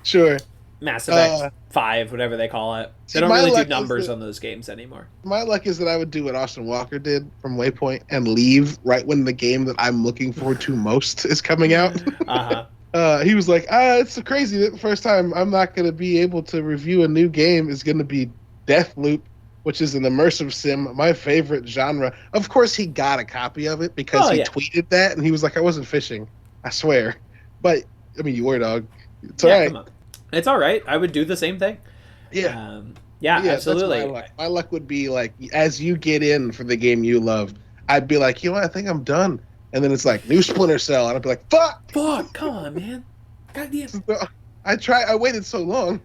Sure. Mass Effect 5, whatever they call it. They don't really do numbers on those games anymore. My luck is that I would do what Austin Walker did from Waypoint and leave right when the game that I'm looking forward to most is coming out. He was it's so crazy that the first time I'm not going to be able to review a new game is going to be Deathloop, which is an immersive sim, my favorite genre. Of course, he got a copy of it because he tweeted that, and he was I wasn't fishing, I swear. But, I mean, you were, dog. It's all right. Come on. It's all right. I would do the same thing. Yeah. Yeah, absolutely. That's my luck. My luck would be, as you get in for the game you love, I'd be I think I'm done. and then it's like new Splinter Cell, and I'd be like, fuck, come on, man, goddamn. I waited so long.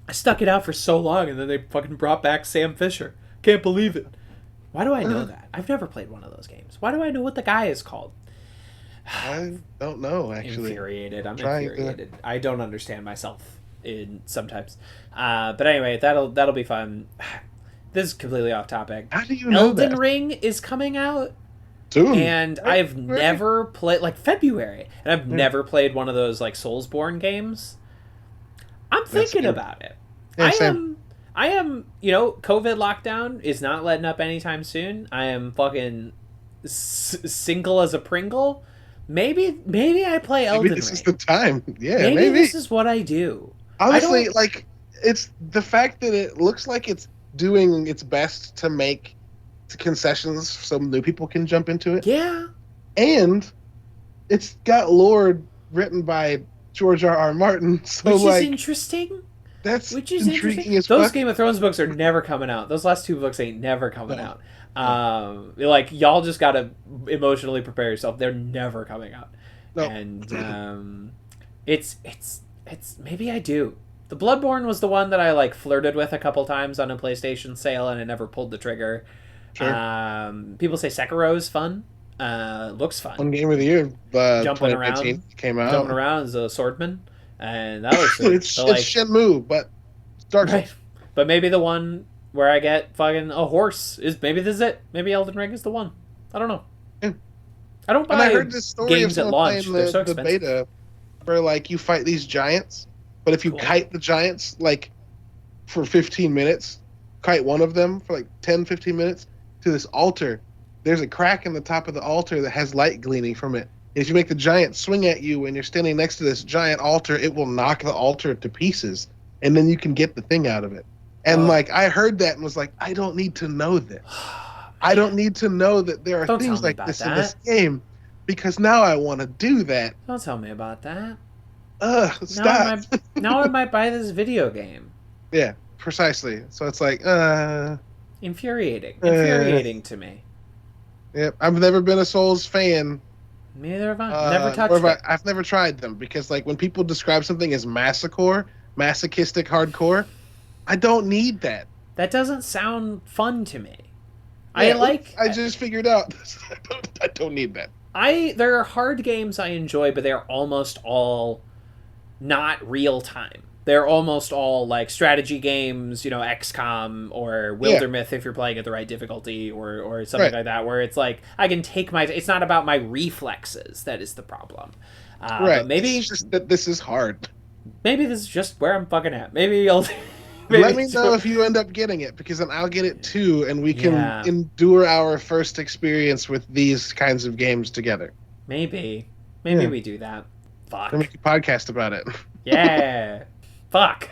I stuck it out for so long, and then they fucking brought back Sam Fisher. Can't believe it. Why do I know that? I've never played one of those games. Why do I know what the guy is called? I don't know, actually. Infuriated. I'm infuriated. I don't understand myself sometimes. But anyway, that'll be fun. This is completely off topic. How do you know Elden that? Ring is coming out soon, and I've never played February, and I've never played one of those like Soulsborne games. I'm thinking about it. Yeah, I am. COVID lockdown is not letting up anytime soon. I am fucking single as a Pringle. Maybe I play Elden Ring. Maybe this is the time. Yeah, maybe this is what I do. Honestly, it's the fact that it looks like it's doing its best to make concessions so new people can jump into it. Yeah. And it's got lore written by George R.R. Martin, so which is interesting. That's intriguing interesting. As those fuck. Game of Thrones books are never coming out. Those last 2 books ain't never coming out. Y'all just gotta emotionally prepare yourself. They're never coming out. No. And it's maybe I do. The Bloodborne was the one that I flirted with a couple times on a PlayStation sale, and I never pulled the trigger. Sure. People say Sekiro's fun. Looks fun. One game of the year. Jumping around, came out. Jumping around as a swordman, and that looks it's Shenmue, but Dark Souls. Right. But maybe the one where I get fucking a horse is maybe this is it. Maybe Elden Ring is the one. I don't know. Yeah. I don't buy and I heard this story games of at launch. They're so the expensive. beta where you fight these giants, but if you kite the giants for 15 minutes, kite one of them for 10, 15 minutes to this altar, there's a crack in the top of the altar that has light gleaming from it. And if you make the giant swing at you when you're standing next to this giant altar, it will knock the altar to pieces, and then you can get the thing out of it. And I heard that and was like, I don't need to know this. I don't need to know that there are things like this in this game, because now I want to do that. Don't tell me about that. Stop. Now I might buy this video game. Yeah, precisely. So it's infuriating to me. Yep, I've never been a Souls fan. Neither have I. Never touched it. I've never tried them because when people describe something as masochistic hardcore, I don't need that. That doesn't sound fun to me. Yeah, I just figured out I don't need that. There are hard games I enjoy, but they're almost all not real time. They're almost all strategy games, XCOM or Wildermyth if you're playing at the right difficulty or something like that, where it's I can take it's not about my reflexes that is the problem. But maybe it's just that this is hard. Maybe this is just where I'm fucking at. Maybe you'll... Let me know if you end up getting it, because then I'll get it too, and we can endure our first experience with these kinds of games together. Maybe we do that. Fuck. We'll make a podcast about it. Yeah. Fuck.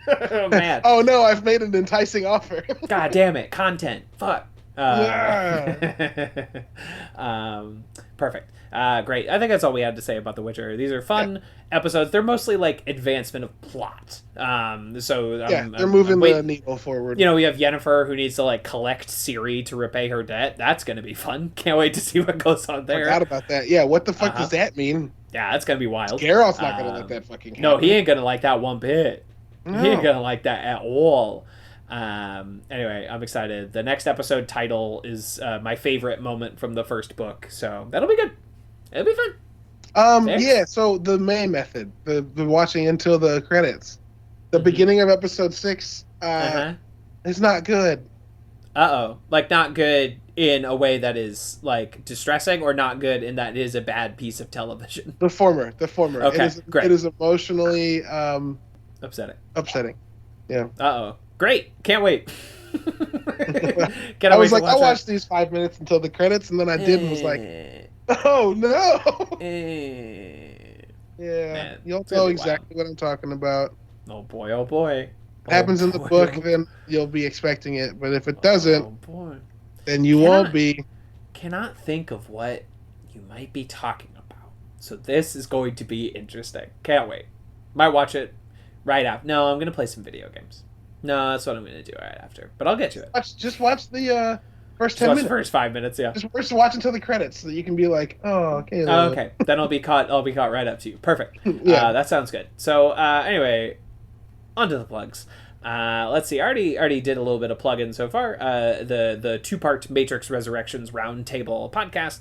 Oh, man. Oh, no, I've made an enticing offer. God damn it. Content. Fuck. Perfect. Great. I think that's all we had to say about The Witcher. These are fun episodes. They're mostly advancement of plot. They're moving the needle forward. We have Yennefer who needs to collect Ciri to repay her debt. That's going to be fun. Can't wait to see what goes on there. Forgot about that. Yeah, what the fuck does that mean? Yeah, that's going to be wild. Geralt's not going to let that fucking happen. No, he ain't going to like that one bit. No. He ain't going to like that at all. Anyway, I'm excited. The next episode title is my favorite moment from the first book, so that'll be good. It'll be fun. Yeah, so the main method, the watching until the credits. The beginning of episode 6 is not good. Uh-oh. Not good in a way that is distressing, or not good in that it is a bad piece of television? The former. Okay, great. It is emotionally upsetting. Yeah. Uh-oh. Great. Can't wait. I was I watched these 5 minutes until the credits, and then I did and was oh no. Yeah. Man, you'll know exactly what I'm talking about. Oh boy, oh boy. If it happens in the book, then you'll be expecting it. But if it doesn't, then you won't be. Cannot think of what you might be talking about. So this is going to be interesting. Can't wait. Might watch it right after. No, I'm going to play some video games. No, that's what I'm going to do right after. But I'll get to it. Just watch the First 10 minutes. First 5 minutes, yeah. Just watch until the credits so that you can be like, oh, okay. Okay. Then I'll be caught right up to you. Perfect. Yeah. That sounds good. So anyway, on to the plugs. Let's see. I already did a little bit of plug-in so far. The 2-part Matrix Resurrections Roundtable podcast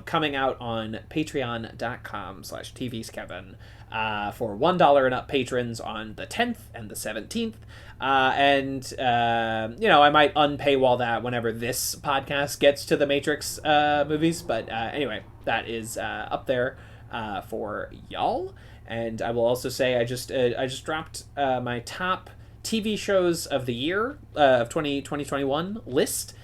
coming out on patreon.com/tvskevin for $1 and up patrons on the 10th and the 17th. And I might unpaywall that whenever this podcast gets to the Matrix movies. But anyway, that is up there for y'all. And I will also say I just dropped my top TV shows of the year of 2021 list.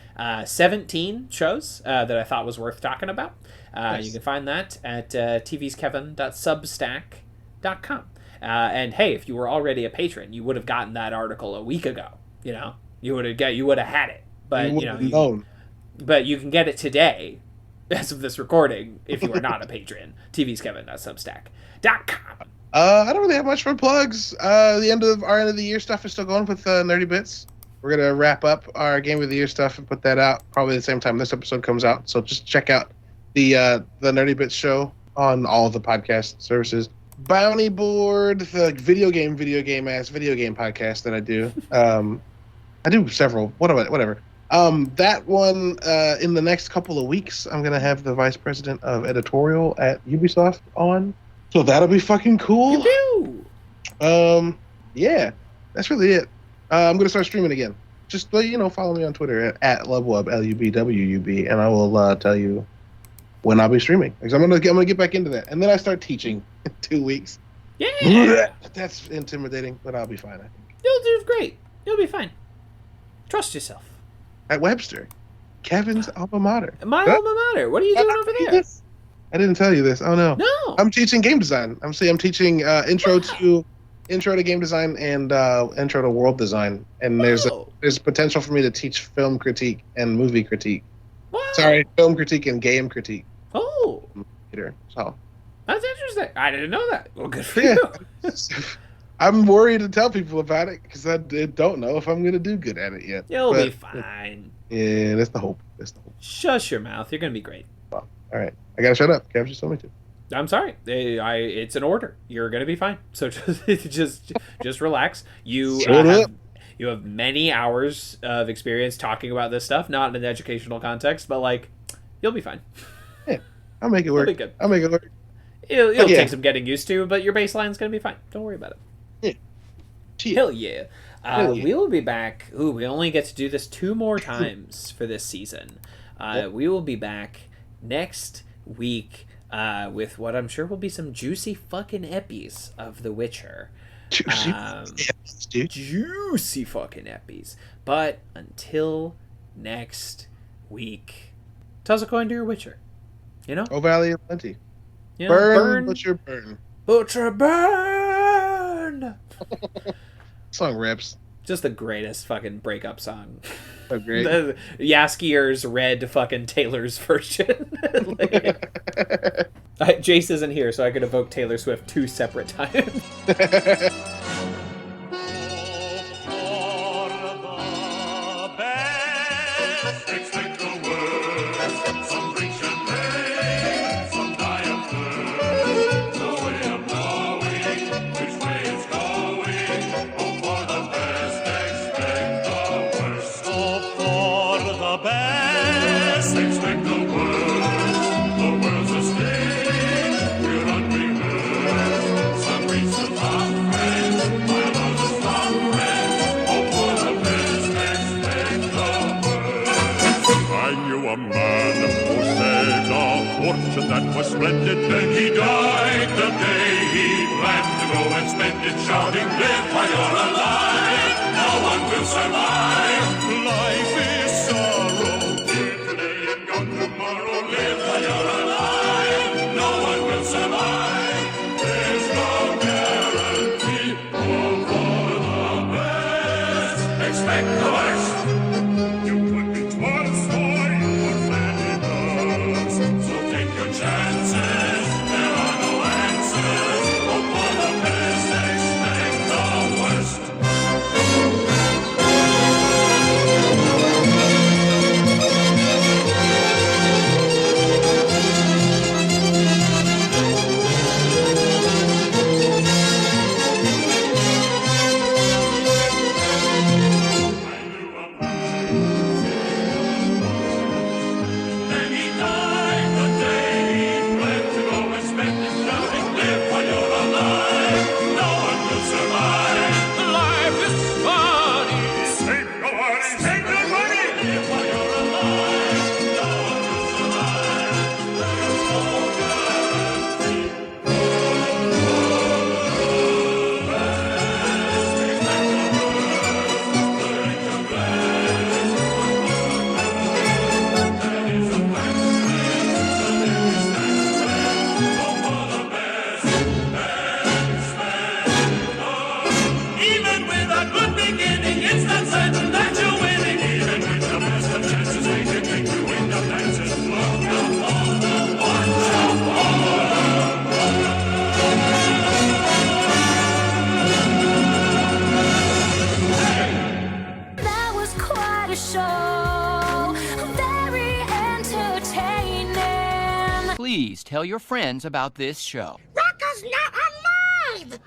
17 shows that I thought was worth talking about. Nice. You can find that at tvskevin.substack.com. And hey, if you were already a patron, you would have gotten that article a week ago. You would have had it. But but you can get it today, as of this recording, if you are not a patron. tvskevin.substack.com. I don't really have much for plugs. Our end of the year stuff is still going with Nerdy Bits. We're gonna wrap up our Game of the Year stuff and put that out probably the same time this episode comes out. So just check out the Nerdy Bits show on all of the podcast services. Bounty Board, the video game podcast that I do. I do several. Whatever. That one, in the next couple of weeks, I'm going to have the vice president of editorial at Ubisoft on. So that'll be fucking cool. Yeah, that's really it. I'm going to start streaming again. Just, follow me on Twitter at Lubwub, LUBWUB, and I will tell you when I'll be streaming. Because I'm gonna get back into that. And then I start teaching in 2 weeks. Yeah! That's intimidating, but I'll be fine, I think. You'll do great. You'll be fine. Trust yourself. At Webster. Kevin's alma mater. My alma mater. What are you doing over there? I didn't tell you this. Oh, no. No. I'm teaching game design. I'm teaching intro to game design and intro to world design. And there's potential for me to teach film critique and movie critique. Wow. Sorry, film critique and game critique. Oh. Later. So. That's interesting. I didn't know that. Well, good for you. I'm worried to tell people about it because I don't know if I'm going to do good at it yet. You'll be fine. Yeah, that's the hope. Shush your mouth. You're going to be great. Well, all right. I got to shut up. Kev just told me to. I'm sorry. It's an order. You're going to be fine. So just relax. You have many hours of experience talking about this stuff, not in an educational context, but you'll be fine. Yeah, I'll make it work. It'll be good. I'll make it work. It'll take some getting used to, but your baseline's going to be fine. Don't worry about it. Yeah. Hell yeah. We will be back. Ooh, we only get to do this 2 more times for this season. We will be back next week with what I'm sure will be some juicy fucking eppies of The Witcher. Juicy fucking eppies. But until next week, toss a coin to your Witcher. Oh, Valley of Plenty. Burn, Butcher, burn. Butcher, burn! Song rips. Just the greatest fucking breakup song. So great. Yaskier's Red fucking Taylor's version. Jace isn't here, so I could evoke Taylor Swift 2 separate times. That was splendid. Then he died the day he planned to go and spend it shouting, live while you're alive. No one will survive. Life is sorrow. Here today and gone tomorrow. Live while you're alive. No one will survive. There's no guarantee. Hope for the best. Expect the worst. You could be twice more you were planning us. So take your chances. There are no answers. Hope for the best. Expect the worst. certain that you're winning, even with the best of chances, they can make you end up dancing. Look out for the watch out for That was quite a show, very entertaining. Please tell your friends about this show. Rocco's not alive!